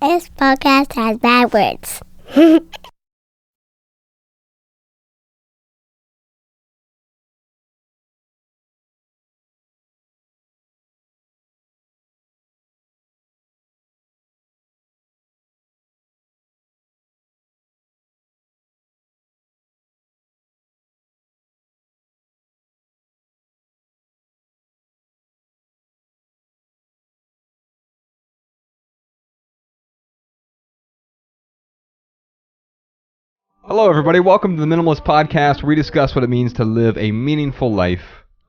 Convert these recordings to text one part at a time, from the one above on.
This podcast has bad words. Hello, everybody. Welcome to the Minimalist Podcast, where we discuss what it means to live a meaningful life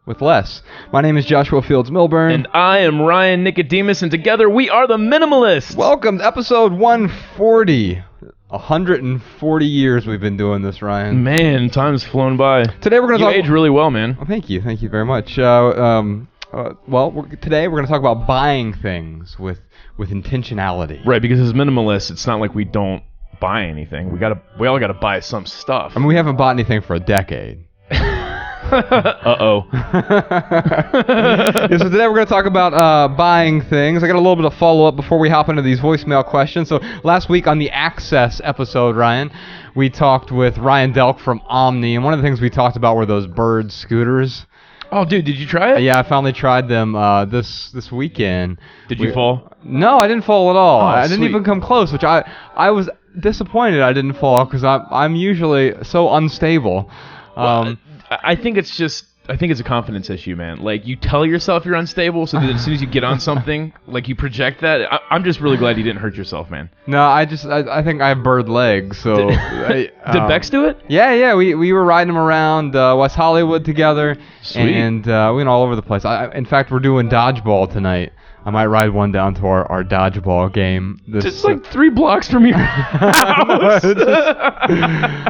with less. My name is Joshua Fields Milburn. And I am Ryan Nicodemus, and together we are the Minimalists. Welcome to episode 140. 140 years we've been doing this, Ryan. Man, time's flown by. Today we're going to talk... You age really well, man. Oh, thank you. Thank you very much. Today we're going to talk about buying things with intentionality. Right, because as minimalists, it's not like we don't buy anything. We all gotta buy some stuff. I mean, we haven't bought anything for a decade. Uh-oh. Yeah, so today we're going to talk about buying things. I got a little bit of follow-up before we hop into these voicemail questions. So last week on the Access episode, Ryan, we talked with Ryan Delk from Omni, and one of the things we talked about were those Bird scooters. Oh, dude, did you try it? Yeah, I finally tried them this weekend. Did you fall? No, I didn't fall at all. Oh, I didn't even come close, which I was disappointed I didn't fall because I'm usually so unstable. Well, I think it's a confidence issue, man. Like, you tell yourself you're unstable, so that as soon as you get on something, like, you project that. I'm just really glad you didn't hurt yourself, man. No, I think I have bird legs, so... Did Bex do it? Yeah, we were riding them around West Hollywood together. Sweet. And we went all over the place. In fact, we're doing dodgeball tonight. I might ride one down to our dodgeball game. It's like 3 blocks from your house.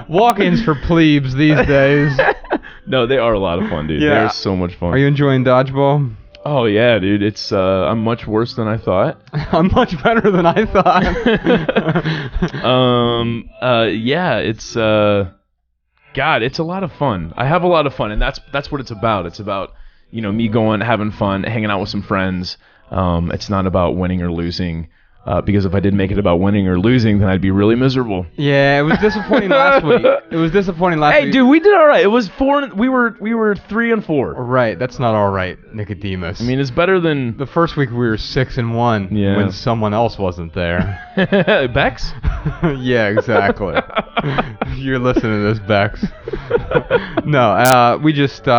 Walk-ins for plebes these days. No, they are a lot of fun, dude. Yeah. They're so much fun. Are you enjoying dodgeball? Oh, yeah, dude. It's I'm much worse than I thought. I'm much better than I thought. Yeah, it's God, it's a lot of fun. I have a lot of fun, and that's what it's about. It's about, me going, having fun, hanging out with some friends. It's not about winning or losing, because if I did make it about winning or losing, then I'd be really miserable. Yeah, it was disappointing last week. Hey, dude, we did all right. It was 4. We were 3-4. Right, that's not all right, Nicodemus. I mean, it's better than the first week we were 6-1 Yeah. when someone else wasn't there. Bex. Yeah, exactly. You're listening to this, Bex. No, I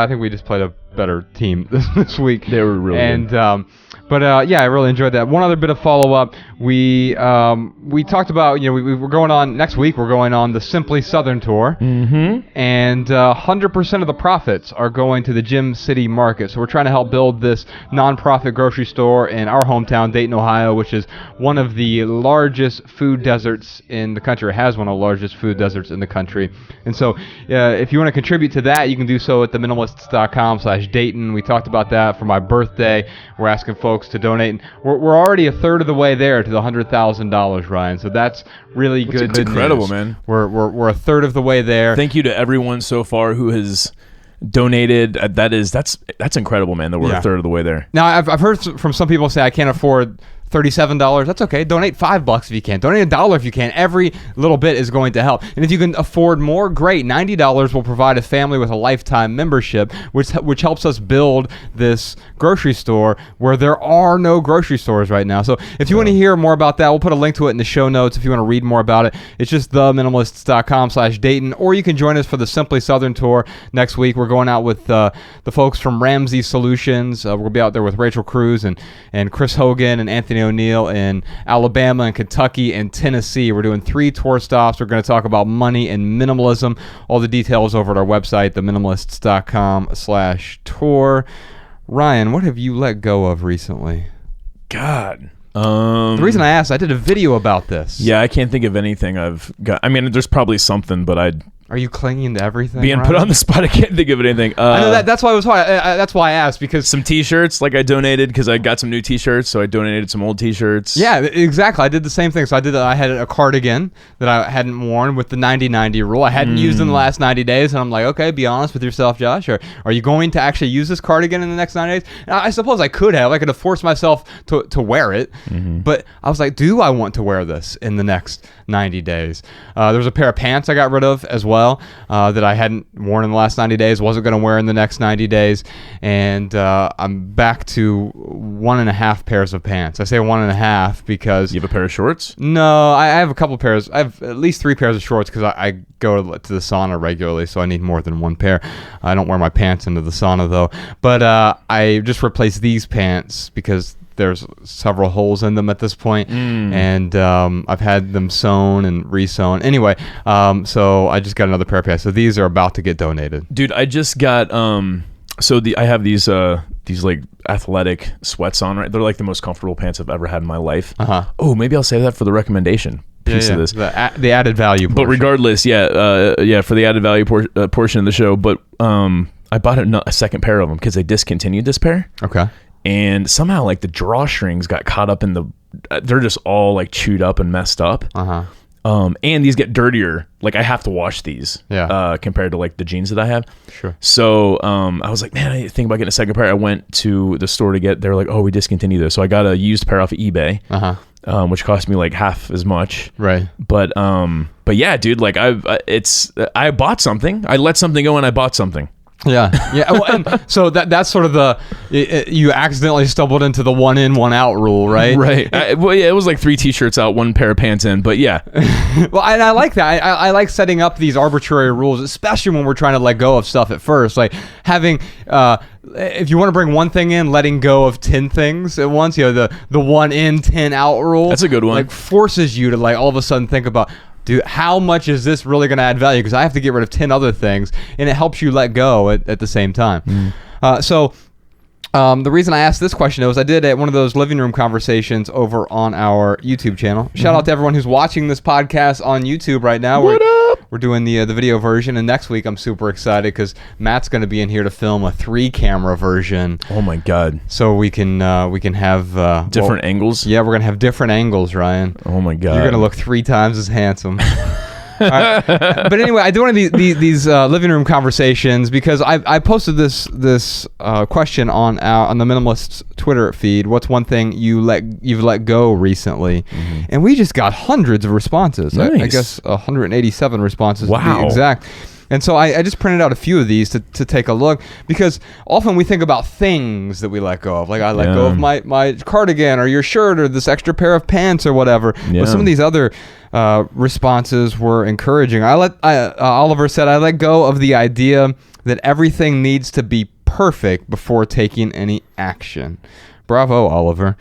think we just played a better team this week. They were really good. Yeah, I really enjoyed that. One other bit of follow-up. We talked about, we're going on, next week we're going on the Simply Southern Tour. Mm-hmm. And 100% of the profits are going to the Gym City Market. So we're trying to help build this nonprofit grocery store in our hometown, Dayton, Ohio, which is one of the largest food deserts in the country. It has one of the largest food deserts in the country. And so if you want to contribute to that, you can do so at theminimalists.com/Dayton. We talked about that for my birthday. We're asking folks to donate. And we're already a third of the way there to the $100,000, Ryan. So that's really good. It's incredible, news. Man. We're a third of the way there. Thank you to everyone so far who has donated. That's incredible, man. That we're a third of the way there. Now I've heard from some people say I can't afford $37. That's okay. Donate $5 if you can. Donate $1 if you can. Every little bit is going to help. And if you can afford more, great. $90 will provide a family with a lifetime membership, which helps us build this grocery store where there are no grocery stores right now. So if you want to hear more about that, we'll put a link to it in the show notes if you want to read more about it. It's just theminimalists.com/Dayton, or you can join us for the Simply Southern Tour next week. We're going out with the folks from Ramsey Solutions. We'll be out there with Rachel Cruz and Chris Hogan and Anthony O'Neill in Alabama and Kentucky and Tennessee. We're doing 3 tour stops. We're going to talk about money and minimalism. All the details over at our website, theminimalists.com/tour. Ryan, what have you let go of recently? God. The reason I asked, I did a video about this. Yeah, I can't think of anything I've got. I mean, there's probably something, but Are you clinging to everything? Being put on the spot, I can't think of anything. I know that's why it was hard. That's why I asked, because some T-shirts, like I donated because I got some new T-shirts, so I donated some old T-shirts. Yeah, exactly. I did the same thing. So I had a cardigan that I hadn't worn with the 90-90 rule. I hadn't used in the last 90 days, and I'm like, okay, be honest with yourself, Josh. Or are you going to actually use this cardigan in the next 90 days? And I suppose I could have. I could have forced myself to wear it, but I was like, do I want to wear this in the next 90 days? There was a pair of pants I got rid of as well that I hadn't worn in the last 90 days, wasn't going to wear in the next 90 days, and I'm back to 1.5 pairs of pants. I say 1.5 because... You have a pair of shorts? No, I have a couple pairs. I have at least 3 pairs of shorts because I go to the sauna regularly, so I need more than 1 pair. I don't wear my pants into the sauna, though. But I just replaced these pants because there's several holes in them at this point, and I've had them sewn and re-sewn. Anyway, so I just got another pair of pants. So these are about to get donated. Dude, I just got I have these like athletic sweats on, right? They're like the most comfortable pants I've ever had in my life. Oh, maybe I'll save that for the recommendation piece of this. The added value portion. But regardless, for the added value portion of the show. But I bought a second pair of them because they discontinued this pair. Okay. And somehow like the drawstrings got caught up in they're just all like chewed up and messed up. And these get dirtier. Like I have to wash these compared to like the jeans that I have. Sure. So I was like, man, I think about getting a second pair. I went to the store they're like, oh, we discontinued this. So I got a used pair off of eBay, which cost me like half as much. Right. But yeah, dude, like I bought something. I let something go and I bought something. Yeah. Well, and so that's sort of you accidentally stumbled into the 1 in, 1 out rule, right? Right. It was like 3 T-shirts out, 1 pair of pants in, but yeah. Well, and I like that. I like setting up these arbitrary rules, especially when we're trying to let go of stuff at first. Like having, if you want to bring one thing in, letting go of 10 things at once. The 1 in, 10 out rule. That's a good one. Like forces you to like all of a sudden think about, dude, how much is this really going to add value? Because I have to get rid of 10 other things, and it helps you let go at the same time. So the reason I asked this question was I did one of those living room conversations over on our YouTube channel. Shout out to everyone who's watching this podcast on YouTube right now. What up? We're doing the video version, and next week I'm super excited because Matt's going to be in here to film a 3-camera version. Oh my God! So we can have different angles. Yeah, we're gonna have different angles, Ryan. Oh my God! You're gonna look 3 times as handsome. Right. But anyway, I do one of these living room conversations because I posted this question on the Minimalists Twitter feed. What's one thing you've let go recently? And we just got hundreds of responses. Nice. I guess 187 responses to Wow. be exact. And so I just printed out a few of these to take a look, because often we think about things that we let go of. Like I let go of my cardigan or your shirt or this extra pair of pants or whatever. But some of these other responses were encouraging. Oliver said, I let go of the idea that everything needs to be perfect before taking any action. Bravo, Oliver.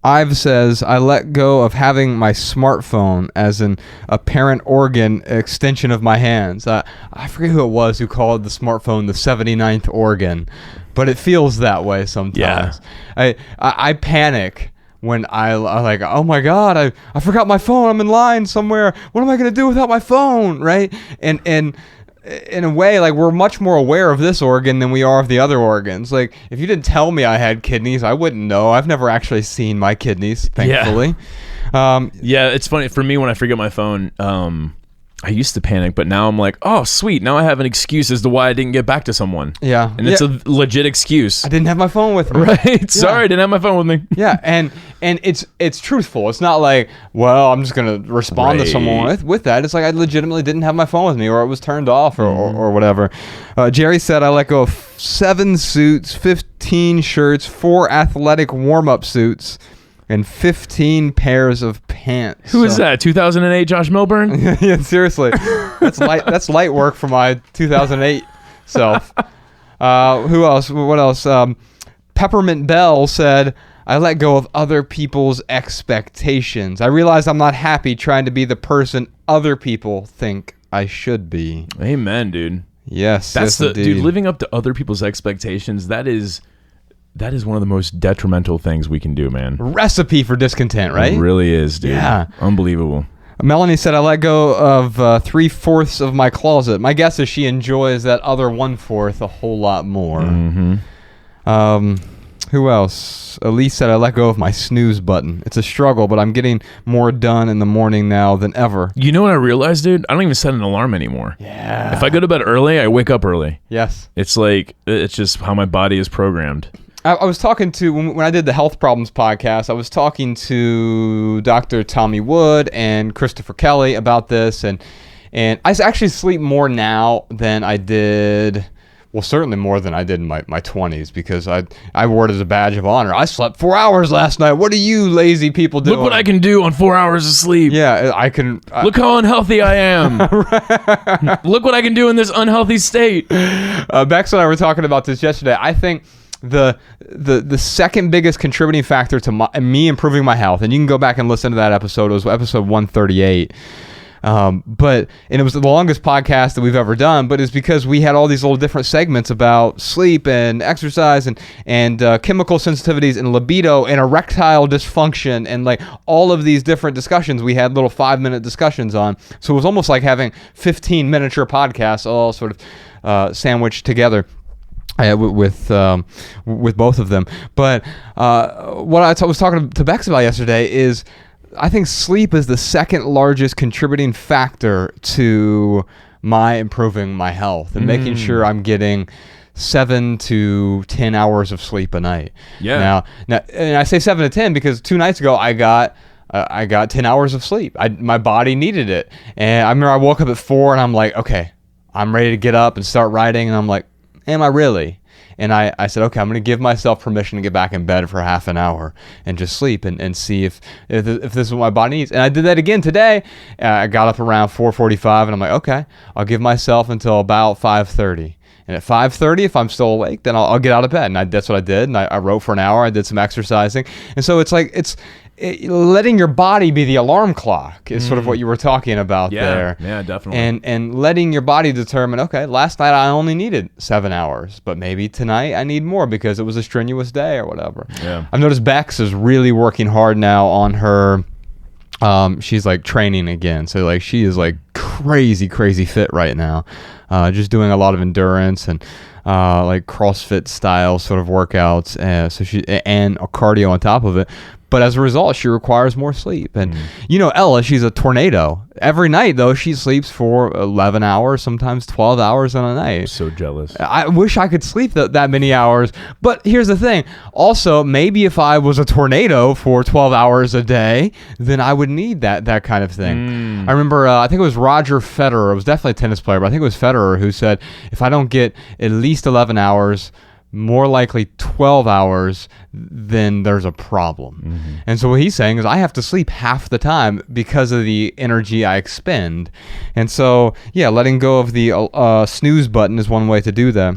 Ive says, I let go of having my smartphone as an apparent organ extension of my hands. I forget who it was who called the smartphone the 79th organ, but it feels that way sometimes. Yeah. I panic when I like, oh my God, I forgot my phone. I'm in line somewhere. What am I going to do without my phone? Right? And in a way, like, we're much more aware of this organ than we are of the other organs. Like, if you didn't tell me I had kidneys, I wouldn't know. I've never actually seen my kidneys, thankfully. Yeah, it's funny. For me, when I forget my phone, I used to panic, but now I'm like, oh, sweet. Now I have an excuse as to why I didn't get back to someone. Yeah. And it's a legit excuse. I didn't have my phone with me. Right? Yeah. Sorry, I didn't have my phone with me. Yeah, and it's truthful. It's not like, well, I'm just going to respond to someone with that. It's like I legitimately didn't have my phone with me, or it was turned off, or whatever. Jerry said, I let go of 7 suits, 15 shirts, 4 athletic warm-up suits, and 15 pairs of pants. Who is that? 2008 Josh Milburn? Yeah, seriously. That's light work for my 2008 self. Who else? What else? Peppermint Bell said, I let go of other people's expectations. I realized I'm not happy trying to be the person other people think I should be. Amen, dude. Yes, dude, living up to other people's expectations, that is one of the most detrimental things we can do, man. Recipe for discontent, right? It really is, dude. Yeah. Unbelievable. Melanie said, I let go of 3/4 of my closet. My guess is she enjoys that other 1/4 a whole lot more. Mm-hmm. Who else? Elise said, I let go of my snooze button. It's a struggle, but I'm getting more done in the morning now than ever. You know what I realized, dude? I don't even set an alarm anymore. Yeah. If I go to bed early, I wake up early. Yes. It's like, it's just how my body is programmed. I was talking to, when I did the Health Problems podcast, I was talking to Dr. Tommy Wood and Christopher Kelly about this, and I actually sleep more now than I did, well, certainly more than I did in my 20s, because I wore it as a badge of honor. I slept 4 hours last night. What are you lazy people doing? Look what I can do on 4 hours of sleep. Yeah, I can. Look how unhealthy I am. Look what I can do in this unhealthy state. Bex and I were talking about this yesterday. I think the second biggest contributing factor to me improving my health, and you can go back and listen to that episode. It was episode 138. And it was the longest podcast that we've ever done, but it's because we had all these little different segments about sleep and exercise and chemical sensitivities and libido and erectile dysfunction and like all of these different discussions. We had little 5-minute discussions on. So it was almost like having 15 miniature podcasts all sort of sandwiched together. With both of them. But what I was talking to Bex about yesterday is I think sleep is the second largest contributing factor to my improving my health and making sure I'm getting 7 to 10 hours of sleep a night. Yeah. Now, and I say 7 to 10 because 2 nights ago I got 10 hours of sleep. My body needed it. And I remember I woke up at 4 and I'm like, okay, I'm ready to get up and start writing. And I'm like, am I really? And I said, okay, I'm going to give myself permission to get back in bed for half an hour and just sleep and see if this is what my body needs. And I did that again today. I got up around 4:45 and I'm like, okay, I'll give myself until about 5:30. And at 5:30, if I'm still awake, then I'll get out of bed. And that's what I did. And I wrote for an hour. I did some exercising. And so it's like, letting your body be the alarm clock is sort of what you were talking about there. Yeah, definitely. And letting your body determine, okay, last night I only needed 7 hours, but maybe tonight I need more because it was a strenuous day or whatever. Yeah. I've noticed Bex is really working hard now on her, she's like training again. So like she is like crazy fit right now. Just doing a lot of endurance and like CrossFit style sort of workouts. So she and a cardio on top of it. But as a result, she requires more sleep. And, you know, Ella, she's a tornado. Every night, though, she sleeps for 11 hours, sometimes 12 hours on a night. I'm so jealous. I wish I could sleep that many hours. But here's the thing. Also, maybe if I was a tornado for 12 hours a day, then I would need that kind of thing. I remember, I think it was Roger Federer. It was definitely a tennis player, but I think it was Federer who said, if I don't get at least 11 hours, more likely 12 hours, then there's a problem. And so what he's saying is I have to sleep half the time because of the energy I expend. And so, yeah, letting go of the snooze button is one way to do that.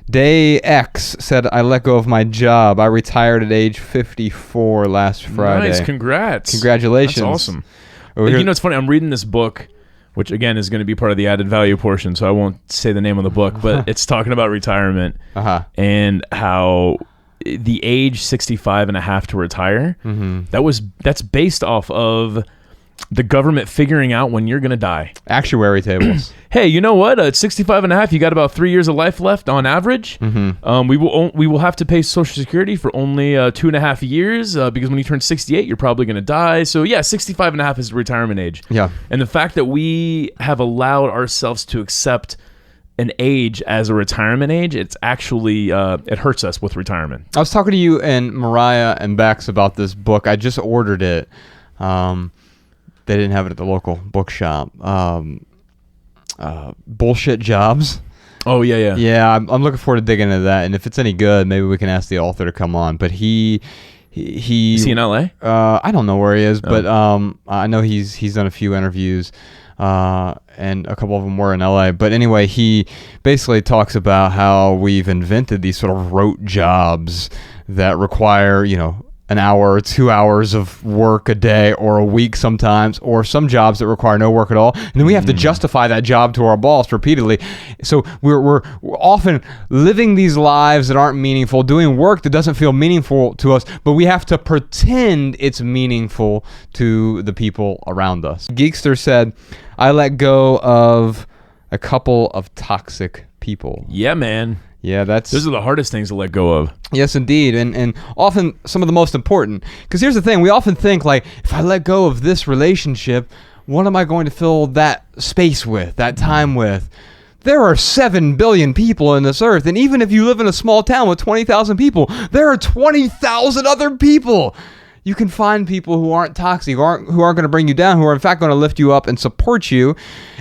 Day X said, I let go of my job. I retired at age 54 last Friday. Nice, congrats. Congratulations. That's awesome. You know, it's funny, I'm reading this book, which again is going to be part of the added value portion, so I won't say the name of the book, but it's talking about retirement and how the age 65 and a half to retire, that's based off of the government figuring out when you're going to die. Actuary tables. Hey, you know what? At 65 and a half, you got about 3 years of life left on average. We will have to pay Social Security for only 2.5 years because when you turn 68, you're probably going to die. So yeah, 65 and a half is the retirement age. Yeah. And the fact that we have allowed ourselves to accept an age as a retirement age, it's actually, it hurts us with retirement. I was talking to you and Mariah and Bex about this book. I just ordered it. They didn't have it at the local bookshop. Bullshit Jobs. Oh, yeah. Yeah, I'm looking forward to digging into that. And if it's any good, maybe we can ask the author to come on. But he is he in LA? I don't know where he is, but I know he's done a few interviews, and a couple of them were in LA. But anyway, he basically talks about how we've invented these sort of rote jobs that require, an hour or 2 hours of work a day or a week sometimes, or some jobs that require no work at all. And then we have to justify that job to our boss repeatedly. So we're often living these lives that aren't meaningful, doing work that doesn't feel meaningful to us, but we have to pretend it's meaningful to the people around us. Geekster said, I let go of a couple of toxic people. Yeah, man. Yeah, those are the hardest things to let go of. Yes, indeed. And often some of the most important. Because here's the thing. We often think, like, if I let go of this relationship, what am I going to fill that space with, that time with? There are 7 billion people on this earth. And even if you live in a small town with 20,000 people, there are 20,000 other people. You can find people who aren't toxic, who aren't going to bring you down, who are in fact going to lift you up and support you,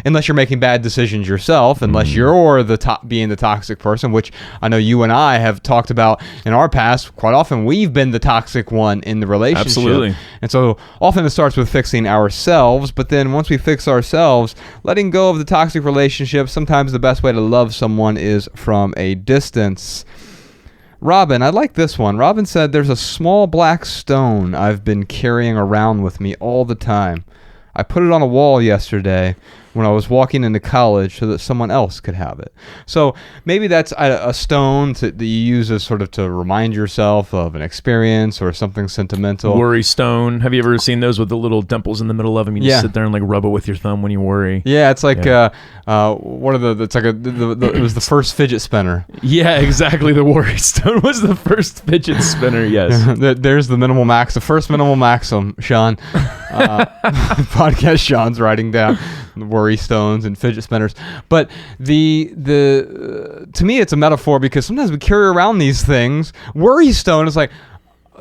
unless you're making bad decisions yourself, unless you're being the toxic person, which I know you and I have talked about in our past. Quite often, we've been the toxic one in the relationship. Absolutely. And so often it starts with fixing ourselves, but then once we fix ourselves, letting go of the toxic relationship, sometimes the best way to love someone is from a distance. Robin, I like this one. Robin said, there's a small black stone I've been carrying around with me all the time. I put it on a wall yesterday when I was walking into college so that someone else could have it. So maybe that's a stone that you use as sort of to remind yourself of an experience or something sentimental. Worry stone. Have you ever seen those with the little dimples in the middle of them? You just sit there and like rub it with your thumb when you worry. Yeah, it's like one of the. It's like it was the first fidget spinner. Yeah, exactly. The worry stone was the first fidget spinner. Yes. There's the minimal max, the first minimal maxim, Sean. Podcast Sean's writing down worry stones and fidget spinners. But to me it's a metaphor, because sometimes we carry around these things. Worry stone is like,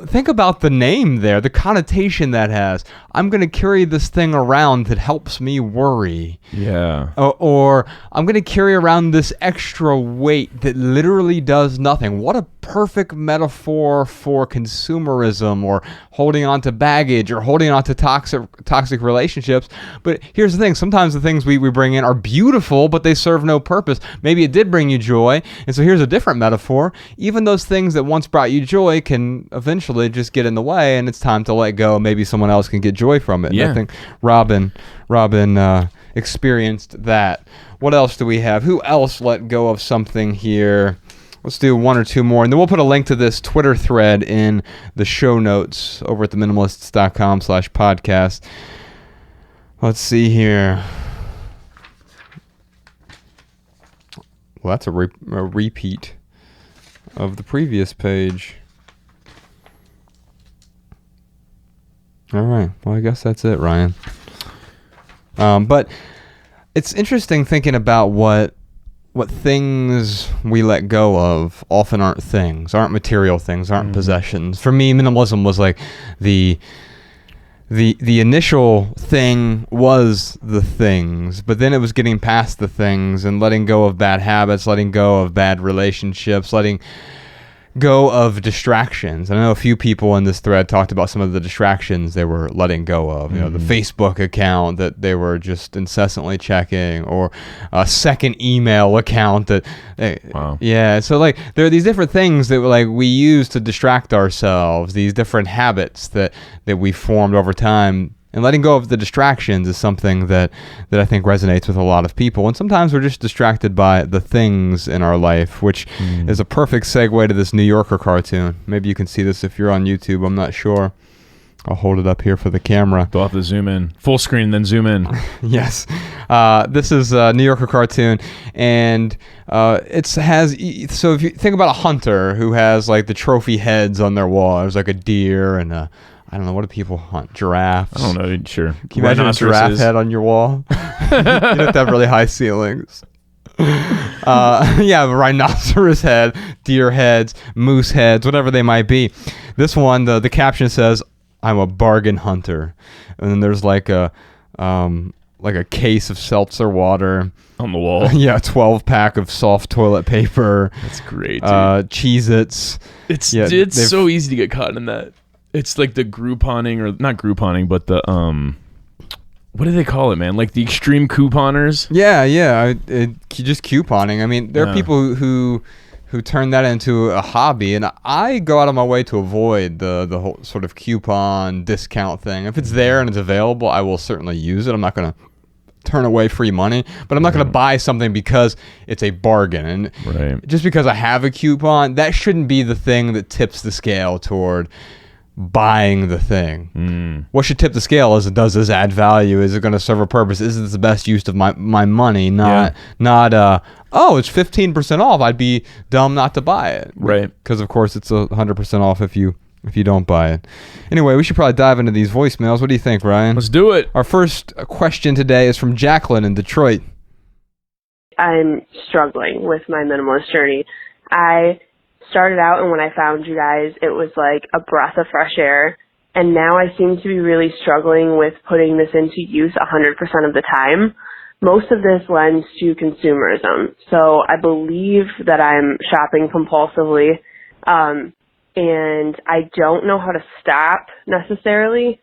think about the name there, the connotation that has. I'm going to carry this thing around that helps me worry. Yeah. Or I'm going to carry around this extra weight that literally does nothing. What a perfect metaphor for consumerism, or holding on to baggage, or holding on to toxic relationships. But here's the thing. Sometimes the things we bring in are beautiful, but they serve no purpose. Maybe it did bring you joy. And so here's a different metaphor. Even those things that once brought you joy can eventually just get in the way, and it's time to let go. Maybe someone else can get joy from it. Yeah. And I think Robin experienced that. What else do we have? Who else let go of something here? Let's do one or two more, and then we'll put a link to this Twitter thread in the show notes over at theminimalists.com/podcast. Let's see here. Well, that's a repeat of the previous page. All right. Well, I guess that's it, Ryan. But it's interesting thinking about what things we let go of often aren't things, aren't material things, aren't possessions. For me, minimalism was like the initial thing was the things, but then it was getting past the things and letting go of bad habits, letting go of bad relationships, letting go of distractions. I know a few people in this thread talked about some of the distractions they were letting go of. You know, the Facebook account that they were just incessantly checking, or a second email account that yeah. So like there are these different things that like we use to distract ourselves, these different habits that we formed over time. And letting go of the distractions is something that I think resonates with a lot of people. And sometimes we're just distracted by the things in our life, which is a perfect segue to this New Yorker cartoon. Maybe you can see this if you're on YouTube. I'm not sure. I'll hold it up here for the camera. You'll have to zoom in. Full screen, then zoom in. Yes. This is a New Yorker cartoon, and so if you think about a hunter who has like the trophy heads on their wall, there's like a deer and I don't know, what do people hunt? Giraffes? I don't know, sure. Can you imagine a giraffe head on your wall? You have to have really high ceilings. Yeah, rhinoceros head, deer heads, moose heads, whatever they might be. This one, the caption says, "I'm a bargain hunter." And then there's like a case of seltzer water. On the wall. Yeah, a 12-pack of soft toilet paper. That's great, dude. Cheez-Its. It's so easy to get caught in that. It's like the Grouponing, or not Grouponing, but the what do they call it, man? Like the extreme couponers. Yeah. Just couponing. I mean, there are people who who turned that into a hobby, and I go out of my way to avoid the whole sort of coupon discount thing. If it's there and it's available, I will certainly use it. I'm not going to turn away free money, but I'm not going to buy something because it's a bargain. And just because I have a coupon, that shouldn't be the thing that tips the scale toward buying the thing. What should tip the scale is, does this add value? Is it going to serve a purpose? Is this the best use of my money? Not oh, it's 15% off. I'd be dumb not to buy it. Right. Because of course it's 100% off if you don't buy it. Anyway, we should probably dive into these voicemails. What do you think, Ryan? Let's do it. Our first question today is from Jacqueline in Detroit. I'm struggling with my minimalist journey. I started out, and when I found you guys, it was like a breath of fresh air. And now I seem to be really struggling with putting this into use 100% of the time. Most of this lends to consumerism. So I believe that I'm shopping compulsively, and I don't know how to stop necessarily.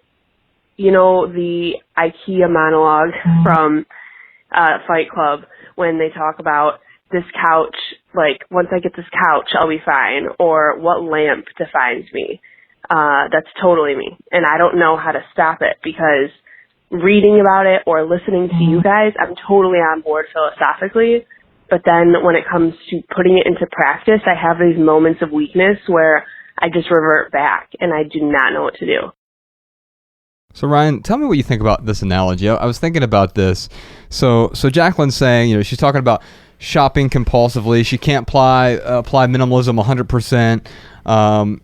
You know, the IKEA monologue from Fight Club, when they talk about this couch, like, once I get this couch, I'll be fine, or what lamp defines me. That's totally me. And I don't know how to stop it, because reading about it or listening to you guys, I'm totally on board philosophically. But then when it comes to putting it into practice, I have these moments of weakness where I just revert back and I do not know what to do. So Ryan, tell me what you think about this analogy. I was thinking about this. So Jacqueline's saying, she's talking about shopping compulsively. She can't apply minimalism 100%.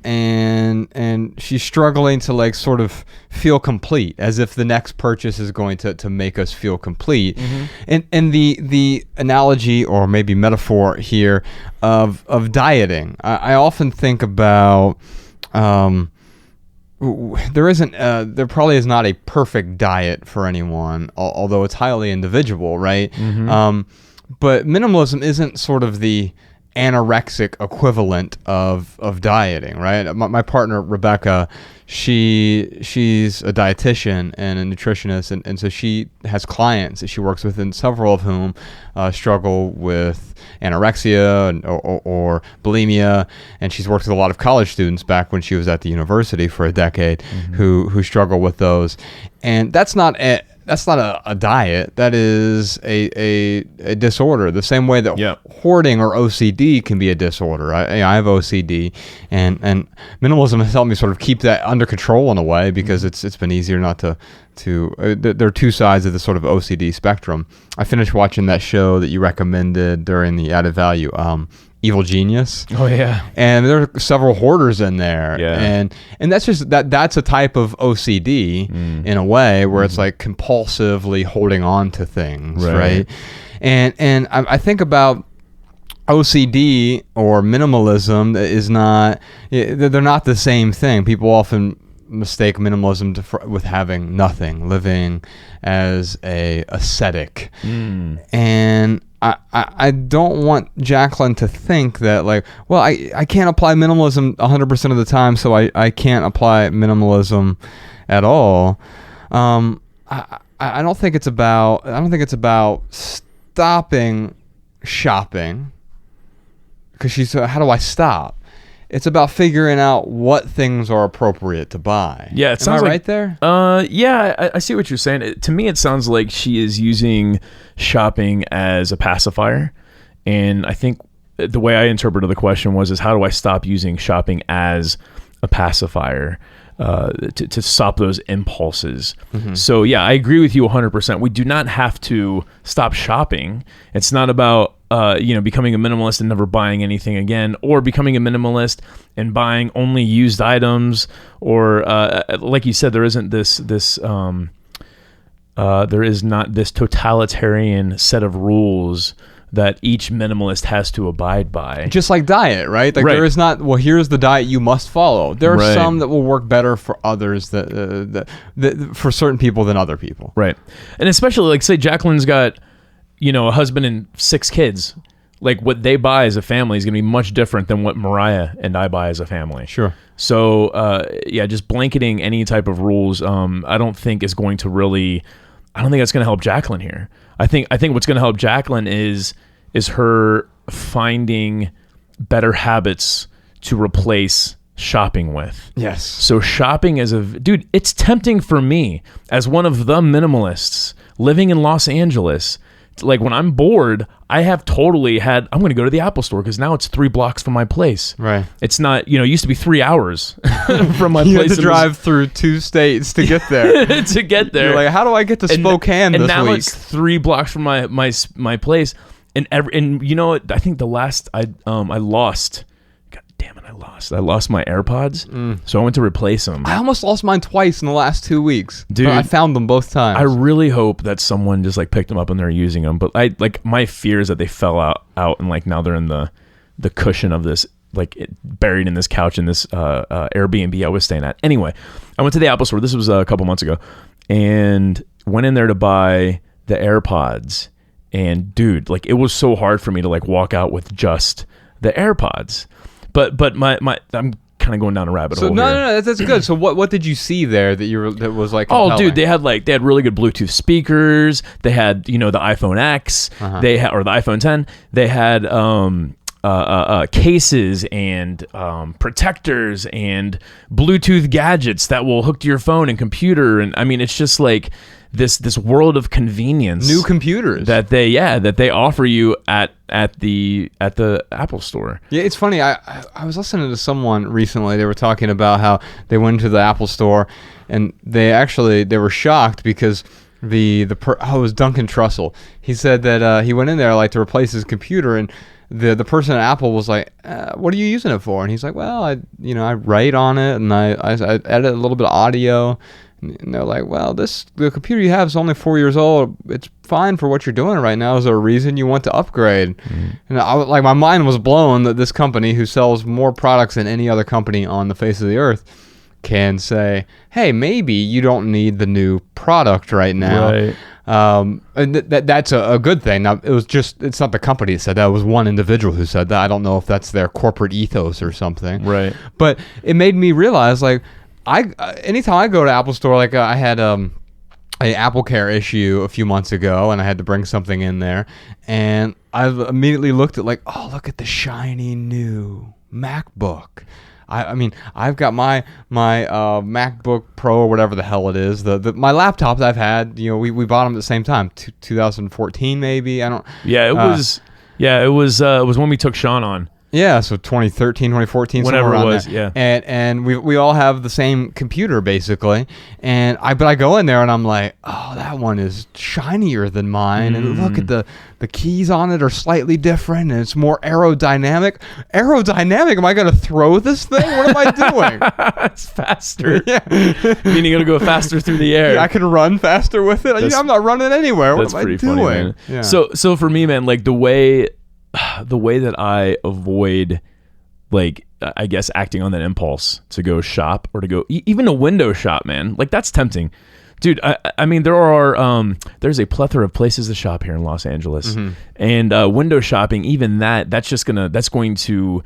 And she's struggling to like sort of feel complete, as if the next purchase is going to make us feel complete. And the analogy, or maybe metaphor here, of dieting. I often think about there probably is not a perfect diet for anyone, although it's highly individual, right? But minimalism isn't sort of the anorexic equivalent of dieting, right? My partner Rebecca, she's a dietitian and a nutritionist, and so she has clients that she works with, and several of whom struggle with anorexia or bulimia, and she's worked with a lot of college students back when she was at the university for a decade who struggle with those. And that's not a diet. That is a disorder. The same way that hoarding or OCD can be a disorder. I have OCD, and minimalism has helped me sort of keep that under control in a way, because it's been easier not to. There are two sides of the sort of OCD spectrum. I finished watching that show that you recommended during the added value, Evil Genius. Oh yeah. And there are several hoarders in there. Yeah. And that's just that's a type of OCD in a way, where it's like compulsively holding on to things, right? And I think about OCD or minimalism is not, they're not the same thing. People often mistake minimalism with having nothing, living as a ascetic. And I don't want Jacqueline to think that, like, well, I can't apply minimalism 100% of the time, so I can't apply minimalism at all. I don't think it's about stopping shopping, because she's how do I stop? It's about figuring out what things are appropriate to buy. Yeah, it sounds Am I like, right there? Yeah, I see what you're saying. To me, it sounds like she is using shopping as a pacifier, and I think the way I interpreted the question is how do I stop using shopping as a pacifier to stop those impulses? So yeah, I agree with you 100%. We do not have to stop shopping. It's not about becoming a minimalist and never buying anything again, or becoming a minimalist and buying only used items, or like you said, there is not this totalitarian set of rules that each minimalist has to abide by. Just like diet, right? Like there is not, well, here's the diet you must follow. There are some that will work better for others, that for certain people than other people. Right. And especially, like, say Jacqueline's got, a husband and 6 kids. Like, what they buy as a family is going to be much different than what Mariah and I buy as a family. Sure. So, just blanketing any type of rules, I don't think is going to really, I don't think that's going to help Jacqueline here. I think what's going to help Jacqueline is her finding better habits to replace shopping with. Yes. So shopping dude, it's tempting for me as one of the minimalists living in Los Angeles. Like when I'm bored, I have totally had, I'm going to go to the Apple store because now it's 3 blocks from my place. Right. It's not, it used to be 3 hours from my You place. had to drive through 2 states to get there. to get there. You're like, how do I get to Spokane and this now week? it's 3 blocks from my place. And you know what? I think the last I lost. God damn it! I lost my AirPods. So I went to replace them. I almost lost mine twice in the last 2 weeks. Dude, but I found them both times. I really hope that someone just like picked them up and they're using them. But my fear is that they fell out and like now they're in the cushion of this, like buried in this couch in this Airbnb I was staying at. Anyway, I went to the Apple store. This was a couple months ago, and went in there to buy the AirPods. And dude, like it was so hard for me to like walk out with just the AirPods. But my I'm kind of going down a rabbit hole. No, that's good. So what did you see there that was like compelling? Oh, dude, they had really good Bluetooth speakers. They had, the iPhone X, they had, or the iPhone 10. They had cases and protectors and Bluetooth gadgets that will hook to your phone and computer. And I mean, it's just like this world of convenience. New computers that they offer you at the Apple store. Yeah, it's funny. I was listening to someone recently. They were talking about how they went to the Apple store and they were shocked because it was Duncan Trussell. He said that he went in there like to replace his computer, and the person at Apple was like, "What are you using it for?" And he's like, "Well, I write on it and I edit a little bit of audio." And they're like, "Well, the computer you have is only 4 years old. It's fine for what you're doing right now. Is there a reason you want to upgrade?" And my mind was blown that this company, who sells more products than any other company on the face of the earth, can say, "Hey, maybe you don't need the new product right now." Right. And that's a good thing. Now, it's not the company that said that. It was one individual who said that. I don't know if that's their corporate ethos or something. Right. But it made me realize, like, anytime I go to Apple Store, like I had a Apple Care issue a few months ago, and I had to bring something in there, and I've immediately looked at like, oh, look at the shiny new MacBook. I mean, I've got my MacBook Pro or whatever the hell it is. My laptops I've had, we bought them at the same time, 2014 maybe. I don't. Yeah, it was. Yeah, it was when we took Sean on. Yeah, so 2013, 2014, whatever it was, yeah. And we all have the same computer basically, but I go in there and I'm like, oh, that one is shinier than mine, and look at the keys on it are slightly different, and it's more aerodynamic. Aerodynamic? Am I going to throw this thing? What am I doing? It's faster. Yeah, meaning you're going to go faster through the air. Yeah, I can run faster with it. I'm not running anywhere. What am I doing? Funny, man. Yeah. So for me, man, like the way that I avoid, like, I guess acting on that impulse to go shop or to go even a window shop, man, like that's tempting, dude. I mean, there's a plethora of places to shop here in Los Angeles, and window shopping, even that's going to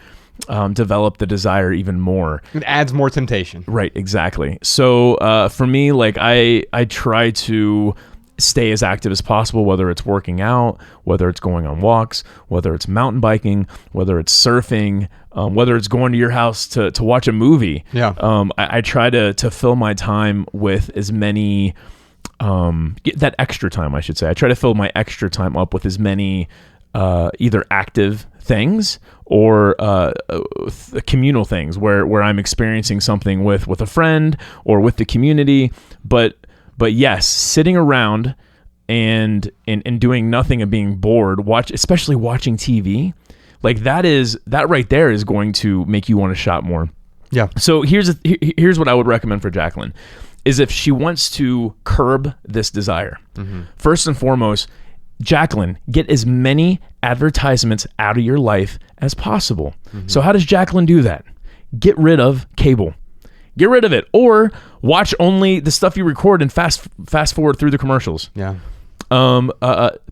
develop the desire even more. It adds more temptation. Right, exactly. So for me, like I try to stay as active as possible, whether it's working out, whether it's going on walks, whether it's mountain biking, whether it's surfing, whether it's going to your house to watch a movie. Yeah. I try to fill my time with as many, that extra time, I should say. I try to fill my extra time up with as many either active things or communal things where I'm experiencing something with a friend or with the community. But yes, sitting around and doing nothing and being bored, especially watching TV, like that right there is going to make you want to shop more. Yeah. So here's what I would recommend for Jacqueline, is if she wants to curb this desire, first and foremost, Jacqueline, get as many advertisements out of your life as possible. So how does Jacqueline do that? Get rid of cable. Get rid of it, or watch only the stuff you record and fast forward through the commercials. Yeah.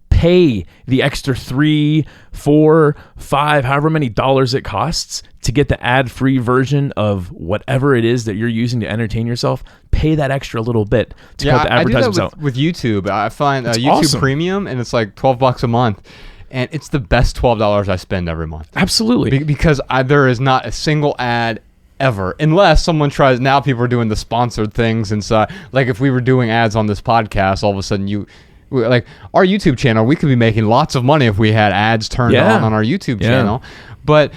Pay the extra $3, $4, $5, however many dollars it costs to get the ad-free version of whatever it is that you're using to entertain yourself. Pay that extra little bit to cut the advertisements out. With YouTube. I find YouTube awesome. Premium, and it's like $12 a month. and it's the best $12 I spend every month. Absolutely. Because there is not a single ad ever, unless someone tries. Now people are doing the sponsored things inside. Like if we were doing ads on this podcast, all of a sudden like our YouTube channel, we could be making lots of money if we had ads turned on our YouTube channel, but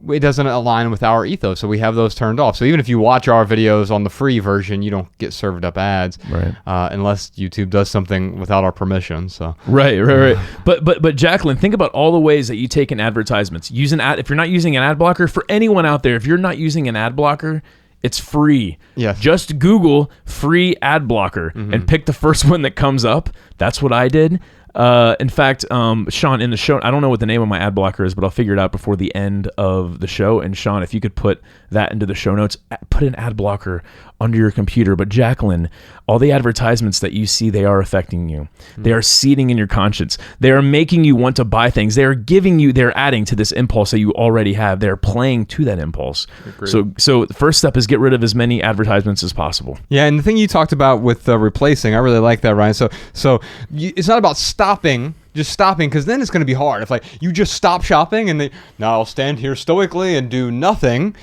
it doesn't align with our ethos, so we have those turned off. So even if you watch our videos on the free version, you don't get served up ads, right? Unless YouTube does something without our permission. So right. But Jacqueline, think about all the ways that you take in advertisements. Use an ad. If you're not using an ad blocker, for anyone out there, if you're not using an ad blocker, it's free. Yes. Just Google free ad blocker and pick the first one that comes up. That's what I did. In fact, Sean, in the show, I don't know what the name of my ad blocker is, but I'll figure it out before the end of the show. And Sean, if you could put that into the show notes, put an ad blocker under your computer. But Jacqueline, all the advertisements that you see, they are affecting you. They are seeding in your conscience. They are making you want to buy things. They are they're adding to this impulse that you already have. They're playing to that impulse. Agreed. So the first step is get rid of as many advertisements as possible. Yeah, and the thing you talked about with replacing, I really like that, Ryan. So it's not about stopping, because then it's going to be hard. If like you just stop shopping and now I'll stand here stoically and do nothing.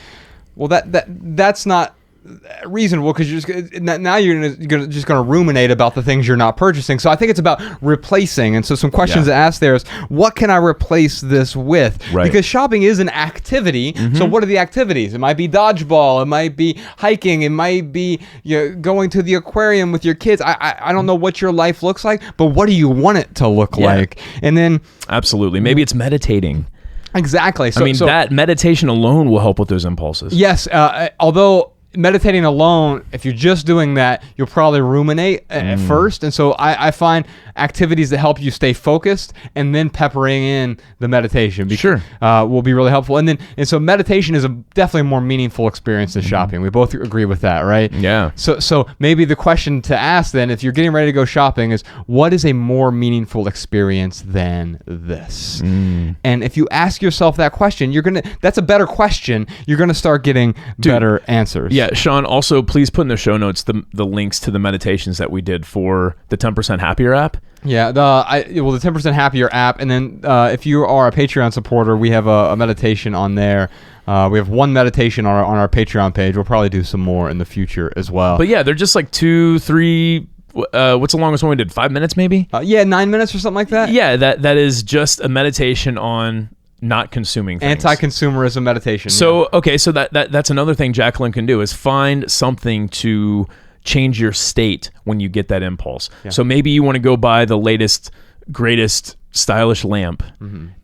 Well, that's not reasonable, because now you're just going to ruminate about the things you're not purchasing. So I think it's about replacing. And so some questions to ask there is, what can I replace this with? Right. Because shopping is an activity. So what are the activities? It might be dodgeball. It might be hiking. It might be going to the aquarium with your kids. I don't know what your life looks like, but what do you want it to look like? And then absolutely, maybe it's meditating. Exactly. So, that meditation alone will help with those impulses. Yes, although meditating alone, if you're just doing that, you'll probably ruminate at first. And so I find activities that help you stay focused and then peppering in the meditation will be really helpful. And so meditation is definitely a more meaningful experience than shopping. We both agree with that, right? Yeah. So maybe the question to ask then, if you're getting ready to go shopping, is what is a more meaningful experience than this? And if you ask yourself that question, that's a better question. You're going to start getting better answers. Yeah, Sean, also please put in the show notes the links to the meditations that we did for the 10% Happier app. Yeah, the 10% Happier app, and then if you are a Patreon supporter, we have a meditation on there. We have one meditation on our Patreon page. We'll probably do some more in the future as well. But yeah, they're just like 2, 3. What's the longest one we did? 5 minutes, maybe? 9 minutes or something like that. Yeah, that is just a meditation on not consuming things. Anti-consumerism meditation. So so that's another thing Jacqueline can do, is find something to change your state when you get that impulse. Yeah. So maybe you want to go buy the latest, greatest stylish lamp,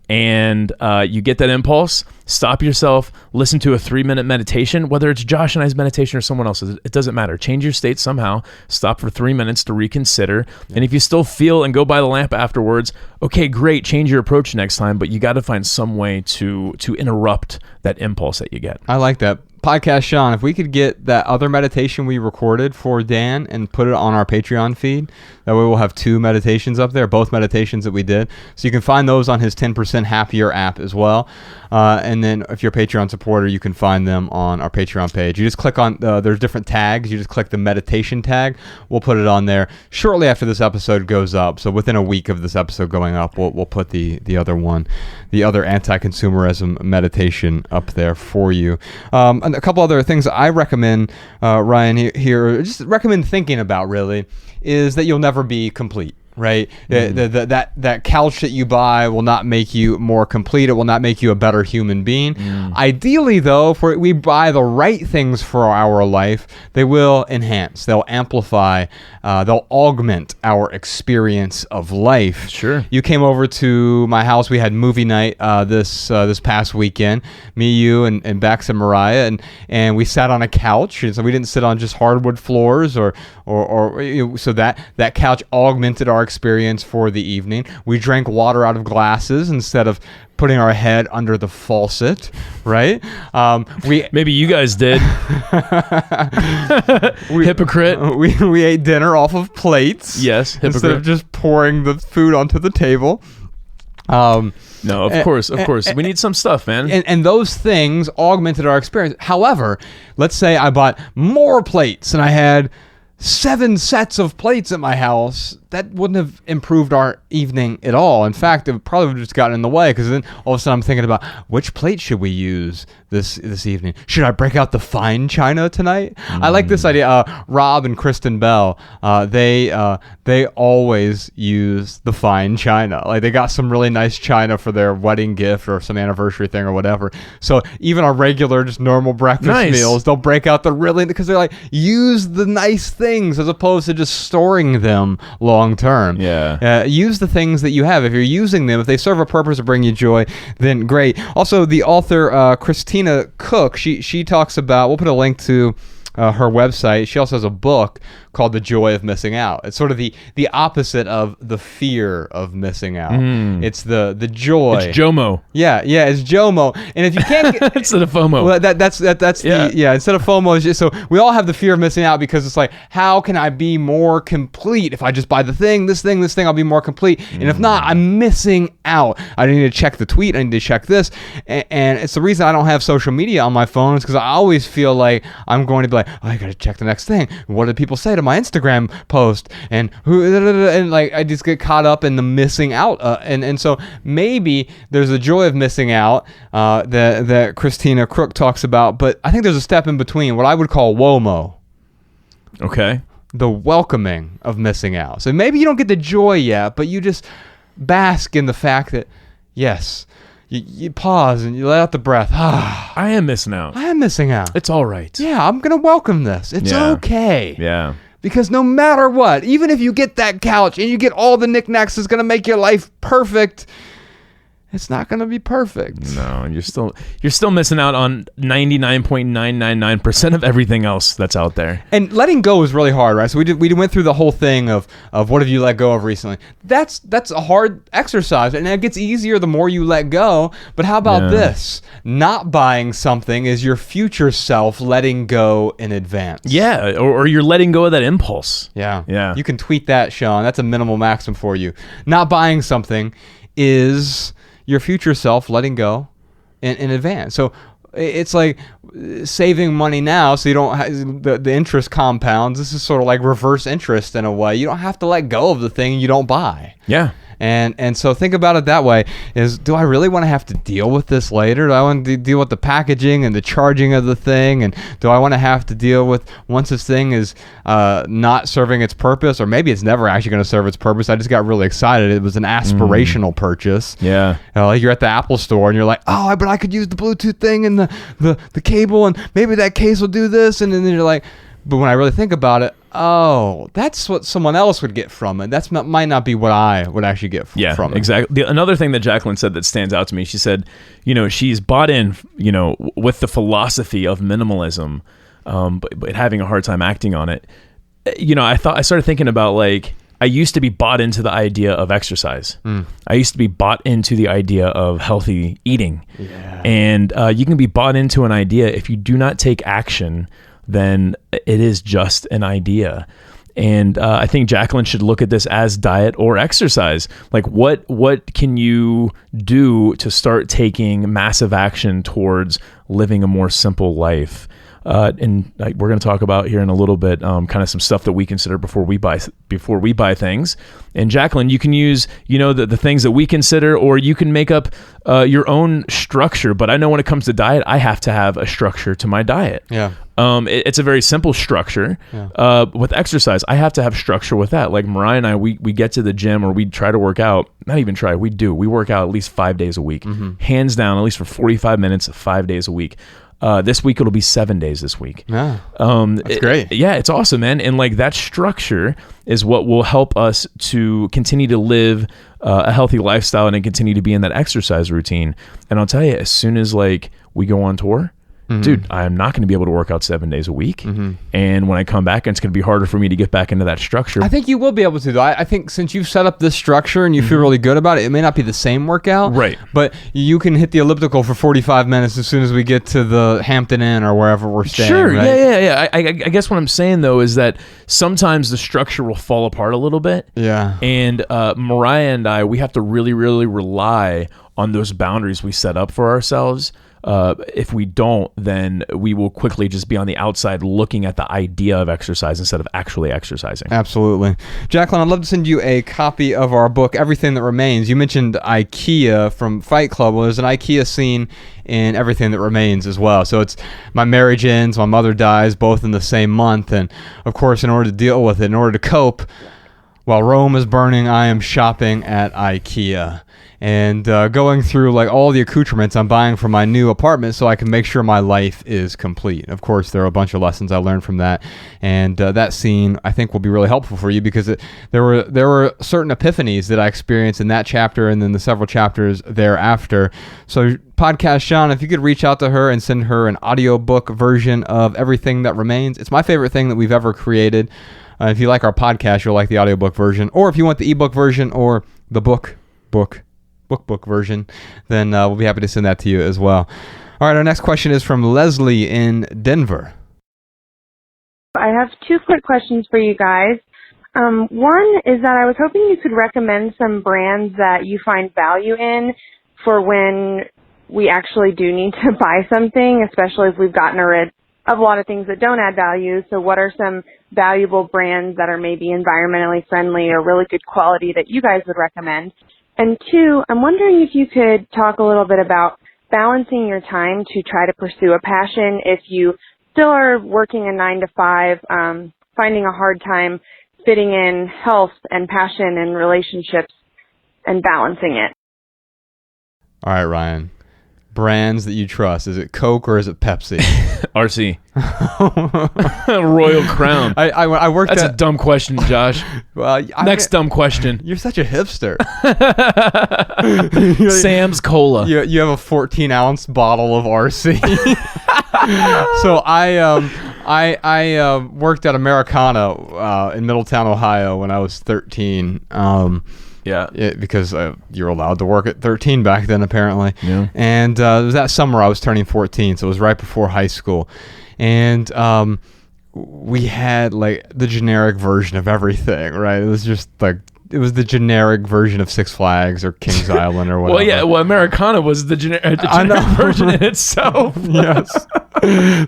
and you get that impulse. Stop yourself, listen to a 3-minute meditation, whether it's Josh and I's meditation or someone else's. It doesn't matter. Change your state somehow. Stop for 3 minutes to reconsider. Yeah. And if you still feel and go buy the lamp afterwards, okay, great. Change your approach next time. But you got to find some way to interrupt that impulse that you get. I like that. Podcast Sean, if we could get that other meditation we recorded for Dan and put it on our Patreon feed, that way we'll have 2 meditations up there, both meditations that we did. So you can find those on his 10% Happier app as well. And then if you're a Patreon supporter, you can find them on our Patreon page. You just click on, there's different tags. You just click the meditation tag. We'll put it on there shortly after this episode goes up. So within a week of this episode going up, we'll put the other one, the other anti-consumerism meditation up there for you. And a couple other things I recommend, Ryan, here, just recommend thinking about really, is that you'll never be complete. Right, that couch that you buy will not make you more complete. It will not make you a better human being. Ideally, though, if we buy the right things for our life, they will enhance, they'll amplify, they'll augment our experience of life. Sure. You came over to my house. We had movie night this past weekend. Me, you, and Bex and Mariah, and we sat on a couch. And so we didn't sit on just hardwood floors or so that couch augmented our experience for the evening. We drank water out of glasses instead of putting our head under the faucet, right? Maybe you guys did. Hypocrite. We ate dinner off of plates. Yes, hypocrite. Instead of just pouring the food onto the table. No, of course. We need some stuff, man. And those things augmented our experience. However, let's say I bought more plates and I had 7 sets of plates at my house that wouldn't have improved our evening at all. In fact, it probably would have just gotten in the way, because then all of a sudden I'm thinking about which plate should we use this evening. Should I break out the fine china tonight? I like this idea. Rob and Kristen Bell, they always use the fine china. Like, they got some really nice china for their wedding gift or some anniversary thing or whatever. So even our regular, just normal breakfast meals, they'll break out because they're like, use the nice things as opposed to just storing them long term. Yeah. Use the things that you have. If you're using them, if they serve a purpose or bring you joy, then great. Also, the author Christina Cook, she talks about, we'll put a link to her website. She also has a book called The Joy of Missing Out. It's sort of the opposite of the fear of missing out. It's the joy. It's JOMO. Yeah, it's JOMO. And if you can't get instead of FOMO. Well, that's instead of FOMO, it's just, so we all have the fear of missing out, because it's like, how can I be more complete? If I just buy this thing, I'll be more complete. And if not, I'm missing out. I need to check the tweet, I need to check this. And it's the reason I don't have social media on my phone, is because I always feel like I'm going to be like, oh, I gotta check the next thing. What did people say to my Instagram post? And like, I just get caught up in the missing out. And so maybe there's a joy of missing out that Christina Crook talks about, but I think there's a step in between, what I would call WOMO. Okay. The welcoming of missing out. So maybe you don't get the joy yet, but you just bask in the fact that, yes, you pause and you let out the breath. I am missing out. I am missing out. It's all right. Yeah, I'm going to welcome this. It's okay. Yeah. Because no matter what, even if you get that couch and you get all the knickknacks that's going to make your life perfect, it's not going to be perfect. No, you're still missing out on 99.999% of everything else that's out there. And letting go is really hard, right? So we went through the whole thing of what have you let go of recently. That's a hard exercise, and it gets easier the more you let go. But how about this? Not buying something is your future self letting go in advance. Yeah, or you're letting go of that impulse. Yeah. You can tweet that, Sean. That's a minimal maxim for you. Not buying something is your future self letting go in advance. So it's like saving money now, so you don't have the interest compounds. This is sort of like reverse interest in a way. You don't have to let go of the thing you don't buy. Yeah. And so think about it that way, is, do I really want to have to deal with this later? Do I want to deal with the packaging and the charging of the thing? And do I want to have to deal with, once this thing is not serving its purpose, or maybe it's never actually going to serve its purpose, I just got really excited, it was an aspirational purchase. Yeah. Like, you're at the Apple store and you're like, oh, but I could use the Bluetooth thing and the cable, and maybe that case will do this. And then you're like, but when I really think about it, oh, that's what someone else would get from it. Might not be what I would actually get from it. Yeah, exactly. Another thing that Jacqueline said that stands out to me, she said, she's bought in, with the philosophy of minimalism, but having a hard time acting on it. I started thinking about, like, I used to be bought into the idea of exercise. I used to be bought into the idea of healthy eating. Yeah. And you can be bought into an idea. If you do not take action, then it is just an idea. And I think Jacqueline should look at this as diet or exercise. Like, what can you do to start taking massive action towards living a more simple life? And we're going to talk about here in a little bit, kind of some stuff that we consider before we buy things. And Jacqueline, you can use, the things that we consider, or you can make up your own structure. But I know when it comes to diet, I have to have a structure to my diet. Yeah. It's a very simple structure. Yeah. With exercise, I have to have structure with that. Like Mariah and I, we get to the gym, or we try to work out. Not even try, we do. We work out at least 5 days a week. Hands down, at least for 45 minutes, 5 days a week. This week it'll be 7 days this week. Yeah, that's great. Yeah, it's awesome, man. And like, that structure is what will help us to continue to live a healthy lifestyle and continue to be in that exercise routine. And I'll tell you, as soon as like we go on tour, dude, I'm not going to be able to work out 7 days a week. And when I come back, it's going to be harder for me to get back into that structure. I think you will be able to, though. I think since you've set up this structure and you feel really good about it, it may not be the same workout. Right. But you can hit the elliptical for 45 minutes as soon as we get to the Hampton Inn or wherever we're staying. Sure. Right? Yeah. I guess what I'm saying, though, is that sometimes the structure will fall apart a little bit. Yeah. And Mariah and I, we have to really, really rely on those boundaries we set up for ourselves. if we don't, then we will quickly just be on the outside looking at the idea of exercise instead of actually exercising. Absolutely. Jacqueline, I'd love to send you a copy of our book, Everything That Remains. You mentioned IKEA from Fight Club. Well, there's an IKEA scene in Everything That Remains as well. So it's my marriage ends, my mother dies, both in the same month. And of course, in order to deal with it, in order to cope, while Rome is burning, I am shopping at IKEA and going through like all the accoutrements I'm buying for my new apartment so I can make sure my life is complete. Of course, there are a bunch of lessons I learned from that, and that scene I think will be really helpful for you because there were certain epiphanies that I experienced in that chapter and then the several chapters thereafter. So Podcast Sean, if you could reach out to her and send her an audiobook version of Everything That Remains. It's my favorite thing that we've ever created. If you like our podcast, you'll like the audiobook version. Or if you want the ebook version or the book version, then we'll be happy to send that to you as well. All right, our next question is from Leslie in Denver. I have two quick questions for you guys. One is that I was hoping you could recommend some brands that you find value in for when we actually do need to buy something, especially if we've gotten rid of a lot of things that don't add value. So what are some valuable brands that are maybe environmentally friendly or really good quality that you guys would recommend? And two, I'm wondering if you could talk a little bit about balancing your time to try to pursue a passion if you still are working a 9 to 5, finding a hard time fitting in health and passion and relationships and balancing it. All right, Ryan. Brands that you trust. Is it Coke or is it Pepsi? RC. Royal Crown. I worked That's at... a dumb question, Josh. Well, Next dumb question. You're such a hipster. Sam's Cola. You have a 14-ounce bottle of RC. So I worked at Americana in Middletown, Ohio when I was 13. Because you're allowed to work at 13 back then, apparently. Yeah. And it was that summer I was turning 14, so it was right before high school. And we had like the generic version of everything, right? It was just like, it was the generic version of Six Flags or Kings Island or whatever. Well, Americana was the generic version in itself. Yes.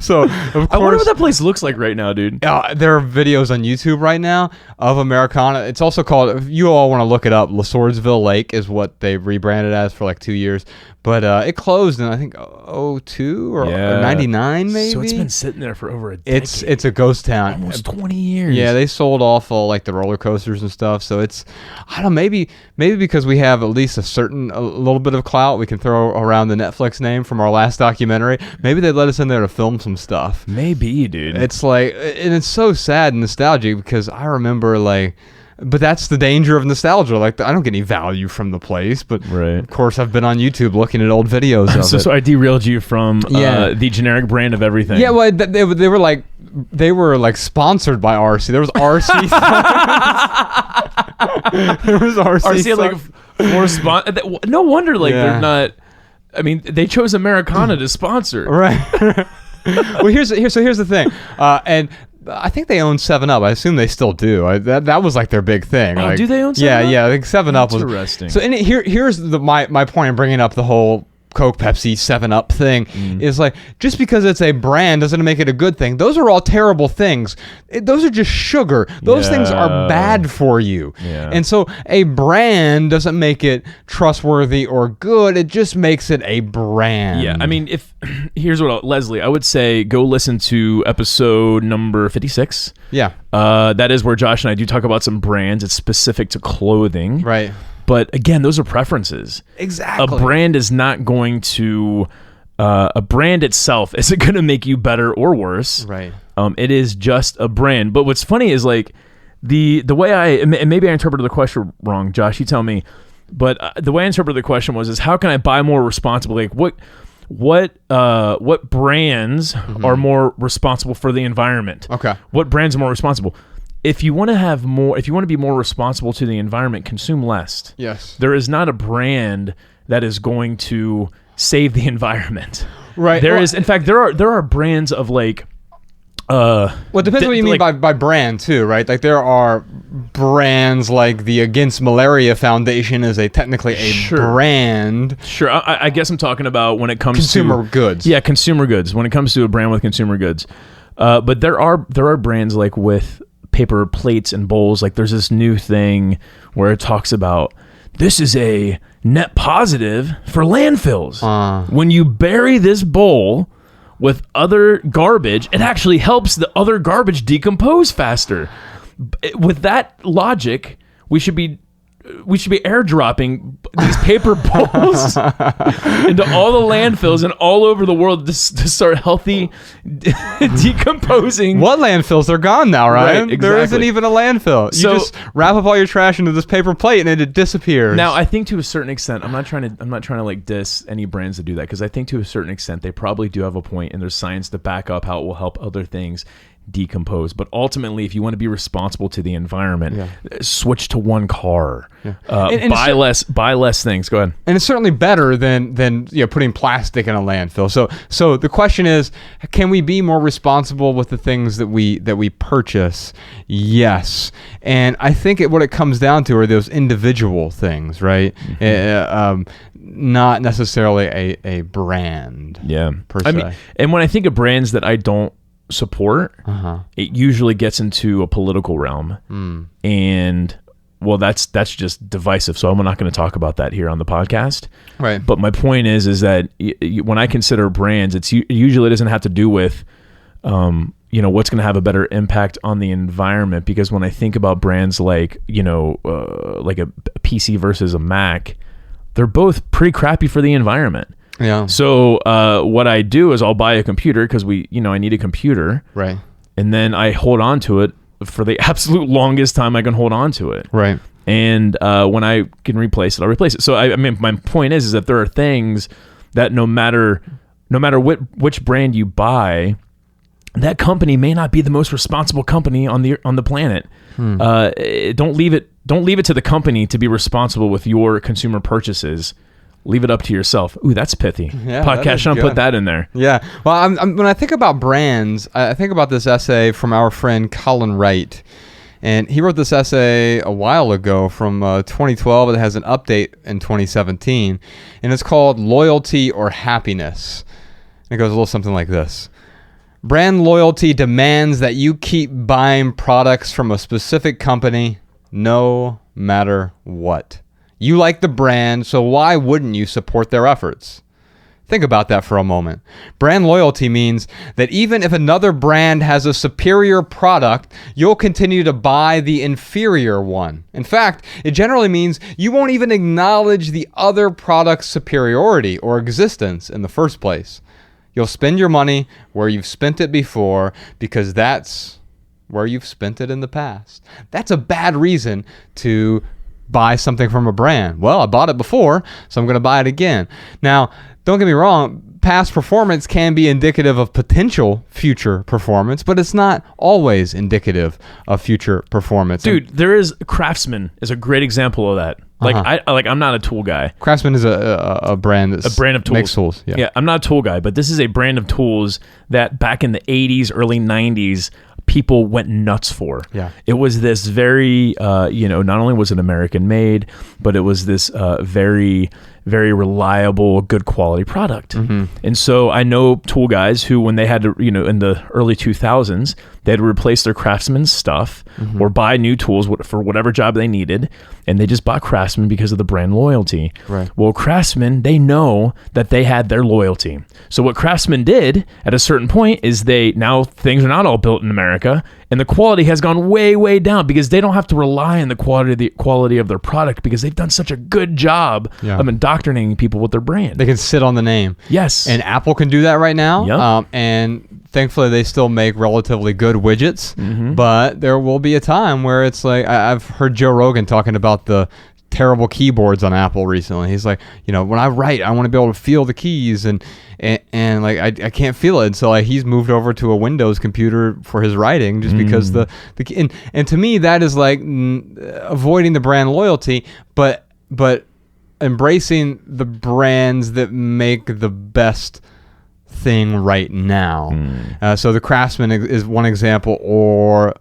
So, of course, I wonder what that place looks like right now, dude. There are videos on YouTube right now of Americana. It's also called, if you all want to look it up, Swordsville Lake is what they rebranded as for like 2 years. But it closed in, I think, 02 or 99 maybe. So it's been sitting there for over a decade. It's a ghost town. Almost 20 years. Yeah, they sold off all like the roller coasters and stuff. So it's, I don't know, maybe because we have at least a little bit of clout, we can throw around the Netflix name from our last documentary. Maybe they let us in there to film some stuff. Maybe, dude. It's like, and it's so sad and nostalgic because I remember like, but that's the danger of nostalgia. Like, I don't get any value from the place, but of course I've been on YouTube looking at old videos of it. So I derailed you from the generic brand of everything. Yeah, well, they were like sponsored by RC. There was RC. There was RC. RC had like no wonder they're not. I mean, they chose Americana to sponsor. Right. Well, here's the thing, and I think they own 7-Up. I assume they still do. That was like their big thing. Oh, like, do they own 7-Up? Yeah. I think 7-Up was interesting. So here's my point in bringing up the whole Coke, Pepsi, 7-Up thing is like, just because it's a brand doesn't make it a good thing. Those are all terrible things. Those are just sugar. Those things are bad for you. Yeah. And so a brand doesn't make it trustworthy or good. It just makes it a brand. Yeah. I mean, here's what Leslie, I would say go listen to episode number 56. Yeah. That is where Josh and I do talk about some brands. It's specific to clothing. Right. But again, those are preferences. Exactly. A brand is not going to, a brand itself isn't going to make you better or worse. Right. It is just a brand. But what's funny is like the way and maybe I interpreted the question wrong, Josh, you tell me. But the way I interpreted the question is how can I buy more responsibly? Like what brands are more responsible for the environment? Okay. What brands are more responsible? If you want to be more responsible to the environment, consume less. Yes. There is not a brand that is going to save the environment. Right. In fact, there are brands of like Well, it depends what you mean by brand too, right? Like there are brands like the Against Malaria Foundation is technically a brand. Sure, I guess I'm talking about when it comes consumer to goods. Yeah, consumer goods. When it comes to a brand with consumer goods, but there are brands like with paper plates and bowls. Like there's this new thing where it talks about this is a net positive for landfills. When you bury this bowl with other garbage, it actually helps the other garbage decompose faster. With that logic, we should be airdropping these paper bowls into all the landfills and all over the world to start healthy decomposing. What landfills? They're gone now, Ryan. Right, exactly. There isn't even a landfill. You just wrap up all your trash into this paper plate and it disappears. Now, I think to a certain extent, I'm not trying to like diss any brands that do that, because I think to a certain extent they probably do have a point, and there's science to back up how it will help other things decompose. But ultimately, if you want to be responsible to the environment, switch to one car. And buy less things. Go ahead. And it's certainly better than putting plastic in a landfill. So the question is, can we be more responsible with the things that we purchase? Yes. And I think what it comes down to are those individual things, right? Not necessarily a brand. Yeah. Per se. I mean, and when I think of brands that I don't support, it usually gets into a political realm, and well, that's just divisive. So I'm not going to talk about that here on the podcast. Right. But my point is that when I consider brands, it usually doesn't have to do with what's going to have a better impact on the environment. Because when I think about brands like like a PC versus a Mac, they're both pretty crappy for the environment. Yeah. So what I do is I'll buy a computer because I need a computer. Right. And then I hold on to it for the absolute longest time I can hold on to it. Right. And when I can replace it, I'll replace it. So I mean, my point is that there are things that no matter which brand you buy, that company may not be the most responsible company on the planet. Don't leave it to the company to be responsible with your consumer purchases. Leave it up to yourself. Ooh, that's pithy. Yeah, Podcast, Sean, put that in there. Yeah. Well, when I think about brands, I think about this essay from our friend Colin Wright. And he wrote this essay a while ago from 2012. It has an update in 2017. And it's called Loyalty or Happiness. And it goes a little something like this. Brand loyalty demands that you keep buying products from a specific company no matter what. You like the brand, so why wouldn't you support their efforts? Think about that for a moment. Brand loyalty means that even if another brand has a superior product, you'll continue to buy the inferior one. In fact, it generally means you won't even acknowledge the other product's superiority or existence in the first place. You'll spend your money where you've spent it before because that's where you've spent it in the past. That's a bad reason to buy something from a brand. Well, I bought it before, so I'm going to buy it again. Now, don't get me wrong, past performance can be indicative of potential future performance, but it's not always indicative of future performance. Dude, Craftsman is a great example of that. Like I'm not a tool guy. Craftsman is a brand that's a brand of tools. Makes tools. Yeah, I'm not a tool guy, but this is a brand of tools that back in the 80s, early 90s, people went nuts for. Yeah. It was this very, not only was it American made, but it was this very, very reliable, good quality product. Mm-hmm. And so I know tool guys who, when they had to, in the early 2000s, they'd replace their Craftsman stuff or buy new tools for whatever job they needed. And they just bought Craftsman because of the brand loyalty. Right. Well, Craftsman, they know that they had their loyalty. So what Craftsman did at a certain point is now things are not all built in America, and the quality has gone way, way down because they don't have to rely on the quality of their product because they've done such a good job of indoctrinating people with their brand. They can sit on the name. Yes. And Apple can do that right now. Yep. And thankfully, they still make relatively good widgets. Mm-hmm. But there will be a time where it's like, I've heard Joe Rogan talking about the terrible keyboards on Apple recently. He's like, when I write, I want to be able to feel the keys, and like I can't feel it. And so like he's moved over to a Windows computer for his writing just because the and to me that is like avoiding the brand loyalty, but embracing the brands that make the best thing right now. So the Craftsman is one example, or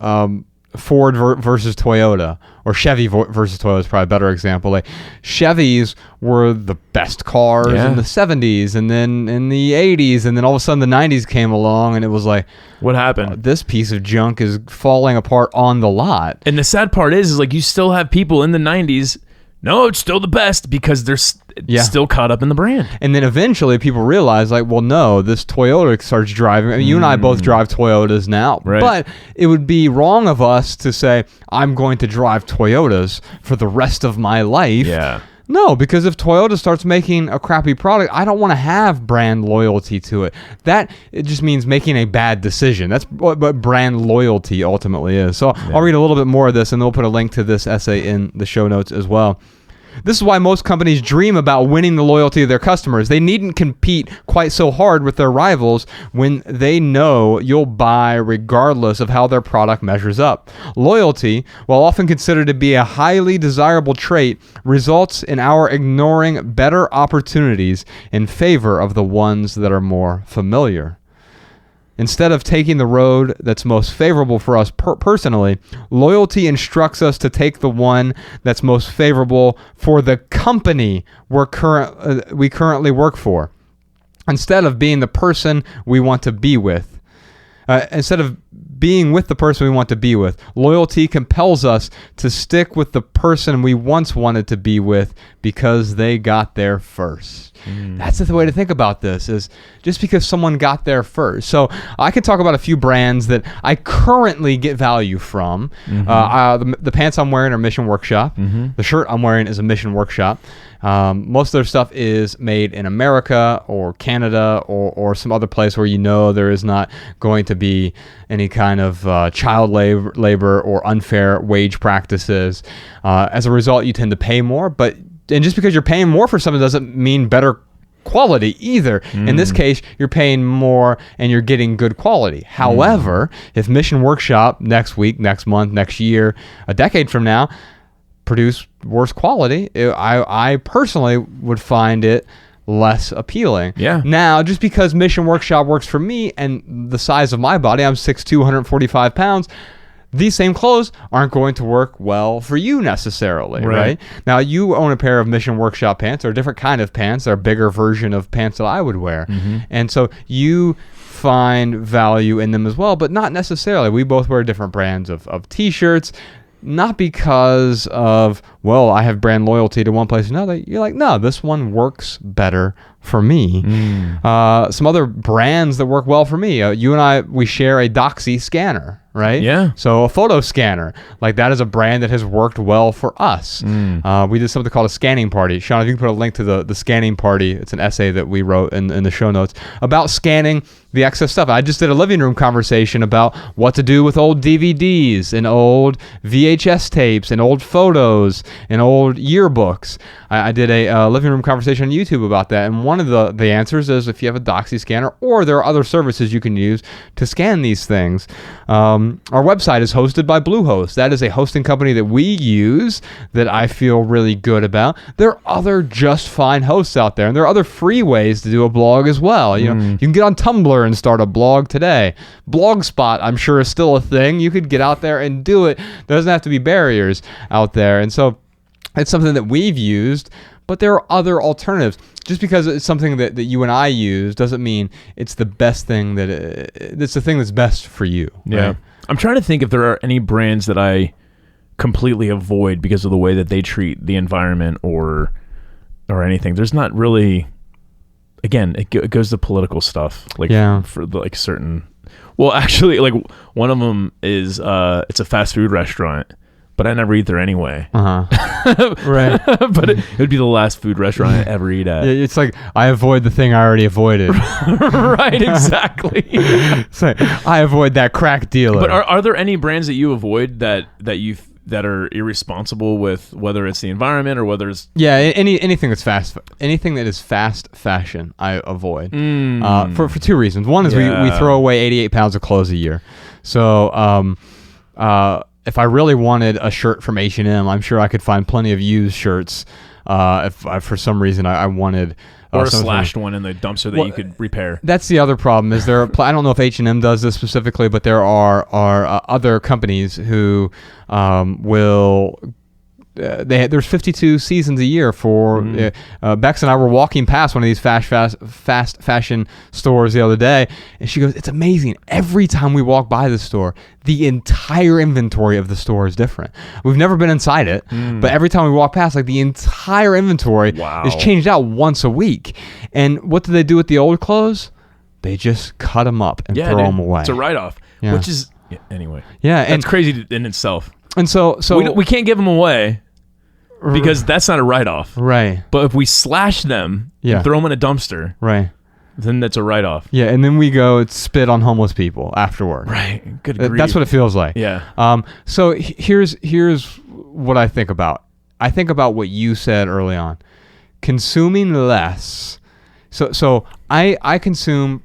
Ford versus Toyota, or Chevy versus Toyota is probably a better example. Like, Chevys were the best cars in the 70s, and then in the 80s, and then all of a sudden the 90s came along, and it was like, what happened? This piece of junk is falling apart on the lot. And the sad part is like, you still have people in the 90s, no, it's still the best, because they're still caught up in the brand. And then eventually people realize, like, well, no, this Toyota starts driving. I mean, you and I both drive Toyotas now, but it would be wrong of us to say, I'm going to drive Toyotas for the rest of my life. Yeah. No, because if Toyota starts making a crappy product, I don't want to have brand loyalty to it. It just means making a bad decision. That's what brand loyalty ultimately is. So I'll read a little bit more of this, and we'll put a link to this essay in the show notes as well. This is why most companies dream about winning the loyalty of their customers. They needn't compete quite so hard with their rivals when they know you'll buy regardless of how their product measures up. Loyalty, while often considered to be a highly desirable trait, results in our ignoring better opportunities in favor of the ones that are more familiar. Instead of taking the road that's most favorable for us personally, loyalty instructs us to take the one that's most favorable for the company we currently work for, instead of being the person we want to be with. Instead of being with the person we want to be with, loyalty compels us to stick with the person we once wanted to be with because they got there first. That's the way to think about this, is just because someone got there first. So I can talk about a few brands that I currently get value from. The pants I'm wearing are Mission Workshop. The shirt I'm wearing is a Mission Workshop. Most of their stuff is made in America or Canada or some other place where there is not going to be any kind of child labor or unfair wage practices. As a result, you tend to pay more, and just because you're paying more for something doesn't mean better quality either. In this case, you're paying more and you're getting good quality. However, if Mission Workshop next week, next month, next year, a decade from now produce worse quality, I personally would find it less appealing. Yeah. Now, just because Mission Workshop works for me and the size of my body, I'm 6'2", 145 pounds, these same clothes aren't going to work well for you necessarily, right? Now, you own a pair of Mission Workshop pants, or a different kind of pants. They're a bigger version of pants that I would wear. And so you find value in them as well, but not necessarily. We both wear different brands of T-shirts, not because of, well, I have brand loyalty to one place or another. You're like, no, this one works better for me. Some other brands that work well for me. You and I, we share a Doxy scanner, right? Yeah. So a photo scanner, like that is a brand that has worked well for us. We did something called a scanning party. Sean, if you can put a link to the scanning party, it's an essay that we wrote in the show notes about scanning the excess stuff. I just did a living room conversation about what to do with old DVDs and old VHS tapes and old photos and old yearbooks. I did a living room conversation on YouTube about that, and one of the answers is if you have a Doxy scanner, or there are other services you can use to scan these things. Our website is hosted by Bluehost. That is a hosting company that we use that I feel really good about. There are other just fine hosts out there, and there are other free ways to do a blog as well. You know, you can get on Tumblr and start a blog today. Blogspot, I'm sure, is still a thing. You could get out there and do it. There doesn't have to be barriers out there, and so it's something that we've used, but there are other alternatives. Just because it's something that you and I use doesn't mean it's the best thing it's the thing that's best for you. Yeah. Right? I'm trying to think if there are any brands that I completely avoid because of the way that they treat the environment or anything. There's not really, again, it goes to political stuff. Like for like certain, well, actually, like one of them is, it's a fast food restaurant, but I never eat there anyway. Right. But it would be the last food restaurant I ever eat at. It's like, I avoid the thing I already avoided. Right, exactly. It's like, I avoid that crack dealer. But are there any brands that you avoid that are irresponsible with, whether it's the environment or whether it's... Yeah, anything that is fast fashion, I avoid. For two reasons. One is we throw away 88 pounds of clothes a year. So, if I really wanted a shirt from H&M, I'm sure I could find plenty of used shirts. If for some reason I wanted. Or a slashed one in the dumpster that you could repair. That's the other problem. Is there? I don't know if H&M does this specifically, but there are other companies who will. There's 52 seasons a year for Bex and I were walking past one of these fast fashion stores the other day, and she goes, "It's amazing. Every time we walk by the store, the entire inventory of the store is different. We've never been inside it, but every time we walk past, like the entire inventory is changed out once a week. And what do they do with the old clothes? They just cut them up and throw them away. It's a write-off, which is anyway. Yeah, and that's crazy in itself. And so we can't give them away. Because that's not a write-off. Right. But if we slash them and throw them in a dumpster, right, then that's a write-off. Yeah, and then we go spit on homeless people afterward. Right. Good grief. That's what it feels like. Yeah. So here's what I think about. I think about what you said early on. Consuming less. So I consume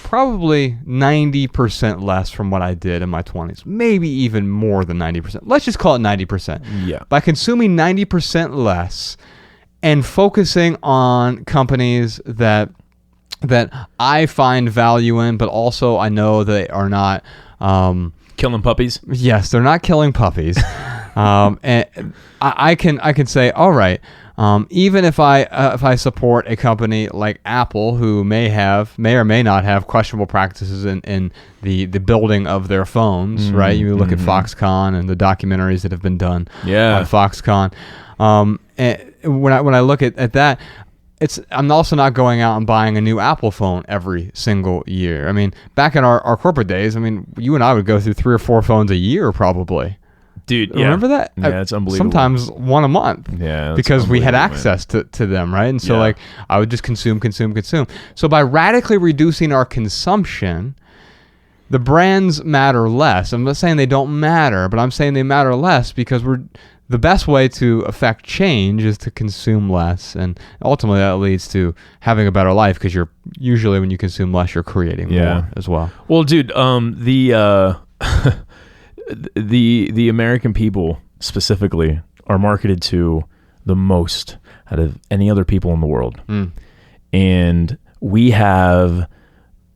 probably 90% less from what I did in my 20s. Maybe even more than 90%. Let's just call it 90%. Yeah. By consuming 90% less and focusing on companies that I find value in, but also I know they are not killing puppies. Yes, they're not killing puppies. And I can say, all right, even if I support a company like Apple, who may or may not have questionable practices in the building of their phones, right? You look at Foxconn and the documentaries that have been done on Foxconn. And when I look at that, I'm also not going out and buying a new Apple phone every single year. I mean, back in our corporate days, I mean, you and I would go through 3 or 4 phones a year probably. Dude, remember that? Yeah, it's unbelievable. Sometimes one a month. Yeah, because we had access to them, right? And so I would just consume. So by radically reducing our consumption, the brands matter less. I'm not saying they don't matter, but I'm saying they matter less because the best way to affect change is to consume less, and ultimately that leads to having a better life because you're usually, when you consume less, you're creating more as well. Well, dude, the American people specifically are marketed to the most out of any other people in the world. And we have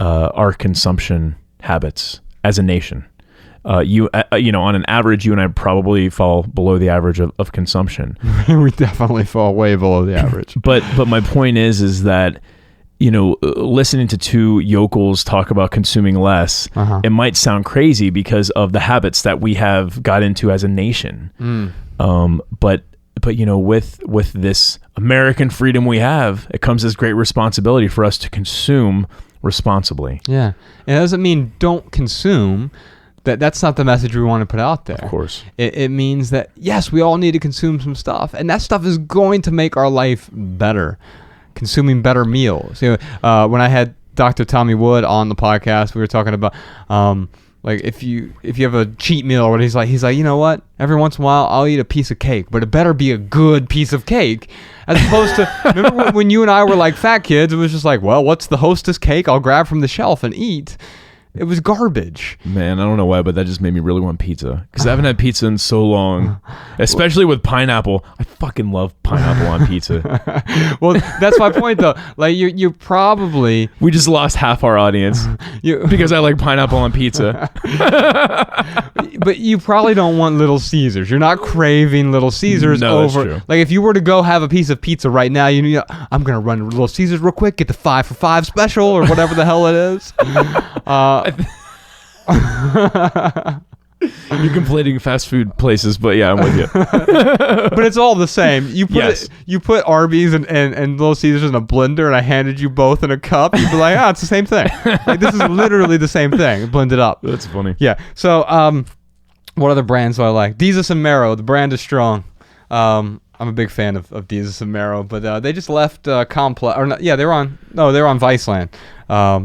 our consumption habits as a nation. On an average, you and I probably fall below the average of consumption. We definitely fall way below the average. But my point is that, listening to 2 yokels talk about consuming less, it might sound crazy because of the habits that we have got into as a nation. But with this American freedom we have, it comes as great responsibility for us to consume responsibly. Yeah. And it doesn't mean don't consume. That's not the message we want to put out there. Of course. It means that, yes, we all need to consume some stuff, and that stuff is going to make our life better. Consuming better meals. When I had Dr. Tommy Wood on the podcast, we were talking about like if you have a cheat meal, or he's like, you know what? Every once in a while, I'll eat a piece of cake, but it better be a good piece of cake, as opposed to remember when you and I were like fat kids, it was just like, well, what's the Hostess cake? I'll grab from the shelf and eat. It was garbage. Man, I don't know why, but that just made me really want pizza. Because I haven't had pizza in so long. Especially with pineapple. I fucking love pineapple on pizza. Well, that's my point, though. Like, you probably... We just lost half our audience because I like pineapple on pizza. But you probably don't want Little Caesars. You're not craving Little Caesars over... That's true. Like, if you were to go have a piece of pizza right now, I'm going to run to Little Caesars real quick, get the 5 for $5 special, or whatever the hell it is. You're conflating fast food places, but yeah, I'm with you. But it's all the same. You put Arby's and Little Caesars in a blender, and I handed you both in a cup. You'd be like, it's the same thing. Like, this is literally the same thing, blended up. That's funny. Yeah. So, what other brands do I like? Desus and Mero. The brand is strong. I'm a big fan of Desus and Mero, but they just left Complex. Or not, yeah, they're on Viceland.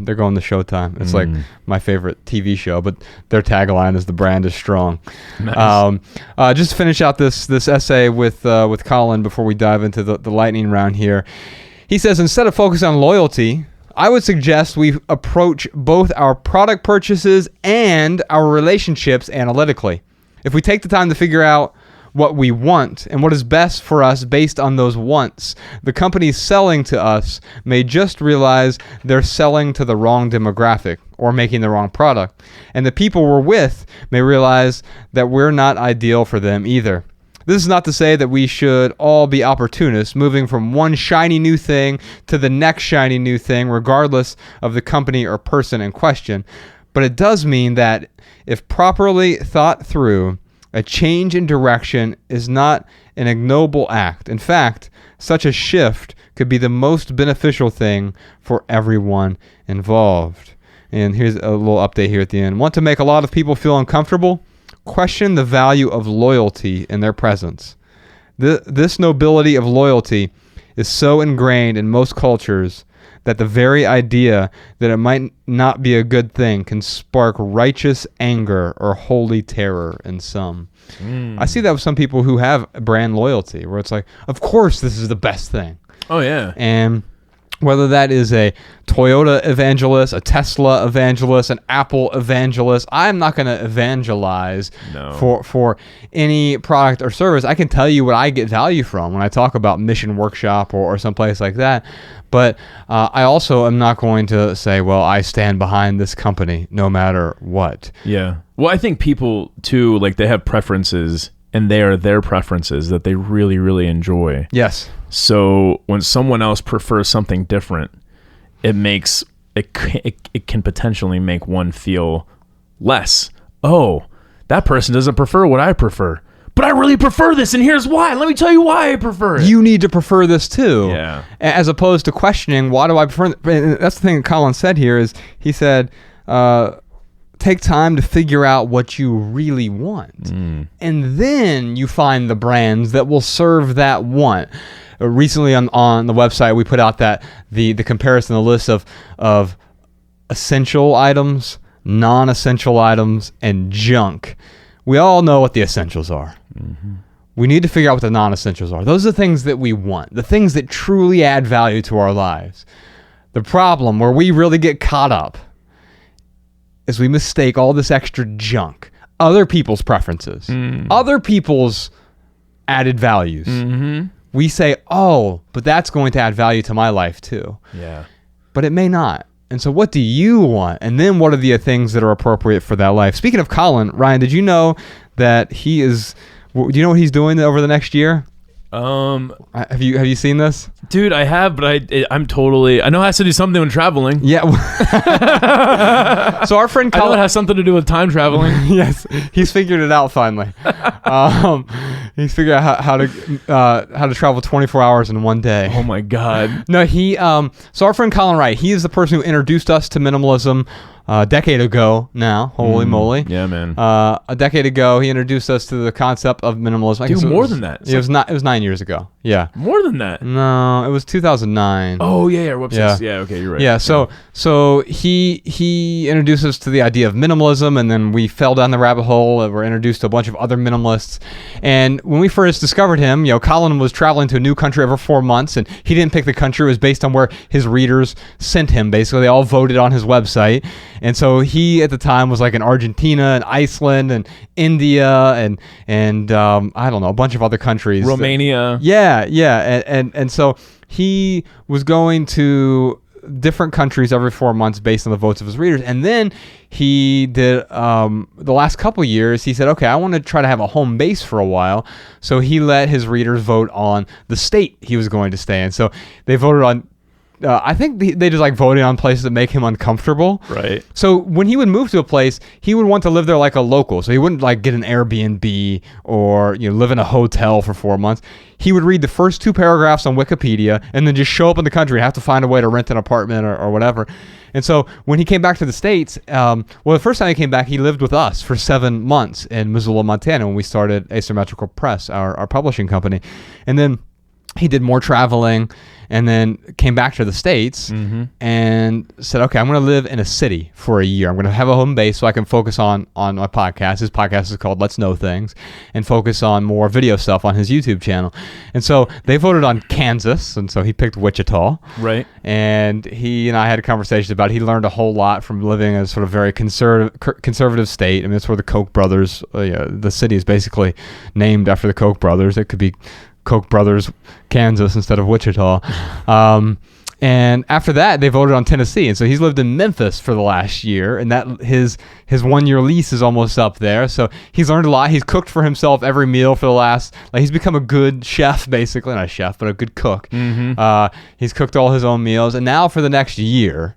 They're going to Showtime. It's like my favorite TV show, but their tagline is "The brand is strong." Nice. Just to finish out this essay with Colin before we dive into the lightning round here, he says, instead of focusing on loyalty, I would suggest we approach both our product purchases and our relationships analytically. If we take the time to figure out what we want and what is best for us based on those wants, the companies selling to us may just realize they're selling to the wrong demographic or making the wrong product. And the people we're with may realize that we're not ideal for them either. This is not to say that we should all be opportunists, moving from one shiny new thing to the next shiny new thing, regardless of the company or person in question. But it does mean that if properly thought through, a change in direction is not an ignoble act. In fact, such a shift could be the most beneficial thing for everyone involved. And here's a little update here at the end. Want to make a lot of people feel uncomfortable? Question the value of loyalty in their presence. This nobility of loyalty is so ingrained in most cultures that the very idea that it might not be a good thing can spark righteous anger or holy terror in some. I see that with some people who have brand loyalty, where it's like, of course this is the best thing. Oh, yeah. And whether that is a Toyota evangelist, a Tesla evangelist, an Apple evangelist, I'm not going to evangelize for any product or service. I can tell you what I get value from when I talk about Mission Workshop or someplace like that. But I also am not going to say, well, I stand behind this company no matter what. Yeah. Well, I think people, too, like they have preferences, and they are their preferences that they really, really enjoy. Yes. So when someone else prefers something different, it can potentially make one feel less. Oh, that person doesn't prefer what I prefer, but I really prefer this, and here's why. Let me tell you why I prefer it. You need to prefer this too. Yeah. As opposed to questioning, why do I prefer it? That's the thing that Colin said here is he said, take time to figure out what you really want. And then you find the brands that will serve that want. Recently on the website, we put out that the comparison, the list of essential items, non-essential items, and junk. We all know what the essentials are. We need to figure out what the non-essentials are. Those are the things that we want, the things that truly add value to our lives. The problem where we really get caught up is we mistake all this extra junk, other people's preferences, other people's added values. We say, oh, but that's going to add value to my life too. Yeah. But it may not. And so what do you want? And then what are the things that are appropriate for that life? Speaking of Colin, Ryan, did you know that do you know what he's doing over the next year? Have you seen this? Dude, I have, but I know it has to do something with traveling. Yeah. So our friend Colin, I know it has something to do with time traveling. Yes, he's figured it out finally. He's figured out how to travel 24 hours in one day. Oh my God. No, so our friend Colin Wright, he is the person who introduced us to minimalism a decade ago now. Holy moly. Yeah, man. A decade ago, he introduced us to the concept of minimalism. Dude, more than that. It was 9 years ago. Yeah. More than that. No, it was 2009. Oh, yeah. Whoops. Yeah. Yeah, okay, you're right. Yeah, so he introduced us to the idea of minimalism, and then we fell down the rabbit hole and were introduced to a bunch of other minimalists. And when we first discovered him, Colin was traveling to a new country every 4 months, and he didn't pick the country. It was based on where his readers sent him. Basically, they all voted on his website. And so he, at the time, was like in Argentina and Iceland and India and I don't know, a bunch of other countries. Romania. Yeah. And so he was going to different countries every 4 months based on the votes of his readers. And then he did, the last couple years, he said, okay, I want to try to have a home base for a while. So he let his readers vote on the state he was going to stay in. So they voted on, I think they just like voted on places that make him uncomfortable. Right. So when he would move to a place, he would want to live there like a local. So he wouldn't like get an Airbnb or live in a hotel for 4 months. He would read the first 2 paragraphs on Wikipedia and then just show up in the country and have to find a way to rent an apartment or whatever. And so when he came back to the States, the first time he came back, he lived with us for 7 months in Missoula, Montana, when we started Asymmetrical Press, our publishing company. And then he did more traveling and then came back to the States and said, okay, I'm going to live in a city for a year. I'm going to have a home base so I can focus on my podcast. His podcast is called Let's Know Things, and focus on more video stuff on his YouTube channel. And so they voted on Kansas, and so he picked Wichita. Right. And he and I had a conversation about it. He learned a whole lot from living in a sort of very conservative state. I mean, it's where the Koch brothers, the city is basically named after the Koch brothers. It could be Koch brothers, Kansas instead of Wichita. And after that, they voted on Tennessee. And so he's lived in Memphis for the last year, and that his 1 year lease is almost up there. So he's learned a lot. He's cooked for himself every meal for the last, he's become a good chef, basically. Not a chef, but a good cook. He's cooked all his own meals. And now for the next year,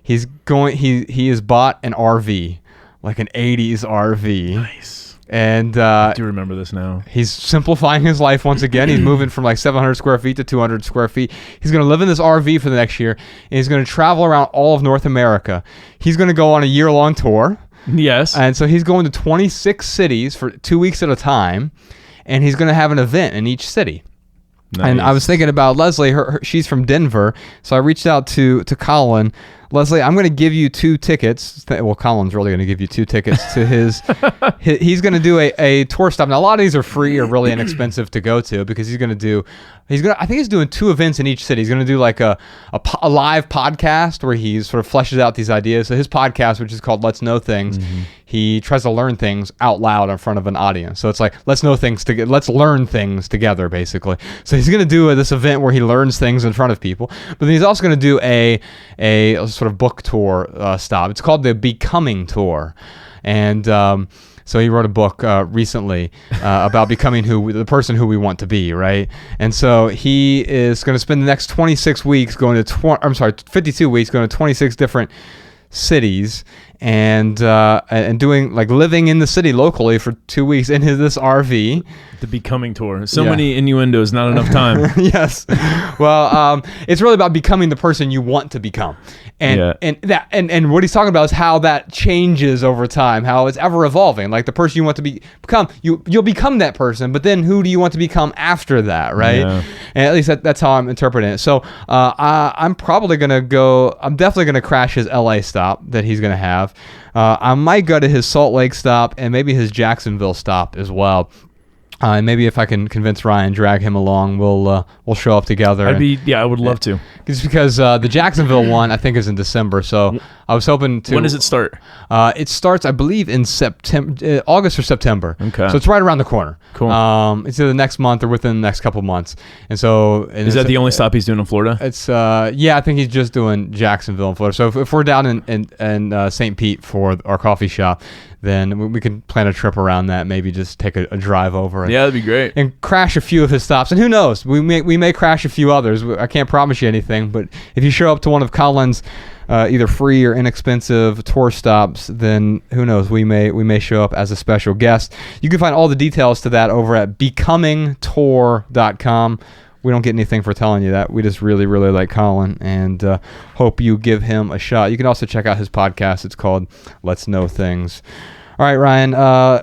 he has bought an RV, like an 80s RV. Nice. And I do remember this now. He's simplifying his life once again. He's moving from like 700 square feet to 200 square feet. He's going to live in this RV for the next year, and he's going to travel around all of North America. He's going to go on a year-long tour. Yes. And so he's going to 26 cities for 2 weeks at a time, and he's going to have an event in each city. Nice. And I was thinking about Leslie. She's from Denver, so I reached out to Colin. Leslie, I'm going to give you 2 tickets. Well, Colin's really going to give you 2 tickets to his he's going to do a tour stop. Now, a lot of these are free or really inexpensive to go to, because I think he's doing 2 events in each city. He's going to do like a live podcast where he sort of fleshes out these ideas. So his podcast, which is called Let's Know Things, he tries to learn things out loud in front of an audience. So it's like, let's learn things together, basically. So he's going to do this event where he learns things in front of people, but then he's also going to do a sort of book tour stop. It's called the Becoming Tour. And so he wrote a book recently about becoming the person who we want to be, right? And so he is going to spend the next 52 weeks going to 26 different cities, and doing, like, living in the city locally for 2 weeks in this RV. The Becoming Tour. So many innuendos, not enough time. Yes. Well, it's really about becoming the person you want to become. And what he's talking about is how that changes over time, how it's ever evolving. Like, the person you want to become, you'll become that person, but then who do you want to become after that, right? Yeah. And at least that's how I'm interpreting it. So I'm definitely going to crash his LA stop that he's going to have. I might go to his Salt Lake stop and maybe his Jacksonville stop as well. And maybe if I can convince Ryan, drag him along, we'll show up together. I would love to. Just because the Jacksonville one, I think, is in December, so I was hoping to. When does it start? It starts, I believe, in August or September. Okay. So it's right around the corner. Cool. It's either next month or within the next couple months. And so is that the only stop he's doing in Florida? It's I think he's just doing Jacksonville in Florida. So if we're down in St. Pete for our coffee shop, then we can plan a trip around that. Maybe just take a drive over. That'd be great. And crash a few of his stops. And who knows? We may crash a few others. I can't promise you anything. But if you show up to one of Colin's either free or inexpensive tour stops, then who knows? We may show up as a special guest. You can find all the details to that over at becomingtour.com. We don't get anything for telling you that. We just really, really like Colin and hope you give him a shot. You can also check out his podcast. It's called Let's Know Things. All right, Ryan,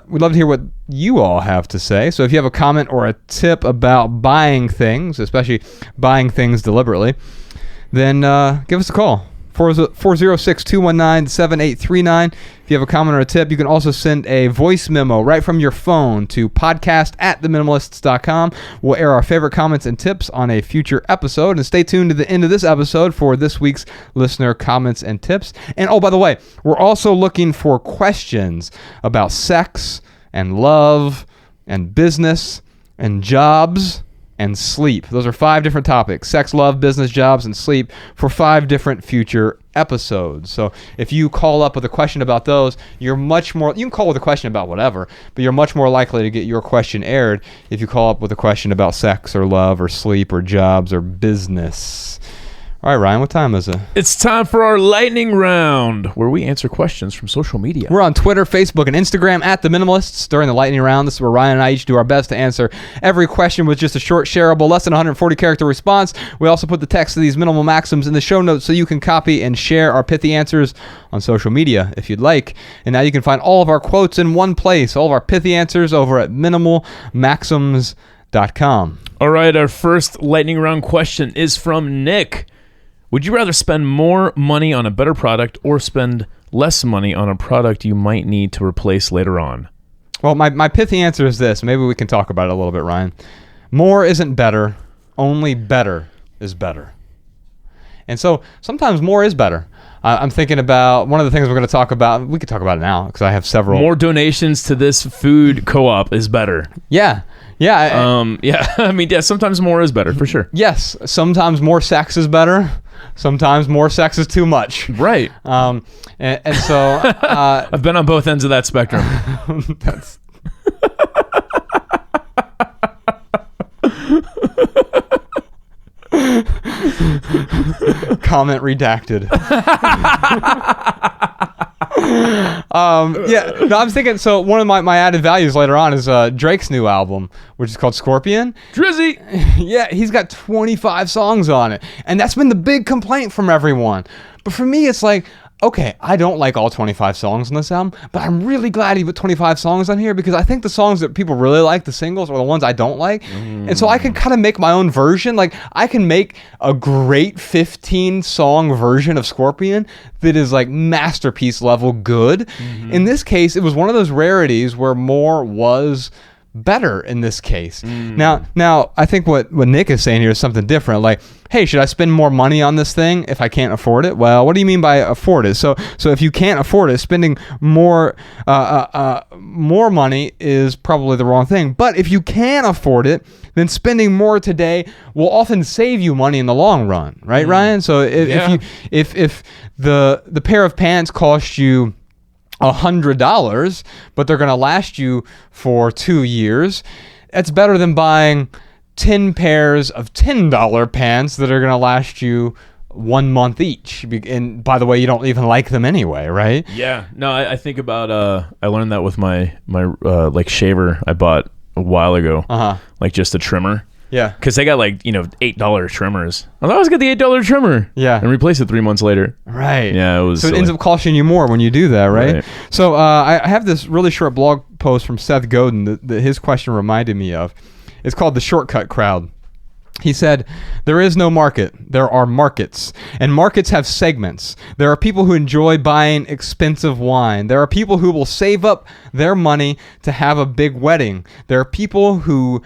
we'd love to hear what you all have to say. So if you have a comment or a tip about buying things, especially buying things deliberately, then give us a call. 406-219-7839. If you have a comment or a tip, you can also send a voice memo right from your phone to podcast@theminimalists.com. We'll air our favorite comments and tips on a future episode. And stay tuned to the end of this episode for this week's listener comments and tips. And oh, by the way, we're also looking for questions about sex and love and business and jobs and sleep. Those are 5 different topics: sex, love, business, jobs, and sleep, for 5 different future episodes. So if you call up with a question about those, you can call with a question about whatever, but you're much more likely to get your question aired if you call up with a question about sex or love or sleep or jobs or business. All right, Ryan, what time is it? It's time for our lightning round, where we answer questions from social media. We're on Twitter, Facebook, and Instagram at The Minimalists. During the lightning round, this is where Ryan and I each do our best to answer every question with just a short, shareable, less than 140-character response. We also put the text of these minimal maxims in the show notes so you can copy and share our pithy answers on social media if you'd like. And now you can find all of our quotes in one place, all of our pithy answers over at minimalmaxims.com. minimalists.com. All right, our first lightning round question is from Nick. Would you rather spend more money on a better product or spend less money on a product you might need to replace later on? Well, my pithy answer is this. Maybe we can talk about it a little bit, Ryan. More isn't better. Only better is better. And so sometimes more is better. I'm thinking about one of the things we're going to talk about. We could talk about it now because I have several. More donations to this food co-op is better. Yeah. Yeah. Yeah. I mean, yeah, sometimes more is better for sure. Yes. Sometimes more sex is better. Sometimes more sex is too much. Right. And so I've been on both ends of that spectrum. That's comment redacted. Yeah, no, I'm thinking. So one of my added values later on is Drake's new album, which is called Scorpion. Drizzy. Yeah, he's got 25 songs on it, and that's been the big complaint from everyone. But for me, it's like, okay, I don't like all 25 songs on this album, but I'm really glad he put 25 songs on here because I think the songs that people really like, the singles, are the ones I don't like. And so I can kind of make my own version. Like, I can make a great 15-song version of Scorpion that is like masterpiece level good. In this case, it was one of those rarities where more was better in this case. Now I think what Nick is saying here is something different. Like, hey, should I spend more money on this thing if I can't afford it? Well, what do you mean by afford it? So if you can't afford it, spending more money is probably the wrong thing. But if you can afford it, then spending more today will often save you money in the long run, right, Ryan? So if the pair of pants cost you $100, but they're going to last you for 2 years, that's better than buying 10 pairs of $10 pants that are going to last you 1 month each. And by the way, you don't even like them anyway, right? Yeah. No, I think about, I learned that with my like shaver I bought a while ago. Like just a trimmer. Yeah. Because they got like, $8 trimmers. I thought I was get the $8 trimmer. Yeah. And replace it 3 months later. Right. Yeah, it was so silly. it ends up costing you more when you do that, right? So I have this really short blog post from Seth Godin that his question reminded me of. It's called The Shortcut Crowd. He said, there is no market. There are markets. And markets have segments. There are people who enjoy buying expensive wine. There are people who will save up their money to have a big wedding. There are people who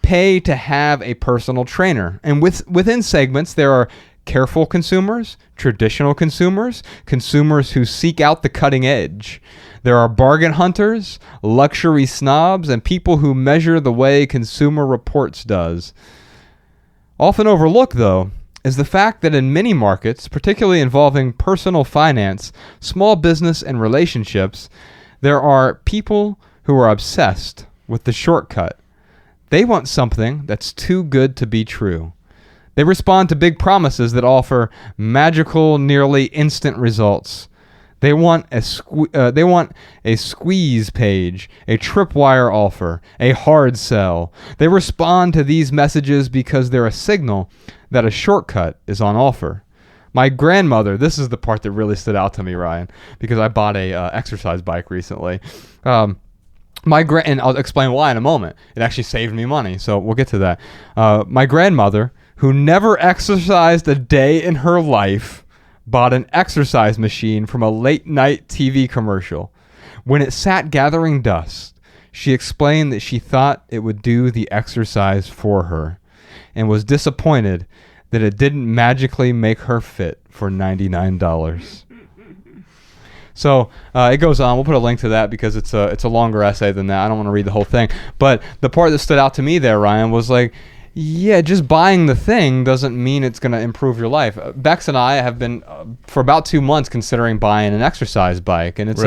pay to have a personal trainer. And within segments, there are careful consumers, traditional consumers, consumers who seek out the cutting edge. There are bargain hunters, luxury snobs, and people who measure the way Consumer Reports does. Often overlooked, though, is the fact that in many markets, particularly involving personal finance, small business, and relationships, there are people who are obsessed with the shortcut. They want something that's too good to be true. They respond to big promises that offer magical, nearly instant results. They want a squeeze page, a tripwire offer, a hard sell. They respond to these messages because they're a signal that a shortcut is on offer. My grandmother, this is the part that really stood out to me, Ryan, because I bought a exercise bike recently. And I'll explain why in a moment. It actually saved me money, so we'll get to that. My grandmother, who never exercised a day in her life, bought an exercise machine from a late-night TV commercial. When it sat gathering dust, she explained that she thought it would do the exercise for her and was disappointed that it didn't magically make her fit for $99. So it goes on. We'll put a link to that because it's a longer essay than that. I don't want to read the whole thing. But the part that stood out to me there, Ryan, was like, yeah, just buying the thing doesn't mean it's going to improve your life. Bex and I have been, for about 2 months, considering buying an exercise bike. And it's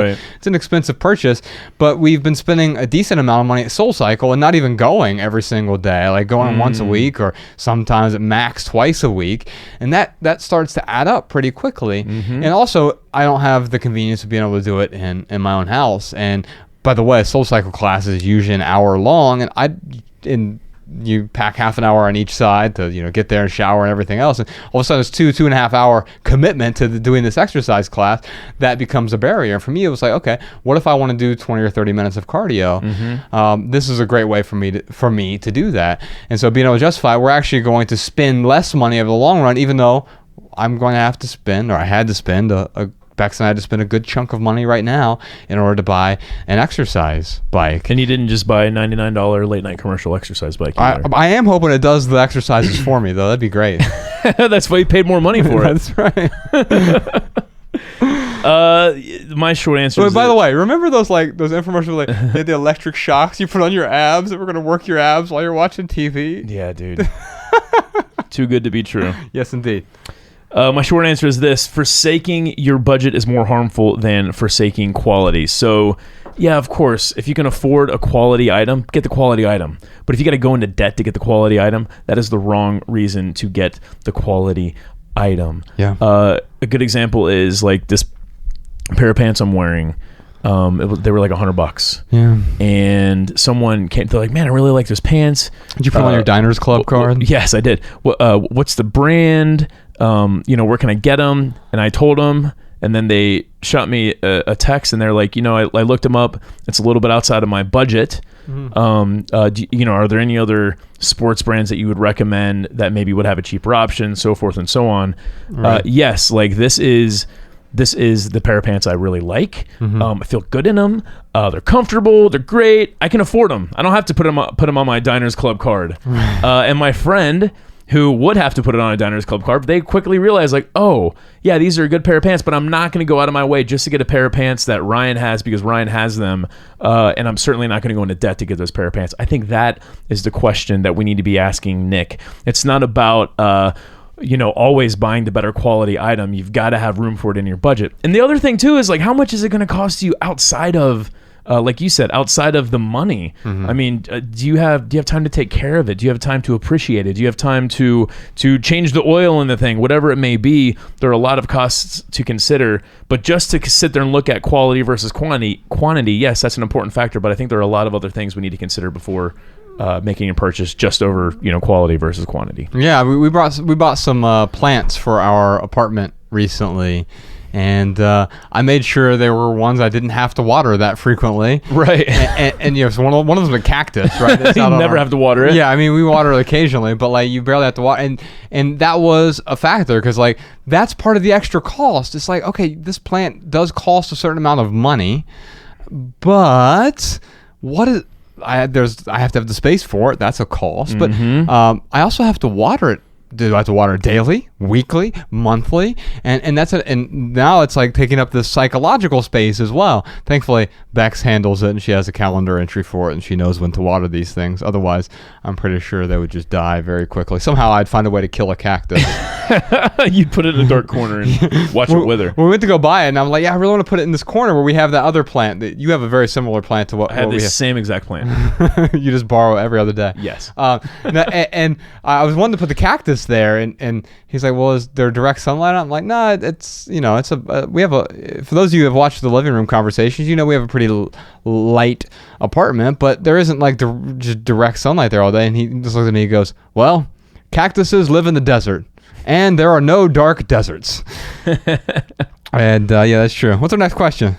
an expensive purchase, but we've been spending a decent amount of money at SoulCycle and not even going every single day, like going once a week or sometimes at max twice a week. And that starts to add up pretty quickly. And also, I don't have the convenience of being able to do it in my own house. And by the way, a SoulCycle class is usually an hour long, and you pack half an hour on each side to get there and shower and everything else, and all of a sudden it's 2.5 hour commitment to doing this exercise class. That becomes a barrier. And for me, it was like, okay, what if I want to do 20 or 30 minutes of cardio? This is a great way for me to do that. And so being able to justify, we're actually going to spend less money over the long run, even though I'm going to have to spend, or I had to spend Bex and I had to spend a good chunk of money right now in order to buy an exercise bike. And you didn't just buy a $99 late night commercial exercise bike either. I am hoping it does the exercises for me, though. That'd be great. That's why you paid more money for it. That's right. My short answer is by the way, remember those infomercials they had the electric shocks you put on your abs that were going to work your abs while you're watching TV? Yeah, dude. Too good to be true. Yes, indeed. My short answer is this: forsaking your budget is more harmful than forsaking quality. So, yeah, of course, if you can afford a quality item, get the quality item. But if you got to go into debt to get the quality item, that is the wrong reason to get the quality item. Yeah. A good example is like this pair of pants I'm wearing. They were like $100. Yeah. And someone came. They're like, "Man, I really like those pants." Did you put on your Diners Club card? Yes, I did. What's the brand? Where can I get them? And I told them, and then they shot me a text, and they're like, I looked them up. It's a little bit outside of my budget. Are there any other sports brands that you would recommend that maybe would have a cheaper option, so forth and so on? Right. Yes, like this is the pair of pants I really like. I feel good in them. They're comfortable. They're great. I can afford them. I don't have to put them on my Diners Club card. And my friend, who would have to put it on a Diners Club card, they quickly realized, like, oh, yeah, these are a good pair of pants, but I'm not going to go out of my way just to get a pair of pants that Ryan has because Ryan has them, and I'm certainly not going to go into debt to get those pair of pants. I think that is the question that we need to be asking Nick. It's not about always buying the better quality item. You've got to have room for it in your budget. And the other thing, too, is, like, how much is it going to cost you outside of like you said, outside of the money? I mean, do you have time to take care of it? Do you have time to appreciate it? Do you have time to change the oil in the thing? Whatever it may be, there are a lot of costs to consider. But just to sit there and look at quality versus quantity, yes, that's an important factor. But I think there are a lot of other things we need to consider before making a purchase just over quality versus quantity. Yeah, we bought some plants for our apartment recently. And I made sure there were ones I didn't have to water that frequently. Right. And so one of them's a cactus, right? It's you never have to water it. Yeah, I mean, we water it occasionally, but like you barely have to water. And that was a factor because like that's part of the extra cost. It's like, okay, this plant does cost a certain amount of money, but I have to have the space for it. That's a cost. But I also have to water it. Do I have to water it daily, weekly, monthly? And now it's like taking up this psychological space as well. Thankfully, Bex handles it and she has a calendar entry for it and she knows when to water these things. Otherwise, I'm pretty sure they would just die very quickly. Somehow I'd find a way to kill a cactus. You'd put it in a dark corner and watch it wither. We went to go buy it and I'm like, yeah, I really want to put it in this corner where we have that other plant. You have a very similar plant to what I have. The same exact plant. You just borrow every other day. Yes. And I was wanting to put the cactus there and he's like, well, is there direct sunlight on? I'm like, no, it's it's we have for those of you who have watched the living room conversations, we have a pretty light apartment, but there isn't like just direct sunlight there all day. And he just looks at me and goes, well, cactuses live in the desert and there are no dark deserts. And yeah, that's true. What's our next question?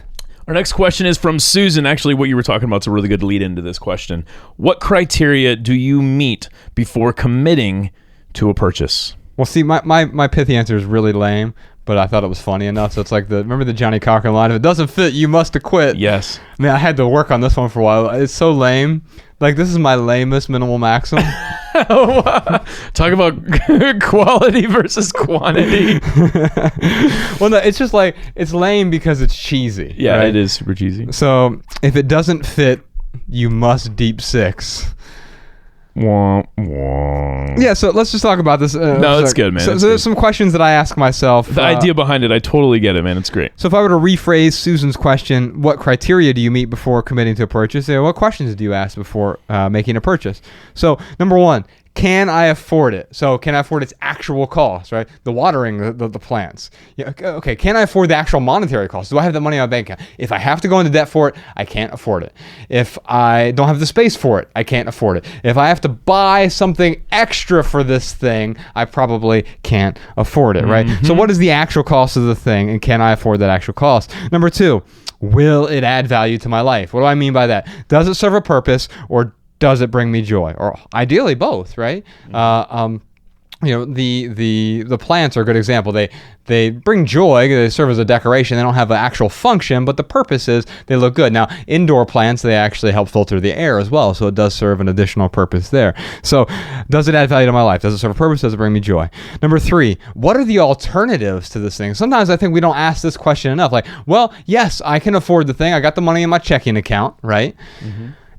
Our next question is from Susan. Actually, what you were talking about is a really good lead into this question. What criteria do you meet before committing to a purchase? Well, see, my pithy answer is really lame, but I thought it was funny enough. So it's like remember the Johnny Cochran line, if it doesn't fit, you must acquit. Yes. I mean, I had to work on this one for a while. It's so lame. Like, this is my lamest minimal maxim. Talk about quality versus quantity. Well, no, it's just like, it's lame because it's cheesy. Yeah, right? It is super cheesy. So if it doesn't fit, you must deep six. Wah, wah. Yeah, so let's just talk about this. No, it's good, man. So there's some questions that I ask myself. The idea behind it, I totally get it, man. It's great. So if I were to rephrase Susan's question, what criteria do you meet before committing to a purchase? What questions do you ask before making a purchase? So number one, can I afford it? So can I afford its actual cost, right? The watering the plants. Yeah, okay, can I afford the actual monetary cost? Do I have the money in my bank account? If I have to go into debt for it, I can't afford it. If I don't have the space for it, I can't afford it. If I have to buy something extra for this thing, I probably can't afford it, right? So what is the actual cost of the thing, and can I afford that actual cost? Number 2, will it add value to my life? What do I mean by that? Does it serve a purpose, or does it bring me joy? Or ideally both, right? The plants are a good example. They bring joy. They serve as a decoration. They don't have an actual function, but the purpose is they look good. Now, indoor plants, they actually help filter the air as well, so it does serve an additional purpose there. So does it add value to my life? Does it serve a purpose? Does it bring me joy? Number 3, what are the alternatives to this thing? Sometimes I think we don't ask this question enough. Like, well, yes, I can afford the thing. I got the money in my checking account, right?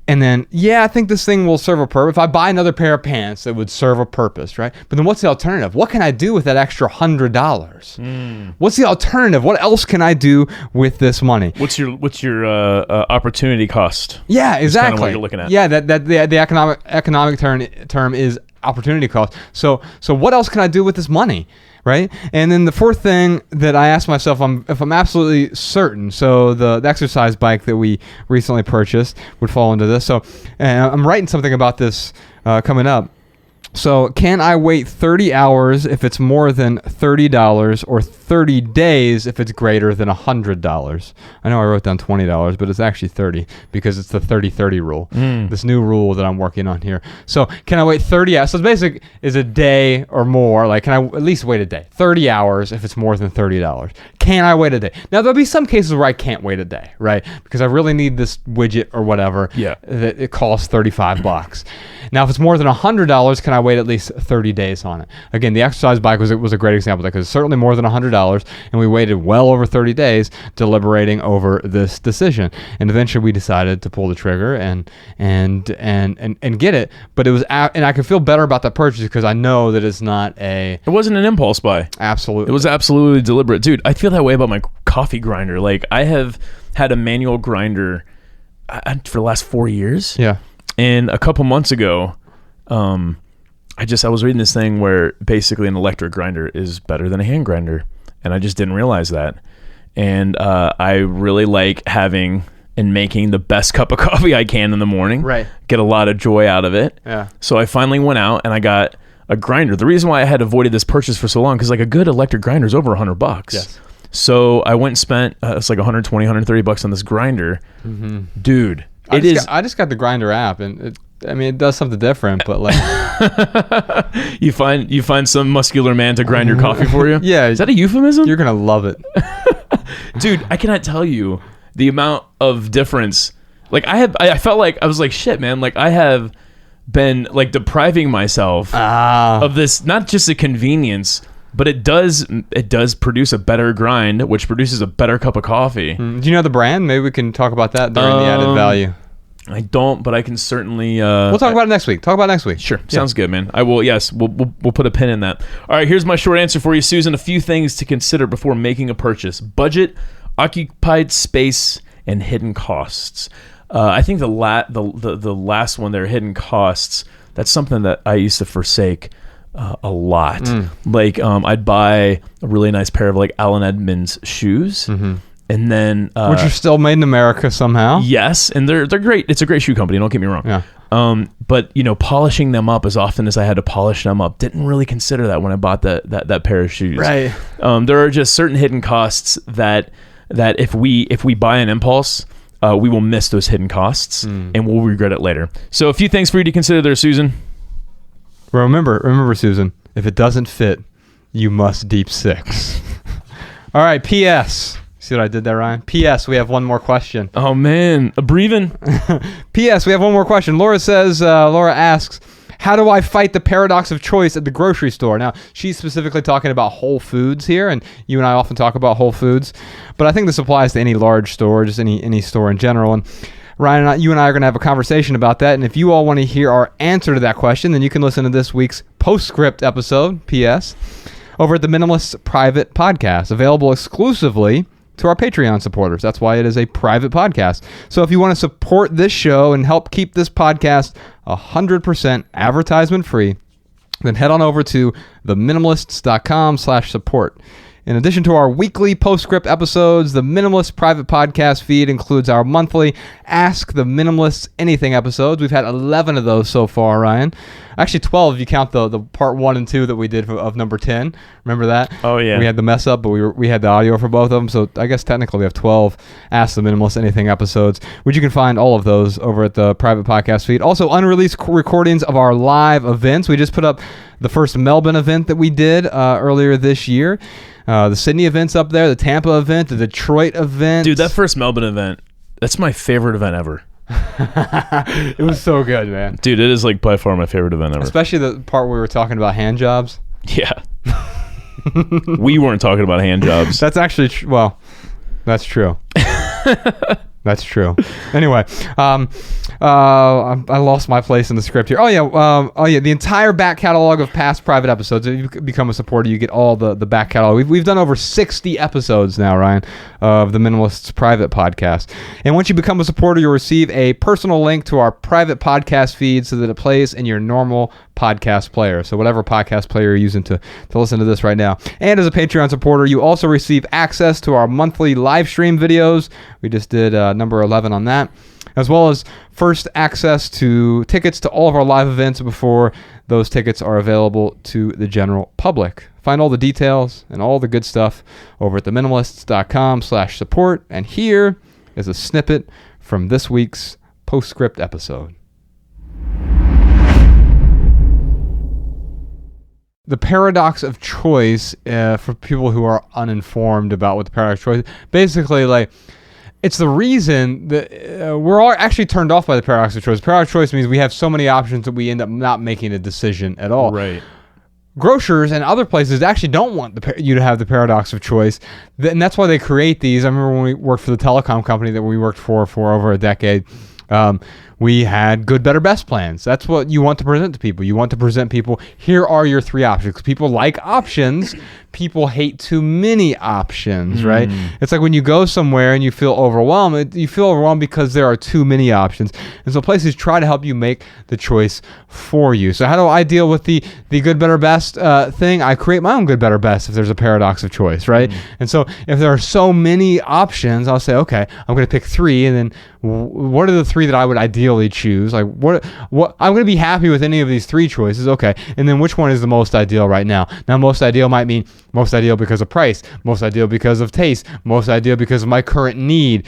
And then, I think this thing will serve a purpose. If I buy another pair of pants, it would serve a purpose, right? But then what's the alternative? What can I do with that extra $100? What's the alternative? What else can I do with this money? What's your opportunity cost? Yeah, exactly. That's kind of what you're looking at. Yeah, the economic term is opportunity cost. So what else can I do with this money? Right? And then the 4th thing that I ask myself, if I'm absolutely certain, so the exercise bike that we recently purchased would fall into this. So I'm writing something about this coming up. So can I wait 30 hours if it's more than $30, or 30 days if it's greater than $100? I know I wrote down $20, but it's actually 30 because it's the 30-30 rule. This new rule that I'm working on here. So can I wait 30 hours? So it's basic is a day or more. Like, can I at least wait a day? 30 hours if it's more than $30. Can I wait a day? Now, there'll be some cases where I can't wait a day, right? Because I really need this widget or whatever. Yeah. That it costs $35. Now, if it's more than $100, can I wait at least 30 days on it? Again, the exercise bike was a great example because it's certainly more than $100, and we waited well over 30 days deliberating over this decision. And eventually, we decided to pull the trigger and get it. But it was, and I could feel better about that purchase because I know that it's not It wasn't an impulse buy. Absolutely. It was absolutely deliberate, dude. I feel that way about my coffee grinder. Like, I have had a manual grinder for the last 4 years. Yeah. And a couple months ago, I was reading this thing where basically an electric grinder is better than a hand grinder, and I just didn't realize that. And I really like having and making the best cup of coffee I can in the morning. Right. Get a lot of joy out of it. Yeah. So I finally went out and I got a grinder. The reason why I had avoided this purchase for so long, because like a good electric grinder is over $100. Yes. So I went and spent it's like $120, $130 on this grinder. Dude. I just got the Grinder app, and it does something different, but like you find some muscular man to grind your coffee for you. Yeah, is that a euphemism? You're gonna love it, dude. I cannot tell you the amount of difference. Like I felt like I was like shit, man. Like I have been like depriving myself of this, not just a convenience, but it does produce a better grind, which produces a better cup of coffee. Do you know the brand? Maybe we can talk about that during the added value. I don't, but I can certainly. We'll talk about it next week. Sure, sounds good, man. I will. Yes, we'll put a pin in that. All right, here's my short answer for you, Susan. A few things to consider before making a purchase: budget, occupied space, and hidden costs. I think the last one there, hidden costs. That's something that I used to forsake a lot. Like I'd buy a really nice pair of like Allen Edmonds shoes. And then which are still made in America somehow. Yes, and they're great. It's a great shoe company, don't get me wrong. Yeah. But polishing them up as often as I had to polish them up, didn't really consider that when I bought that pair of shoes. Right. There are just certain hidden costs that if we buy an impulse, we will miss those hidden costs and we'll regret it later. So a few things for you to consider there, Susan. Remember, Susan, if it doesn't fit, you must deep six. All right, P.S. See what I did there, Ryan? P.S. We have one more question. Oh, man. A breathing. P.S. We have one more question. Laura asks, how do I fight the paradox of choice at the grocery store? Now, she's specifically talking about Whole Foods here, and you and I often talk about Whole Foods, but I think this applies to any large store, just any store in general. And Ryan, you and I are going to have a conversation about that, and if you all want to hear our answer to that question, then you can listen to this week's postscript episode, P.S., over at the Minimalists private podcast, available exclusively to our Patreon supporters. That's why it is a private podcast. So if you want to support this show and help keep this podcast 100% advertisement free, then head on over to theminimalists.com/support. In addition to our weekly Postscript episodes, the Minimalist private podcast feed includes our monthly Ask the Minimalists Anything episodes. We've had 11 of those so far, Ryan. Actually, 12 if you count the part 1 and 2 that we did of number 10. Remember that? Oh, yeah. We had the mess up, but we had the audio for both of them. So I guess technically we have 12 Ask the Minimalist Anything episodes, which you can find all of those over at the private podcast feed. Also, unreleased recordings of our live events. We just put up the first Melbourne event that we did earlier this year. The Sydney event's up there, the Tampa event, the Detroit event. Dude, that first Melbourne event, that's my favorite event ever. It was so good, man. Dude, it is like by far my favorite event ever. Especially the part where we were talking about hand jobs. Yeah. We weren't talking about hand jobs. That's actually, that's true. That's true. Anyway, I lost my place in the script here. Oh yeah. The entire back catalog of past private episodes. If you become a supporter, you get all the back catalog. We've done over 60 episodes now, Ryan, of the Minimalists private podcast. And once you become a supporter, you'll receive a personal link to our private podcast feed so that it plays in your normal podcast player. So whatever podcast player you're using to listen to this right now. And as a Patreon supporter, you also receive access to our monthly live stream videos. We just did number 11 on that, as well as first access to tickets to all of our live events before those tickets are available to the general public. Find all the details and all the good stuff over at theminimalists.com/support. And here is a snippet from this week's Postscript episode. The paradox of choice, for people who are uninformed about what the paradox of choice is, basically, like, it's the reason that we're all actually turned off by the paradox of choice. Paradox of choice means we have so many options that we end up not making a decision at all. Right. Grocers and other places actually don't want you to have the paradox of choice, and that's why they create these. I remember when we worked for the telecom company that we worked for over a decade. We had good, better, best plans. That's what you want to present to people. You want to present people, here are your 3 options. People like options. People hate too many options, right? It's like when you go somewhere and you feel overwhelmed. You feel overwhelmed because there are too many options. And so places try to help you make the choice for you. So how do I deal with the good, better, best thing? I create my own good, better, best if there's a paradox of choice, right? And so if there are so many options, I'll say, okay, I'm going to pick 3, and then what are the 3 that I would ideally choose? Like what I'm going to be happy with any of these 3 choices, okay? And then which one is the most ideal right now? Now, most ideal might mean most ideal because of price, most ideal because of taste, most ideal because of my current need,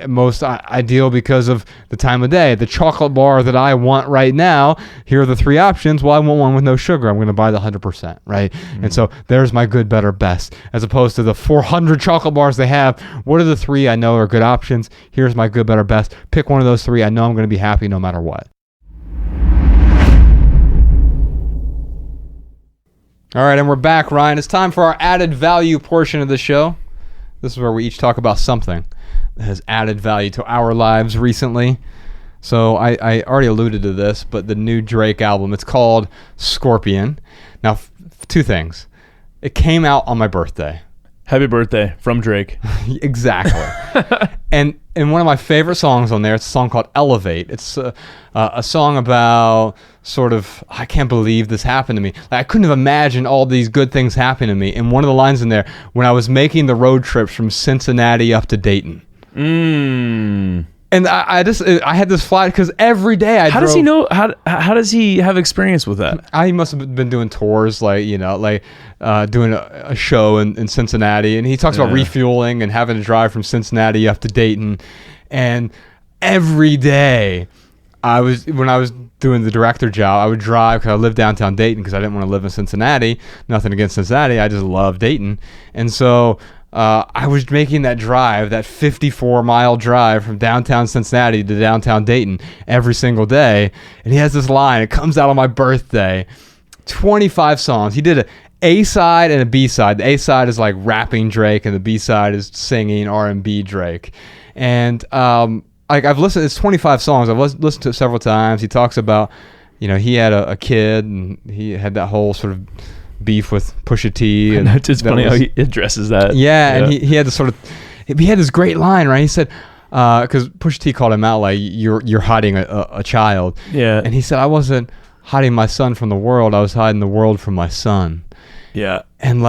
most ideal because of the time of day. The chocolate bar that I want right now, here are the 3 options. Well, I want one with no sugar. I'm going to buy the 100%, right? And so there's my good, better, best, as opposed to the 400 chocolate bars they have. What are the 3 I know are good options? Here's my good, better, best. Pick one of those 3. I know I'm going to be happy no matter what. All right, and we're back, Ryan. It's time for our added value portion of the show. This is where we each talk about something that has added value to our lives recently. So I already alluded to this, but the new Drake album, it's called Scorpion. Now, 2 things. It came out on my birthday. Happy birthday from Drake. Exactly. And one of my favorite songs on there, it's a song called Elevate. It's a song about sort of, I can't believe this happened to me. Like, I couldn't have imagined all these good things happening to me. And one of the lines in there, when I was making the road trips from Cincinnati up to Dayton. And I had this flat because every day I How does he know? How does he have experience with that? He must have been doing tours, like, doing a show in Cincinnati. And he talks about refueling and having to drive from Cincinnati up to Dayton. And every day when I was doing the director job, I would drive because I lived downtown Dayton because I didn't want to live in Cincinnati. Nothing against Cincinnati. I just love Dayton. And so I was making that drive, that 54-mile drive from downtown Cincinnati to downtown Dayton every single day. And he has this line. It comes out on my birthday. 25 songs. He did an A-side and a B-side. The A-side is like rapping Drake, and the B-side is singing R&B Drake. And I've listened. It's 25 songs. I've listened to it several times. He talks about, he had a kid, and he had that whole sort of beef with Pusha T. And it's funny how he addresses that. Yeah, and he had he had this great line, right? He said, because Pusha T called him out, like, you're hiding a child. Yeah. And he said, I wasn't hiding my son from the world, I was hiding the world from my son. Yeah. And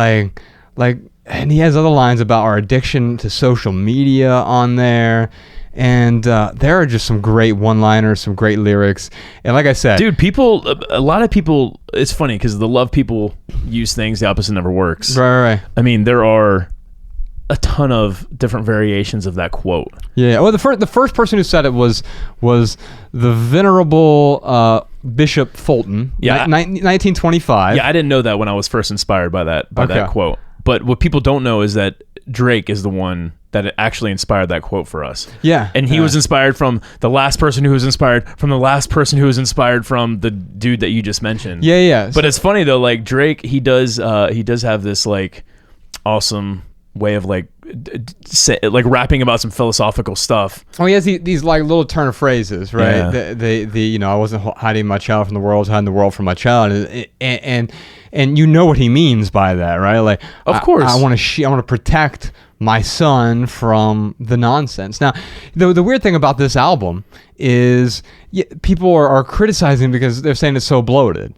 and he has other lines about our addiction to social media on there. And there are just some great one-liners, some great lyrics. And like I said, dude, a lot of people, it's funny because the love people use things, the opposite never works. Right. I mean, there are a ton of different variations of that quote. Yeah. Well, the first person who said it was the venerable Bishop Fulton. Yeah. 1925. Yeah, I didn't know that when I was first inspired by that quote. But what people don't know is that Drake is the one that actually inspired that quote for us. Yeah. And he was inspired from the last person who was inspired from the last person who was inspired from the dude that you just mentioned. Yeah. But it's funny though, like Drake, he does have this like awesome way of like rapping about some philosophical stuff. Oh, he has these like little turn of phrases, right? Yeah. The I wasn't hiding my child from the world, I was hiding the world from my child, and you know what he means by that, right? Like, of course, I want to protect my son from the nonsense. Now, the weird thing about this album is people are criticizing because they're saying it's so bloated.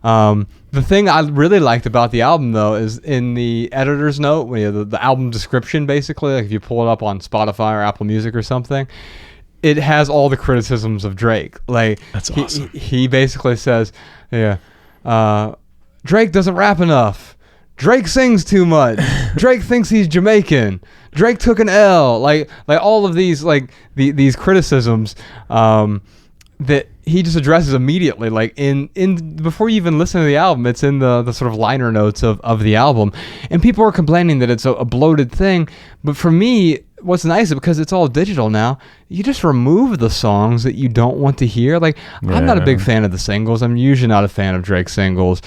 The thing I really liked about the album, though, is in the editor's note, the album description, basically, like if you pull it up on Spotify or Apple Music or something, it has all the criticisms of Drake. Like, that's awesome. He basically says, Drake doesn't rap enough. Drake sings too much. Drake thinks he's Jamaican. Drake took an L. Like all of these these criticisms that he just addresses immediately. Like in before you even listen to the album, it's in the sort of liner notes of the album, and people are complaining that it's a bloated thing. But for me, what's nice is because it's all digital now, you just remove the songs that you don't want to hear. Like, I'm not a big fan of the singles. I'm usually not a fan of Drake's singles.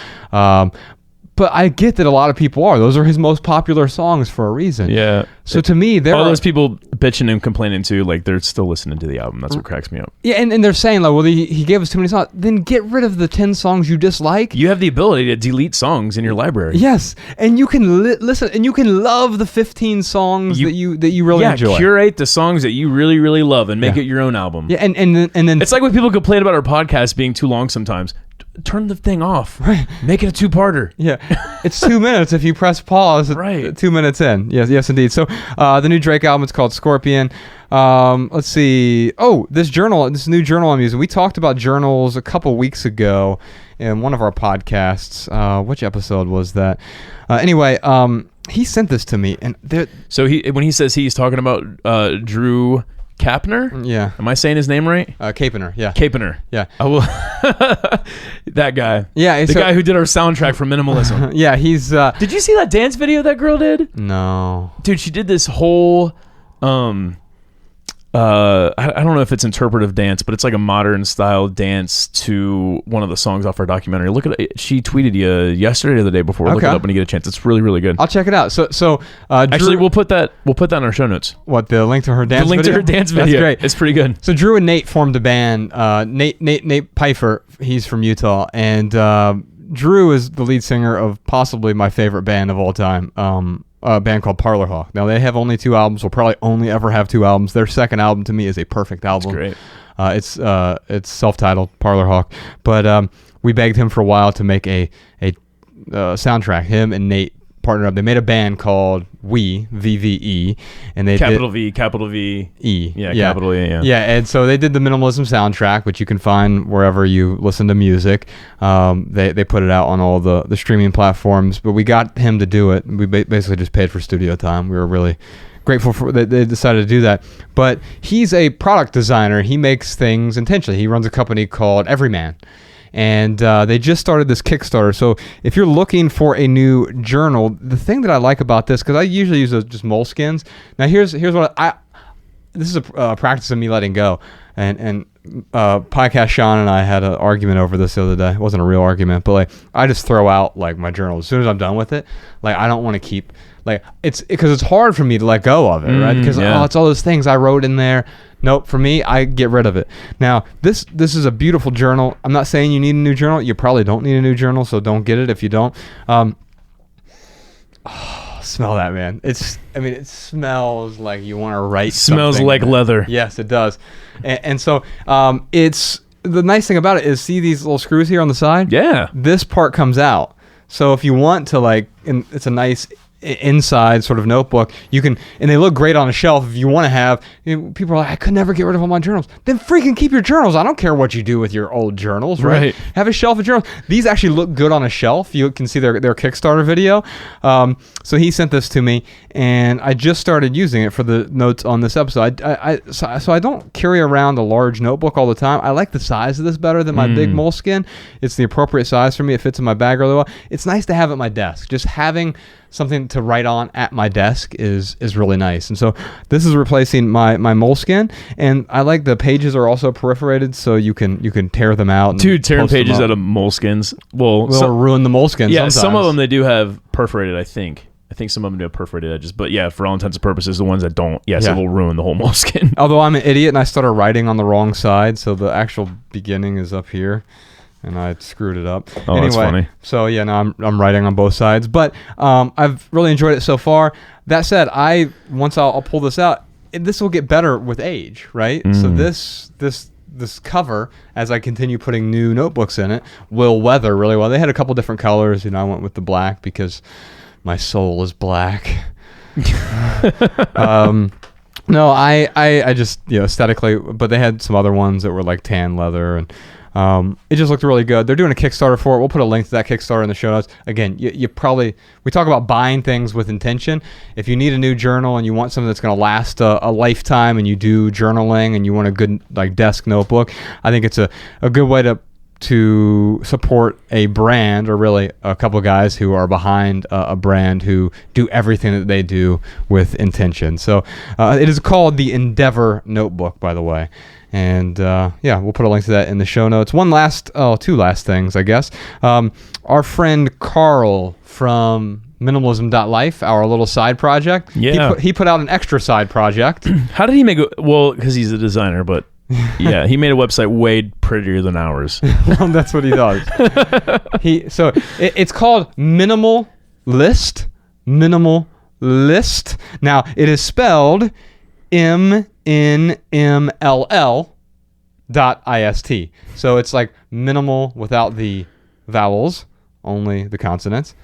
But I get that a lot of people are. Those are his most popular songs for a reason. Yeah. So to me, all those people bitching and complaining too, like they're still listening to the album. That's what cracks me up. Yeah, and they're saying like, well, he gave us too many songs. Then get rid of the 10 songs you dislike. You have the ability to delete songs in your library. Yes, and you can listen, and you can love the 15 songs that you really enjoy. Curate the songs that you really, really love and make it your own album. Yeah, and then it's like when people complain about our podcast being too long sometimes. Turn the thing off. Right. Make it a 2-parter. Yeah. It's 2 minutes if you press pause. Right. 2 minutes in. Yes, indeed. So the new Drake album is called Scorpion. Let's see. Oh, this new journal I'm using. We talked about journals a couple weeks ago in one of our podcasts. Which episode was that? Anyway, he sent this to me, and so when he says he's talking about Drew Kapner? Yeah. Am I saying his name right? Capener, yeah. Capener. Yeah. I will. That guy. Yeah. The guy who did our soundtrack for Minimalism. Yeah, he's... Did you see that dance video that girl did? No. Dude, she did this whole... I don't know if it's interpretive dance, but it's like a modern style dance to one of the songs off our documentary. Look at it. She tweeted you yesterday or the day before. Okay. Look it up when you get a chance. It's really, really good. I'll check it out. So actually, we'll put that in our show notes. What, the link to her dance video? The link to her dance video. That's great. It's pretty good. So Drew and Nate formed a band. Nate Pfeiffer, he's from Utah, and Drew is the lead singer of possibly my favorite band of all time. A band called Parlor Hawk. Now they have only 2 albums. Will probably only ever have 2 albums. Their second album to me is a perfect album. That's great. It's self-titled Parlor Hawk, but we begged him for a while to make a soundtrack. Him and Nate partnered up. They made a band called VVE, and they capital V E. Yeah, capital E. Yeah, and so they did the Minimalism soundtrack, which you can find wherever you listen to music. They put it out on all the streaming platforms, but we got him to do it. We basically just paid for studio time. We were really grateful for that they decided to do that. But he's a product designer. He makes things intentionally. He runs a company called Everyman. And they just started this Kickstarter. So if you're looking for a new journal, the thing that I like about this, because I usually use just moleskins. Now here's what this is a practice of me letting go. And podcast Sean and I had an argument over this the other day. It wasn't a real argument, but like I just throw out like my journal as soon as I'm done with it. Like I don't want to keep it's because it's hard for me to let go of it, right? Because it's all those things I wrote in there. Nope, for me, I get rid of it. Now, this is a beautiful journal. I'm not saying you need a new journal. You probably don't need a new journal, so don't get it if you don't. Smell that, man. It smells like you want to write something. Smells like leather. Yes, it does. And so it's the nice thing about it is, see these little screws here on the side? Yeah. This part comes out. So if you want to it's a nice inside sort of notebook, you can, and they look great on a shelf. If you want to have, people are like, I could never get rid of all my journals. Then freaking keep your journals. I don't care what you do with your old journals, right? Have a shelf of journals. These actually look good on a shelf. You can see their Kickstarter video. So he sent this to me, and I just started using it for the notes on this episode. So I don't carry around a large notebook all the time. I like the size of this better than my big Moleskine. It's the appropriate size for me. It fits in my bag really well. It's nice to have at my desk. Just having something to write on at my desk is really nice. And so this is replacing my Moleskine, and I like the pages are also perforated, so you can tear them out. Dude, tearing pages out of Moleskines will ruin the Moleskine. Yeah, sometimes. Some of them they do have perforated, I think. I think some of them do have perforated edges, but yeah, for all intents and purposes, the ones that don't, it will ruin the whole Moleskine. Although I'm an idiot and I started writing on the wrong side, so the actual beginning is up here. And I screwed it up. Oh, anyway, that's funny. So yeah, now I'm writing on both sides, but I've really enjoyed it so far. That said, once I'll pull this out, this will get better with age, right? So this cover, as I continue putting new notebooks in it, will weather really well. They had a couple different colors. I went with the black because my soul is black. No, I just aesthetically, but they had some other ones that were like tan leather, and it just looked really good. They're doing a Kickstarter for it. We'll put a link to that Kickstarter in the show notes. Again, we talk about buying things with intention. If you need a new journal and you want something that's going to last a lifetime, and you do journaling and you want a good desk notebook, I think it's a good way to support a brand, or really a couple of guys who are behind a brand who do everything that they do with intention. So it is called the Endeavor Notebook, by the way. And we'll put a link to that in the show notes. Two last things, I guess. Our friend Carl from minimalism.life, our little side project. Yeah. He put out an extra side project. How did he make it? Well, because he's a designer, but yeah, he made a website way prettier than ours. Well, that's what he does. It's called Minimal List. Minimal List. Now, it is spelled MNMLL.ist. So it's like minimal without the vowels, only the consonants,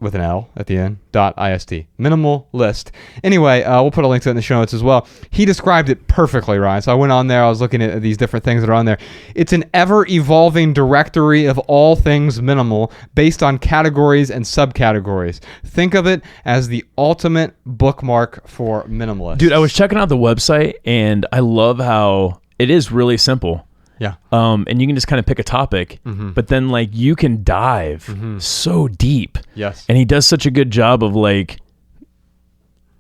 with an L at the end, .ist. Minimal List. Anyway, we'll put a link to it in the show notes as well. He described it perfectly, Ryan. So I went on there, I was looking at these different things that are on there. It's an ever-evolving directory of all things minimal based on categories and subcategories. Think of it as the ultimate bookmark for minimalists. Dude, I was checking out the website, and I love how it is really simple. Yeah. And you can just kind of pick a topic, but then you can dive so deep. Yes. And he does such a good job of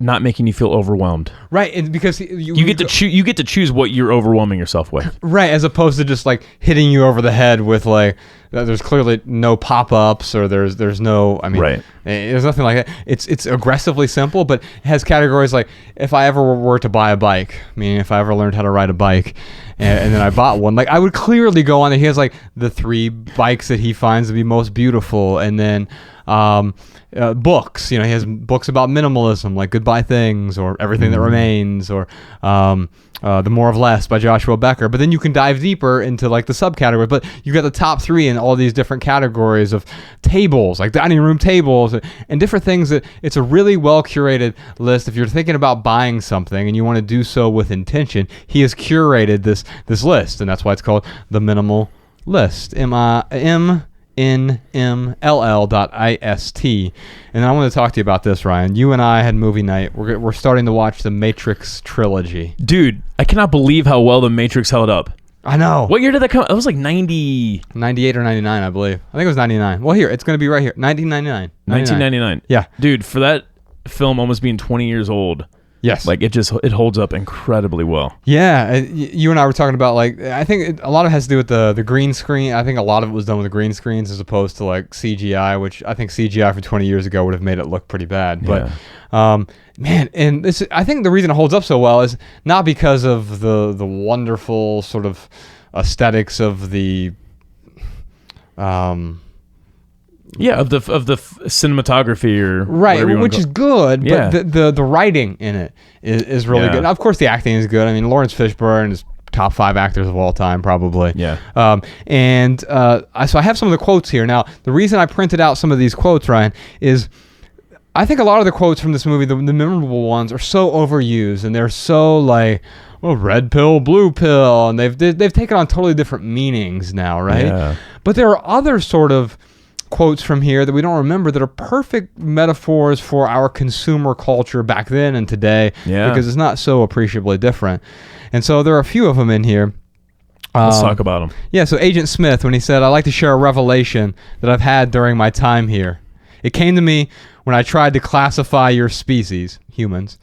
not making you feel overwhelmed. Right, and because you get to choose what you're overwhelming yourself with. Right, as opposed to just hitting you over the head with there's clearly no pop-ups, or there's no, right. There's nothing like that. It's aggressively simple, but it has categories like if I ever were to buy a bike, meaning if I ever learned how to ride a bike, and then I bought one, I would clearly go on there. He has the 3 bikes that he finds to be most beautiful, and then books. He has books about minimalism, like Goodbye Things, or Everything That Remains, or The More of Less by Joshua Becker. But then you can dive deeper into the subcategory. But you got the top 3 in all these different categories of tables, like dining room tables, and different things. That it's a really well curated list. If you're thinking about buying something and you want to do so with intention, he has curated this list, and that's why it's called the Minimal List. MNMLL.ist. And then I want to talk to you about this, Ryan. You and I had movie night. We're starting to watch the Matrix trilogy. Dude, I cannot believe how well the Matrix held up. I know. What year did that come out? It was 98 or 99, I believe. I think it was 99. Well, here, it's going to be right here. 1999. 1999. Yeah. Dude, for that film almost being 20 years old. Yes. It holds up incredibly well. Yeah. You and I were talking about, I think a lot of it has to do with the green screen. I think a lot of it was done with the green screens as opposed to CGI, which I think CGI for 20 years ago would have made it look pretty bad. Yeah. But, man, and I think the reason it holds up so well is not because of the wonderful sort of aesthetics of the... of the cinematography, or right, which is good, but yeah. the writing in it is really good. Now, of course, the acting is good. I mean, Lawrence Fishburne is top 5 actors of all time, probably. Yeah. So I have some of the quotes here. Now, the reason I printed out some of these quotes, Ryan, is I think a lot of the quotes from this movie, the memorable ones, are so overused, and they're so like, well, red pill, blue pill, and they've taken on totally different meanings now, right? Yeah. But there are other sort of quotes from here that we don't remember that are perfect metaphors for our consumer culture back then and today, because it's not so appreciably different. And so there are a few of them in here. Let's talk about them. Yeah, so Agent Smith, when he said, "I'd like to share a revelation that I've had during my time here. It came to me when I tried to classify your species, humans,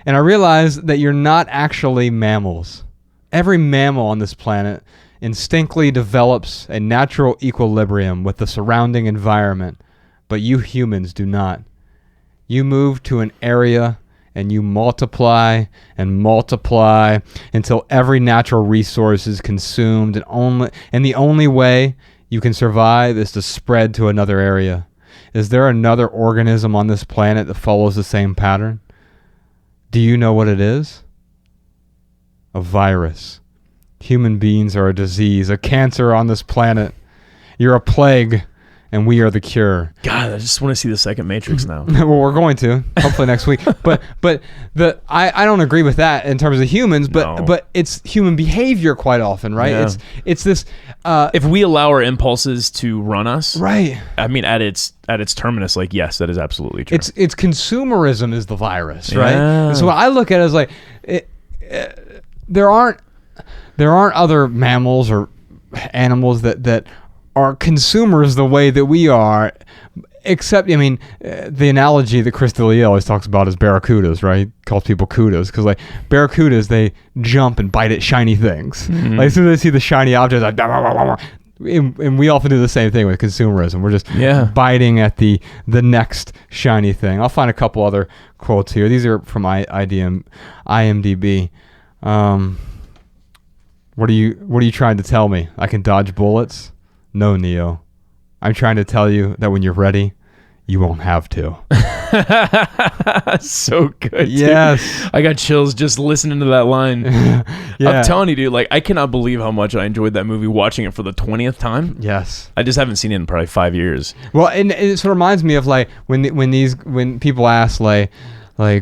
and I realized that you're not actually mammals. Every mammal on this planet instinctively develops a natural equilibrium with the surrounding environment, but you humans do not. You move to an area and you multiply and multiply until every natural resource is consumed, and the only way you can survive is to spread to another area. Is there another organism on this planet that follows the same pattern? Do you know what it is? A virus. Human beings are a disease, a cancer on this planet. You're a plague, and we are the cure." God, I just want to see the second Matrix now. Well, we're going to, hopefully next week. But I don't agree with that in terms of humans, but it's human behavior quite often, right? Yeah. It's this If we allow our impulses to run us, right. I mean, at its terminus, like, yes, that is absolutely true. It's consumerism is the virus, right? Yeah. And so what I look at it as like there aren't other mammals or animals that are consumers the way that we are, except, I mean, the analogy that Chris D'Elia always talks about is barracudas, right? Calls people kudos, because like barracudas, they jump and bite at shiny things. Like as soon as they see the shiny object, like, and we often do the same thing with consumerism. We're just biting at the next shiny thing. I'll find a couple other quotes here. These are from IMDb. What are you trying to tell me? I can dodge bullets? No, Neo. I'm trying to tell you that when you're ready, you won't have to. So good. Yes. Dude. I got chills just listening to that line. I'm telling you, dude, like, I cannot believe how much I enjoyed that movie watching it for the 20th time. Yes. I just haven't seen it in probably 5 years. Well, and it sort of reminds me of like when people ask like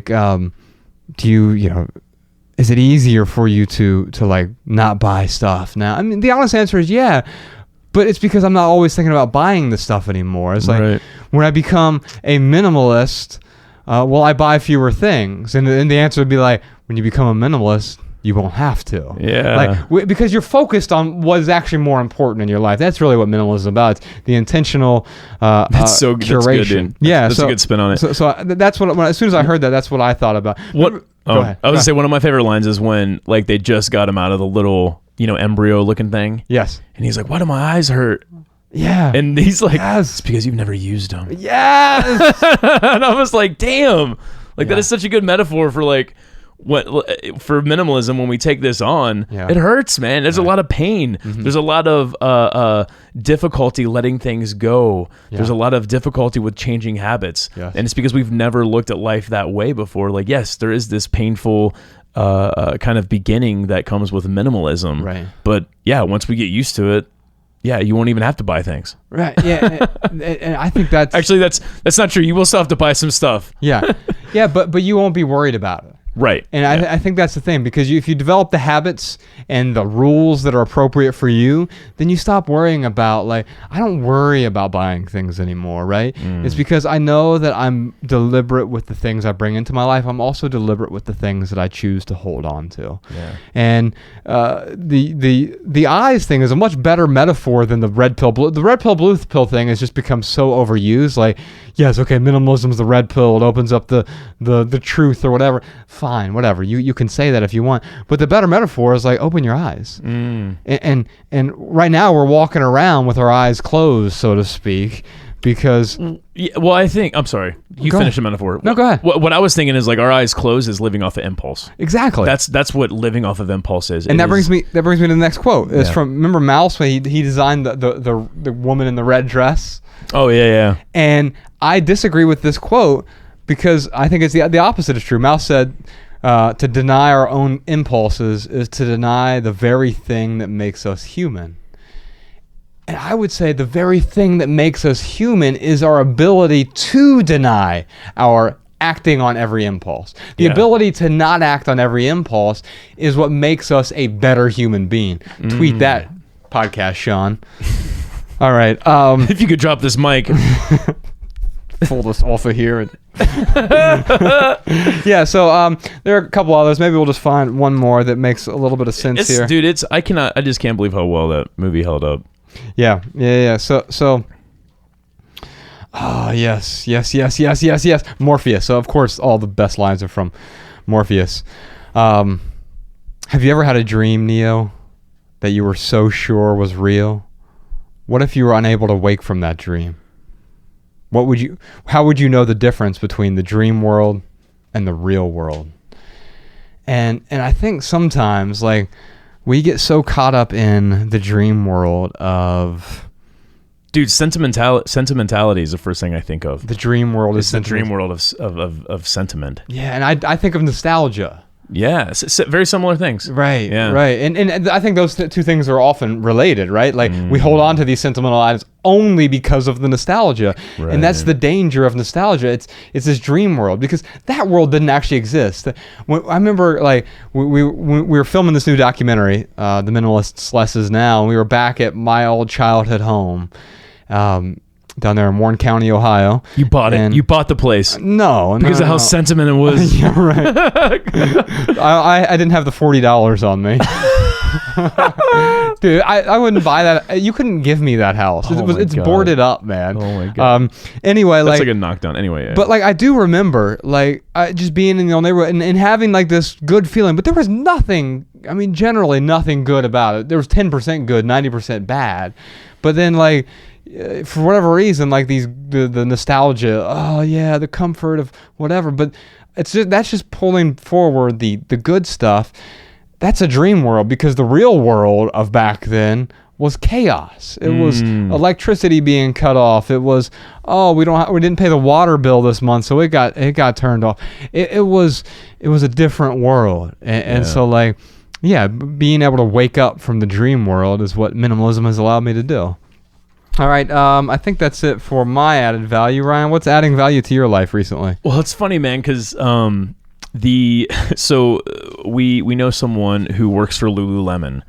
do you know, is it easier for you to like not buy stuff now? I mean, the honest answer is yeah. But it's because I'm not always thinking about buying the stuff anymore. It's like when I become a minimalist, I buy fewer things. And the answer would be like, when you become a minimalist, you won't have to. Yeah. Like because you're focused on what is actually more important in your life. That's really what minimalism is about. It's the intentional that's so curation. That's good, dude. That's a good spin on it. So that's what as soon as I heard that, that's what I thought about. Go ahead. I was gonna say one of my favorite lines is when like they just got him out of the little, embryo looking thing. Yes. And he's like, "Why do my eyes hurt?" Yeah. And he's like, yes. "It's because you've never used them." Yes. And I was like, "Damn!" Like that is such a good metaphor for like for minimalism. When we take this on, it hurts, man. There's a lot of pain. Mm-hmm. There's a lot of difficulty letting things go. Yeah. There's a lot of difficulty with changing habits, and it's because we've never looked at life that way before. Like, yes, there is this painful kind of beginning that comes with minimalism, right? But yeah, once we get used to it, you won't even have to buy things. Right. Yeah. and I think that's actually that's not true. You will still have to buy some stuff. Yeah. Yeah. But you won't be worried about it. Right. And I think that's the thing, because if you develop the habits and the rules that are appropriate for you, then you stop worrying about, like, I don't worry about buying things anymore, right? It's because I know that I'm deliberate with the things I bring into my life. I'm also deliberate with the things that I choose to hold on to. Yeah. And the eyes thing is a much better metaphor than the red pill blue. The red pill blue pill thing has just become so overused. Like, yes, okay, minimalism's the red pill. It opens up the truth or whatever. Fine, whatever. You can say that if you want, but the better metaphor is like, open your eyes. And right now we're walking around with our eyes closed, so to speak, because I think I'm sorry. You finish the metaphor. No, go ahead. What I was thinking is like our eyes closed is living off of impulse. Exactly. That's what living off of impulse is. And that brings me to the next quote. It's from, remember Mouse when he designed the woman in the red dress? Oh yeah. And I disagree with this quote, because I think it's the opposite is true. Mouse said, to deny our own impulses is to deny the very thing that makes us human. And I would say the very thing that makes us human is our ability to deny our acting on every impulse. The ability to not act on every impulse is what makes us a better human being. Tweet that podcast, Sean. All right. If you could drop this mic. Pull this off of here. Yeah, so there are a couple others. Maybe we'll just find one more that makes a little bit of sense here. Dude, I just can't believe how well that movie held up. Yeah. So yes. Morpheus. So of course all the best lines are from Morpheus. Have you ever had a dream, Neo, that you were so sure was real? What if you were unable to wake from that dream? How would you know the difference between the dream world and the real world? And I think sometimes, like, we get so caught up in the dream world of... Dude, sentimentality is the first thing I think of. The dream world is the dream world of sentiment. Yeah, and I think of nostalgia. Yeah, very similar things. Right, yeah. Right. And I think those two things are often related, right? Like, we hold on to these sentimental items only because of the nostalgia. Right. And that's the danger of nostalgia. It's this dream world, because that world didn't actually exist. I remember, like, we were filming this new documentary, The Minimalists, Less Is Now, and we were back at my old childhood home. Down there in Warren County, Ohio. You bought it. You bought the place. No. Because of how sentiment it was. Yeah, right. I didn't have the $40 on me. Dude, I wouldn't buy that. You couldn't give me that house. It's boarded up, man. Oh my God. Anyway, that's like a knockdown. Anyway, yeah. But like, I do remember, like, just being in the old neighborhood and having like this good feeling, but there was nothing, I mean, generally nothing good about it. There was 10% good, 90% bad. But then, like, for whatever reason, like the nostalgia, oh yeah, the comfort of whatever, but that's just pulling forward the good stuff. That's a dream world, because the real world of back then was chaos. It was electricity being cut off. It was, we didn't pay the water bill this month, so it got turned off. It was a different world, and so, like, yeah, being able to wake up from the dream world is what minimalism has allowed me to do. All right, I think that's it for my added value. Ryan, what's adding value to your life recently? Well, it's funny, man, because we know someone who works for Lululemon,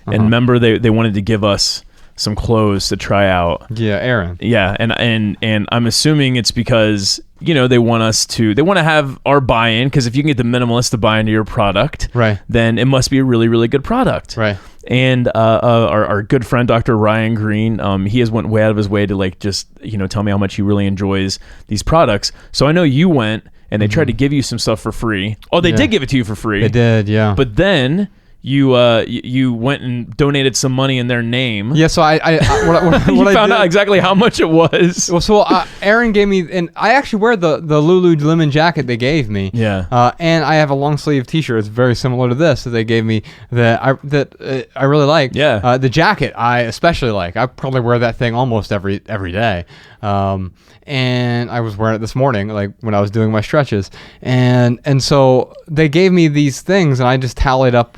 and remember they wanted to give us some clothes to try out. Yeah, Aaron. Yeah, and I'm assuming it's because, you know, they want to have our buy-in, because if you can get the minimalist to buy into your product, right, then it must be a really, really good product. Right. And our good friend Dr. Ryan Green, he has went way out of his way to, like, just, you know, tell me how much he really enjoys these products. So I know you went and they tried to give you some stuff for free. Oh, they did give it to you for free. They did, yeah. But then you went and donated some money in their name. Yeah, so I found out exactly how much it was. Well, so Aaron gave me, and I actually wear the Lululemon jacket they gave me. Yeah. And I have a long sleeve T-shirt. It's very similar to this that they gave me that I really like. Yeah. The jacket I especially like. I probably wear that thing almost every day. And I was wearing it this morning, like when I was doing my stretches, and so they gave me these things, and I just tallied up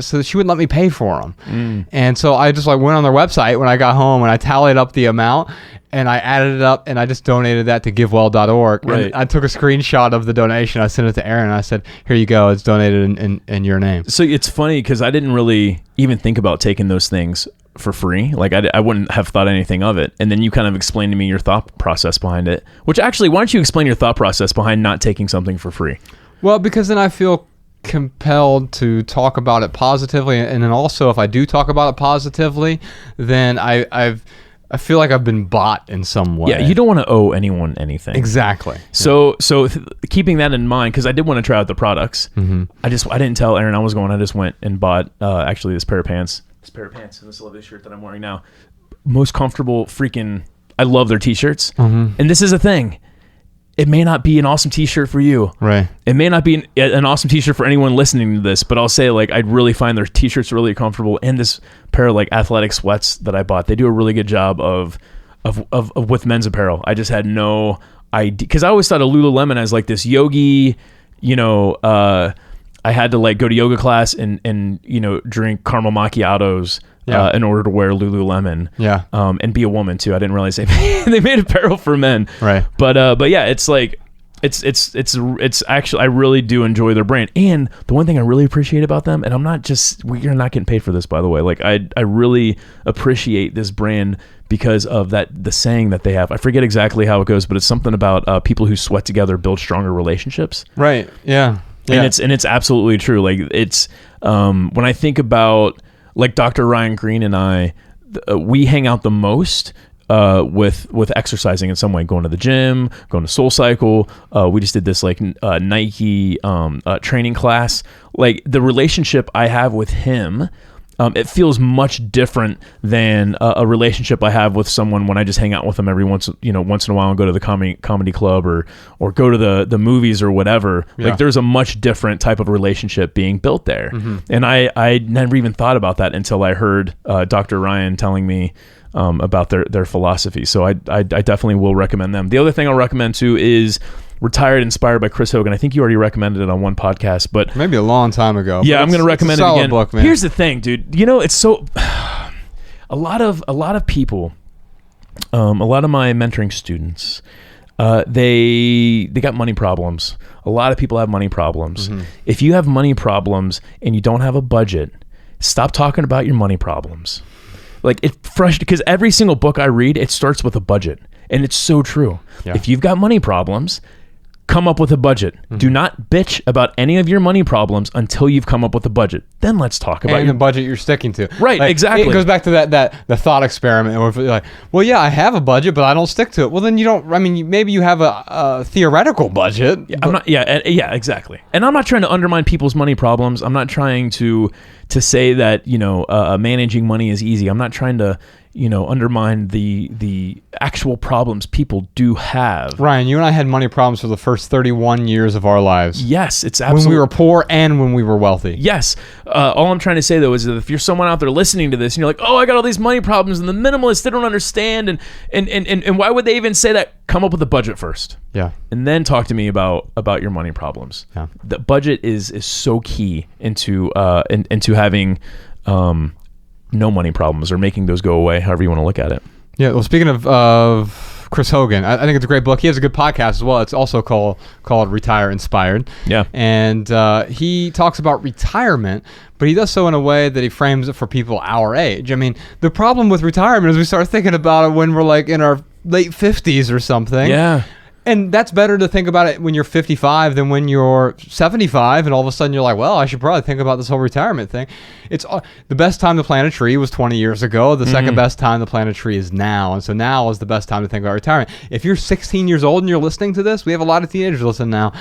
so she wouldn't let me pay for them, and so I just, like, went on their website when I got home, and I tallied up the amount, and I added it up, and I just donated that to GiveWell.org. Right. And I took a screenshot of the donation. I sent it to Aaron, and I said, "Here you go. It's donated in your name." So it's funny, because I didn't really even think about taking those things for free. Like, I wouldn't have thought anything of it. And then you kind of explained to me your thought process behind it, which actually, why don't you explain your thought process behind not taking something for free? Well, because then I feel compelled to talk about it positively. And then also, if I do talk about it positively, then I feel like I've been bought in some way. Yeah, you don't want to owe anyone anything. Exactly. So keeping that in mind, because I did want to try out the products. I didn't tell Aaron I was going. I just went and bought actually this pair of pants and this lovely shirt that I'm wearing now. Most comfortable freaking, I love their t-shirts. And this is a thing. It may not be an awesome t-shirt for you. Right. It may not be an awesome t-shirt for anyone listening to this, but I'll say, like, I'd really find their t-shirts really comfortable, and this pair of, like, athletic sweats that I bought, they do a really good job of with men's apparel. I just had no idea, because I always thought of Lululemon as, like, this yogi, you know, I had to like go to yoga class and drink caramel macchiatos in order to wear Lululemon. Yeah. And be a woman too. I didn't realize they made apparel for men. Right. But yeah, it's like it's actually, I really do enjoy their brand. And the one thing I really appreciate about them, and you're not getting paid for this, by the way. Like I really appreciate this brand because of the saying that they have. I forget exactly how it goes, but it's something about people who sweat together build stronger relationships. Right. Yeah. And it's absolutely true. Like it's when I think about like Dr. Ryan Green and I, we hang out the most with exercising in some way, going to the gym, going to SoulCycle. We just did this like Nike training class. Like the relationship I have with him, it feels much different than a relationship I have with someone when I just hang out with them every once in a while and go to the comedy club or go to the movies or whatever. Yeah. Like there's a much different type of relationship being built there. Mm-hmm. And I never even thought about that until I heard Dr. Ryan telling me about their philosophy. So I definitely will recommend them. The other thing I'll recommend too is Retired Inspired by Chris Hogan. I think you already recommended it on one podcast, but maybe a long time ago. Yeah, I'm going to recommend it again. Book, man. Here's the thing, dude. It's so a lot of people, a lot of my mentoring students, they got money problems. A lot of people have money problems. Mm-hmm. If you have money problems and you don't have a budget, stop talking about your money problems. Like it's frustrating because every single book I read, it starts with a budget, and it's so true. Yeah. If you've got money problems, come up with a budget. Mm-hmm. Do not bitch about any of your money problems until you've come up with a budget. Then let's talk about the budget you're sticking to. Right, like, exactly. It goes back to the thought experiment. Where you're like, well, yeah, I have a budget, but I don't stick to it. Well, then you don't. I mean, maybe you have a theoretical budget. Yeah, I'm not. Yeah, exactly. And I'm not trying to undermine people's money problems. I'm not trying to say that managing money is easy. I'm not trying to undermine the actual problems people do have. Ryan, you and I had money problems for the first 31 years of our lives. Yes, it's absolutely. When we were poor and when we were wealthy. Yes. All I'm trying to say, though, is that if you're someone out there listening to this and you're like, oh, I got all these money problems and the minimalists, they don't understand. And why would they even say that? Come up with a budget first. Yeah. And then talk to me about your money problems. Yeah. The budget is so key into having no money problems or making those go away, however you want to look at it. Yeah. Well, speaking of Chris Hogan, I think it's a great book. He has a good podcast as well. It's also called Retire Inspired. Yeah. And he talks about retirement, but he does so in a way that he frames it for people our age. I mean, the problem with retirement is we start thinking about it when we're like in our late 50s or something. Yeah. And that's better to think about it when you're 55 than when you're 75 and all of a sudden you're like, well, I should probably think about this whole retirement thing. It's the best time to plant a tree was 20 years ago. The second best time to plant a tree is now. And so now is the best time to think about retirement. If you're 16 years old and you're listening to this, we have a lot of teenagers listening now.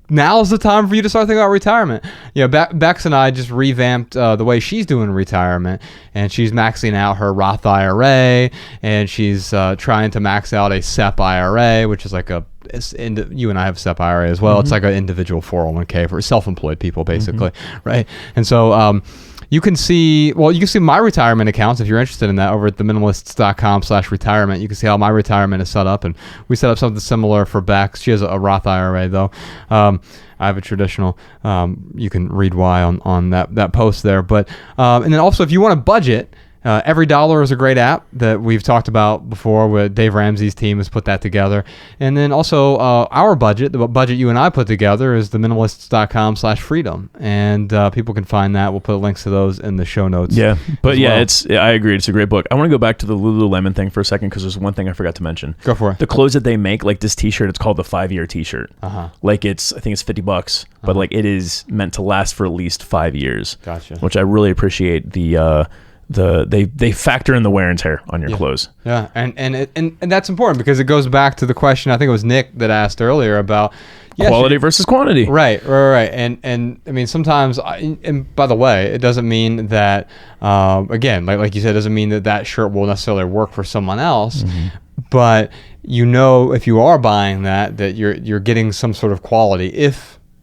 Now's the time for you to start thinking about retirement. Bex and I just revamped the way she's doing retirement, and she's maxing out her Roth IRA, and she's trying to max out a SEP IRA, which is like you and I have a SEP IRA as well. Mm-hmm. It's like an individual 401k for self-employed people, basically, right? And so you can see my retirement accounts if you're interested in that over at theminimalists.com/retirement. You can see how my retirement is set up, and we set up something similar for Bex. She has a Roth IRA though. I have a traditional. You can read why on that post there. But and then also if you want to budget. Every Dollar is a great app that we've talked about before. Where Dave Ramsey's team has put that together. And then also our budget, the budget you and I put together, is theminimalists.com/freedom. And people can find that. We'll put links to those in the show notes. Yeah, but I agree. It's a great book. I want to go back to the Lululemon thing for a second because there's one thing I forgot to mention. Go for it. The clothes that they make, like this T-shirt, it's called the 5-year T-shirt. Uh-huh. Like I think it's $50, but like it is meant to last for at least 5 years. Gotcha. Which I really appreciate they factor in the wear and tear on your clothes. Yeah, and that's important because it goes back to the question I think it was Nick that asked earlier about quality versus quantity. Right. And I mean sometimes and by the way, it doesn't mean that again, like you said, it doesn't mean that shirt will necessarily work for someone else. Mm-hmm. But if you are buying that you're getting some sort of quality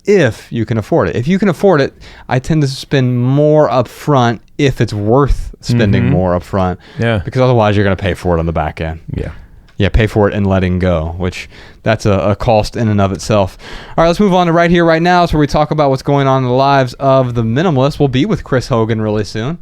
if you can afford it. If you can afford it, I tend to spend more up front if it's worth spending more up front. Yeah. Because otherwise you're going to pay for it on the back end. Yeah. Yeah, pay for it and letting go, which that's a cost in and of itself. All right, let's move on to Right Here, Right Now, so where we talk about what's going on in the lives of the minimalists. We'll be with Chris Hogan really soon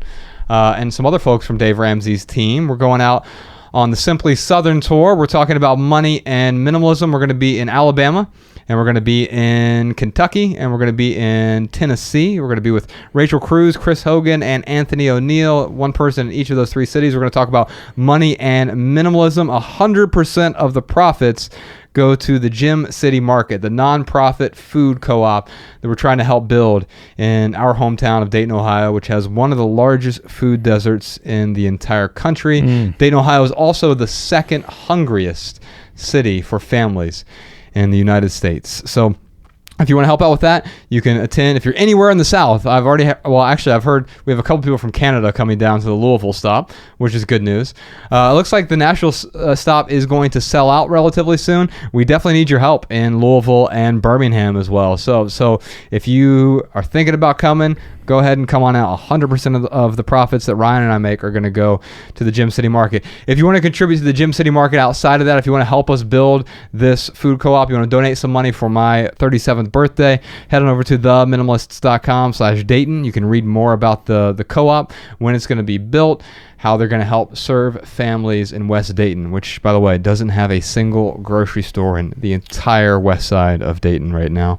and some other folks from Dave Ramsey's team. We're going out on the Simply Southern tour. We're talking about money and minimalism. We're going to be in Alabama, and we're going to be in Kentucky, and we're going to be in Tennessee. We're going to be with Rachel Cruz, Chris Hogan, and Anthony O'Neill, one person in each of those 3 cities. We're going to talk about money and minimalism. 100% of the profits go to the Gym City Market, the nonprofit food co-op that we're trying to help build in our hometown of Dayton, Ohio, which has one of the largest food deserts in the entire country. Dayton, Ohio is also the 2nd hungriest city for families in the United States. So if you want to help out with that, you can attend. If you're anywhere in the South, I've heard we have a couple people from Canada coming down to the Louisville stop, which is good news. It looks like the Nashville stop is going to sell out relatively soon. We definitely need your help in Louisville and Birmingham as well. So if you are thinking about coming, go ahead and come on out. 100% of the profits that Ryan and I make are going to go to the Gym City Market. If you want to contribute to the Gym City Market outside of that, if you want to help us build this food co-op, you want to donate some money for my 37th birthday, head on over to theminimalists.com/Dayton. You can read more about the co-op, when it's going to be built, how they're going to help serve families in West Dayton, which, by the way, doesn't have a single grocery store in the entire west side of Dayton right now.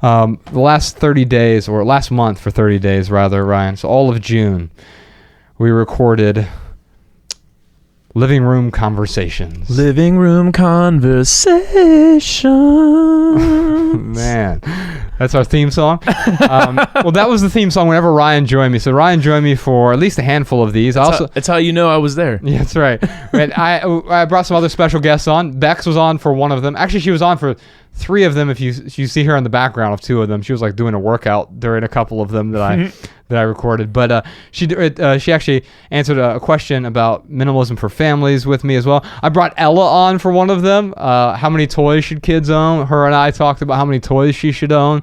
The last 30 days, or last month for 30 days rather, Ryan, so all of June, we recorded Living Room Conversations. Living Room Conversations. Man, that's our theme song. Well, that was the theme song whenever Ryan joined me. So Ryan joined me for at least a handful of these. That's how you know I was there. Yeah, that's right. And I brought some other special guests on. Bex was on for one of them. Actually, she was on for 3 of them. If you see her in the background of 2 of them, she was like doing a workout during a couple of them that I recorded. But she actually answered a question about minimalism for families with me as well. I brought Ella on for one of them. How many toys should kids own? Her and I talked about how many toys she should own.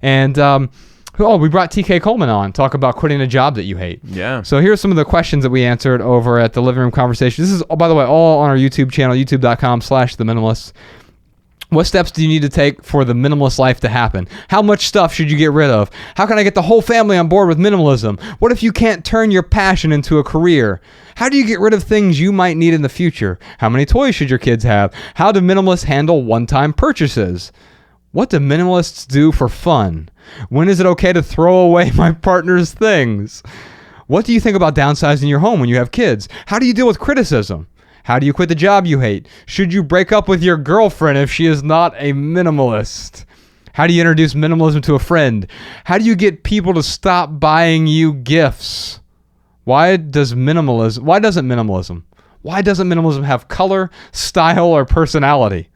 And we brought TK Coleman on, talk about quitting a job that you hate. Yeah. So here's some of the questions that we answered over at the Living Room Conversation. This is, by the way, all on our YouTube channel, youtube.com/theminimalists. What steps do you need to take for the minimalist life to happen? How much stuff should you get rid of? How can I get the whole family on board with minimalism? What if you can't turn your passion into a career? How do you get rid of things you might need in the future? How many toys should your kids have? How do minimalists handle one-time purchases? What do minimalists do for fun? When is it okay to throw away my partner's things? What do you think about downsizing your home when you have kids? How do you deal with criticism? How do you quit the job you hate? Should you break up with your girlfriend if she is not a minimalist? How do you introduce minimalism to a friend? How do you get people to stop buying you gifts? Why doesn't minimalism have color, style, or personality?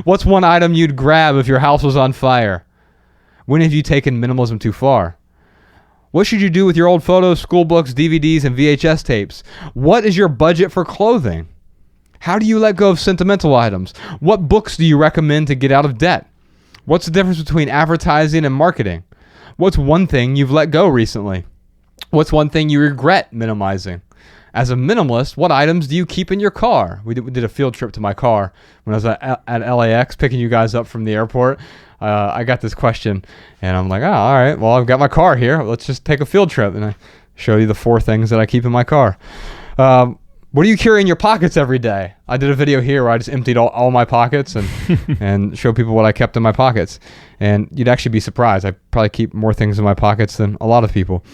What's one item you'd grab if your house was on fire? When have you taken minimalism too far? What should you do with your old photos, school books, DVDs, and VHS tapes? What is your budget for clothing? How do you let go of sentimental items? What books do you recommend to get out of debt? What's the difference between advertising and marketing? What's one thing you've let go recently? What's one thing you regret minimizing? As a minimalist, what items do you keep in your car? We did a field trip to my car when I was at LAX picking you guys up from the airport. I got this question, and I'm like, oh, all right, well, I've got my car here. Let's just take a field trip. And I show you the 4 things that I keep in my car. What do you carry in your pockets every day? I did a video here where I just emptied all my pockets and and show people what I kept in my pockets. And you'd actually be surprised. I probably keep more things in my pockets than a lot of people.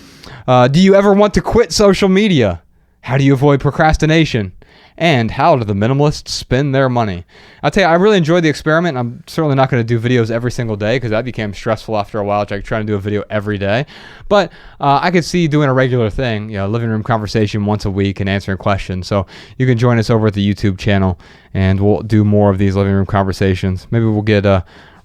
Do you ever want to quit social media? How do you avoid procrastination? And how do the minimalists spend their money? I'll tell you, I really enjoyed the experiment. I'm certainly not going to do videos every single day because that became stressful after a while, trying to do a video every day. But I could see doing a regular thing, living room conversation once a week and answering questions. So you can join us over at the YouTube channel, and we'll do more of these living room conversations. Maybe we'll get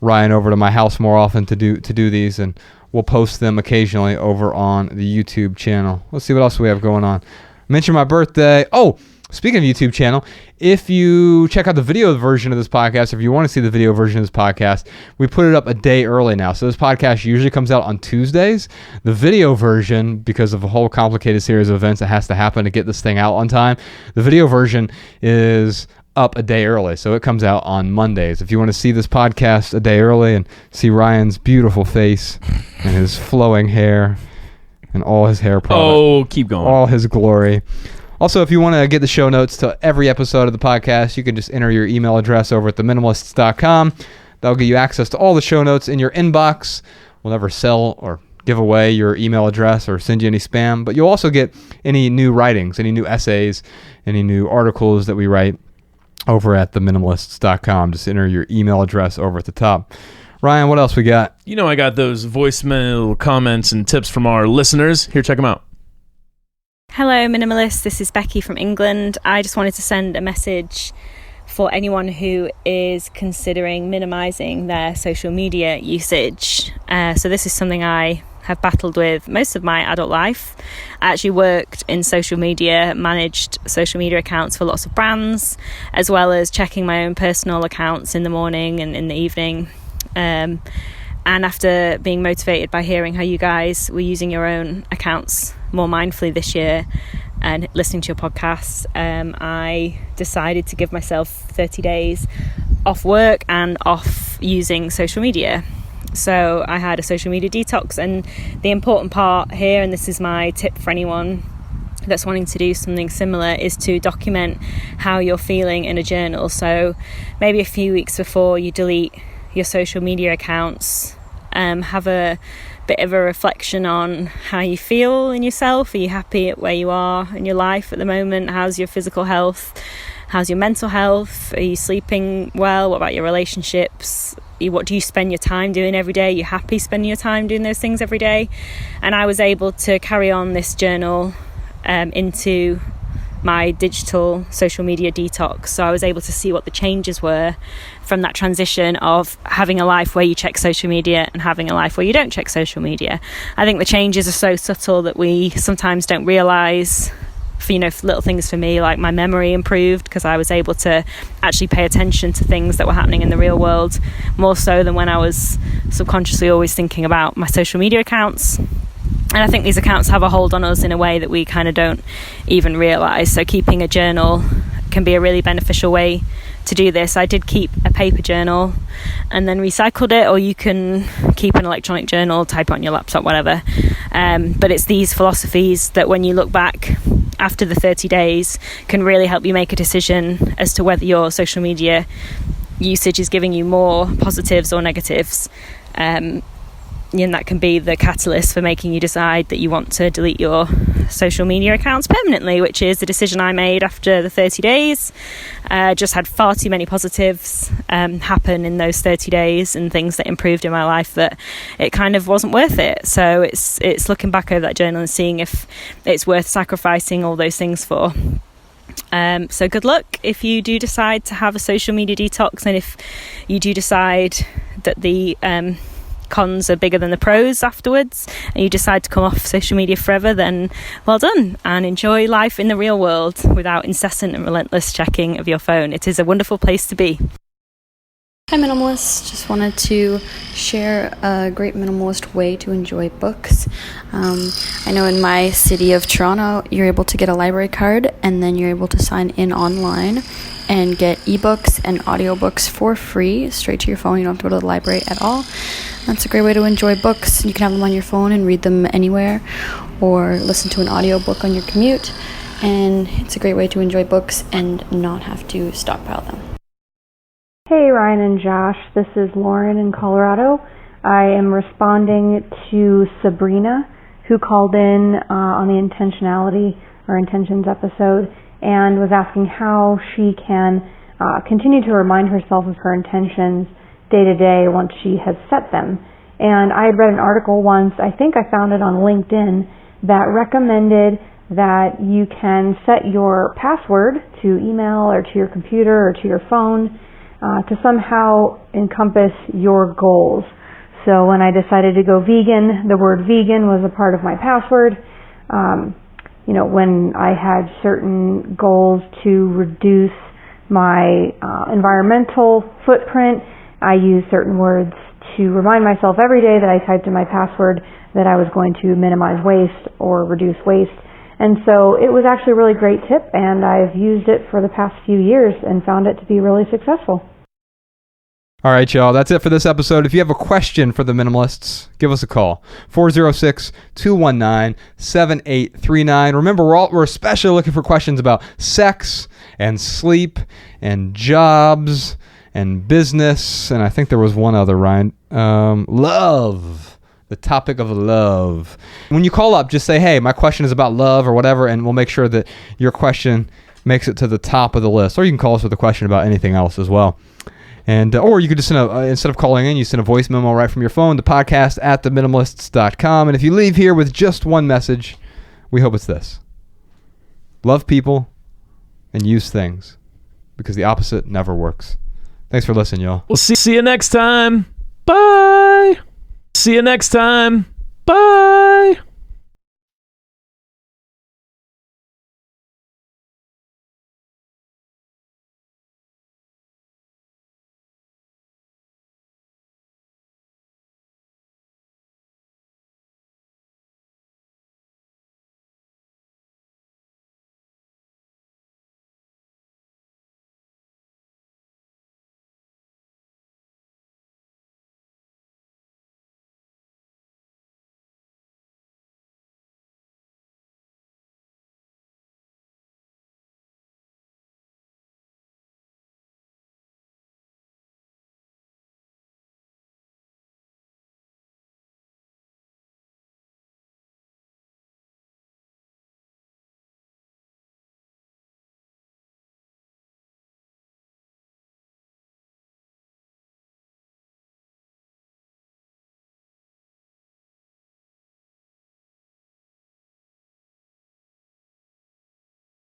Ryan over to my house more often to do these, and we'll post them occasionally over on the YouTube channel. Let's see what else we have going on. Mention my birthday. Oh, Speaking of YouTube channel, if you check out the video version of this podcast, if you want to see the video version of this podcast, we put it up a day early now. So this podcast usually comes out on Tuesdays. The video version, because of a whole complicated series of events that has to happen to get this thing out on time, the video version is up a day early. So it comes out on Mondays. If you want to see this podcast a day early and see Ryan's beautiful face and his flowing hair and all his hair product. Oh, keep going. All his glory. Also, if you want to get the show notes to every episode of the podcast, you can just enter your email address over at theminimalists.com. That'll give you access to all the show notes in your inbox. We'll never sell or give away your email address or send you any spam, but you'll also get any new writings, any new essays, any new articles that we write over at theminimalists.com. Just enter your email address over at the top. Ryan, what else we got? You know I got those voicemail comments and tips from our listeners. Here, check them out. Hello, Minimalists. This is Becky from England. I just wanted to send a message for anyone who is considering minimizing their social media usage. So this is something I have battled with most of my adult life. I actually worked in social media, managed social media accounts for lots of brands, as well as checking my own personal accounts in the morning and in the evening. And after being motivated by hearing how you guys were using your own accounts more mindfully this year and listening to your podcasts, I decided to give myself 30 days off work and off using social media. So I had a social media detox, and the important part here, and this is my tip for anyone that's wanting to do something similar, is to document how you're feeling in a journal. So maybe a few weeks before you delete your social media accounts, have a bit of a reflection on how you feel in yourself. Are you happy at where you are in your life at the moment? How's your physical health? How's your mental health? Are you sleeping well? What about your relationships? What do you spend your time doing every day? Are you happy spending your time doing those things every day? And I was able to carry on this journal into my digital social media detox. So I was able to see what the changes were from that transition of having a life where you check social media and having a life where you don't check social media. I think the changes are so subtle that we sometimes don't realize. For little things for me, like my memory improved because I was able to actually pay attention to things that were happening in the real world, more so than when I was subconsciously always thinking about my social media accounts. And I think these accounts have a hold on us in a way that we kind of don't even realize. So keeping a journal can be a really beneficial way to do this. I did keep a paper journal and then recycled it, or you can keep an electronic journal, type it on your laptop, whatever. But it's these philosophies that when you look back after the 30 days can really help you make a decision as to whether your social media usage is giving you more positives or negatives. And that can be the catalyst for making you decide that you want to delete your social media accounts permanently, which is the decision I made after the 30 days. Just had far too many positives happen in those 30 days and things that improved in my life that it kind of wasn't worth it. So it's looking back over that journal and seeing if it's worth sacrificing all those things for. So good luck if you do decide to have a social media detox, and if you do decide that the cons are bigger than the pros afterwards and you decide to come off social media forever, then well done, and enjoy life in the real world without incessant and relentless checking of your phone. It is a wonderful place to be. Hi Minimalists, just wanted to share a great minimalist way to enjoy books. I know in my city of Toronto, you're able to get a library card and then you're able to sign in online and get ebooks and audiobooks for free straight to your phone. You don't have to go to the library at all. That's a great way to enjoy books. You can have them on your phone and read them anywhere, or listen to an audiobook on your commute, and it's a great way to enjoy books and not have to stockpile them. Hey Ryan and Josh, this is Lauren in Colorado. I am responding to Sabrina, who called in on the intentionality or intentions episode and was asking how she can continue to remind herself of her intentions day to day once she has set them. And I had read an article once, I think I found it on LinkedIn, that recommended that you can set your password to email or to your computer or to your phone to somehow encompass your goals. So when I decided to go vegan, the word vegan was a part of my password. when I had certain goals to reduce my environmental footprint, I used certain words to remind myself every day that I typed in my password that I was going to minimize waste or reduce waste. And so it was actually a really great tip, and I've used it for the past few years and found it to be really successful. All right, y'all. That's it for this episode. If you have a question for the Minimalists, give us a call. 406-219-7839. Remember, we're especially looking for questions about sex and sleep and jobs and business. And I think there was one other, Ryan. Love. The topic of love. When you call up, just say, hey, my question is about love or whatever, and we'll make sure that your question makes it to the top of the list. Or you can call us with a question about anything else as well. And or you could just send instead of calling in, you send a voice memo right from your phone to podcast@theminimalists.com. And if you leave here with just one message, we hope it's this: love people and use things, because the opposite never works. Thanks for listening, y'all. We'll see you next time. Bye. See you next time. Bye.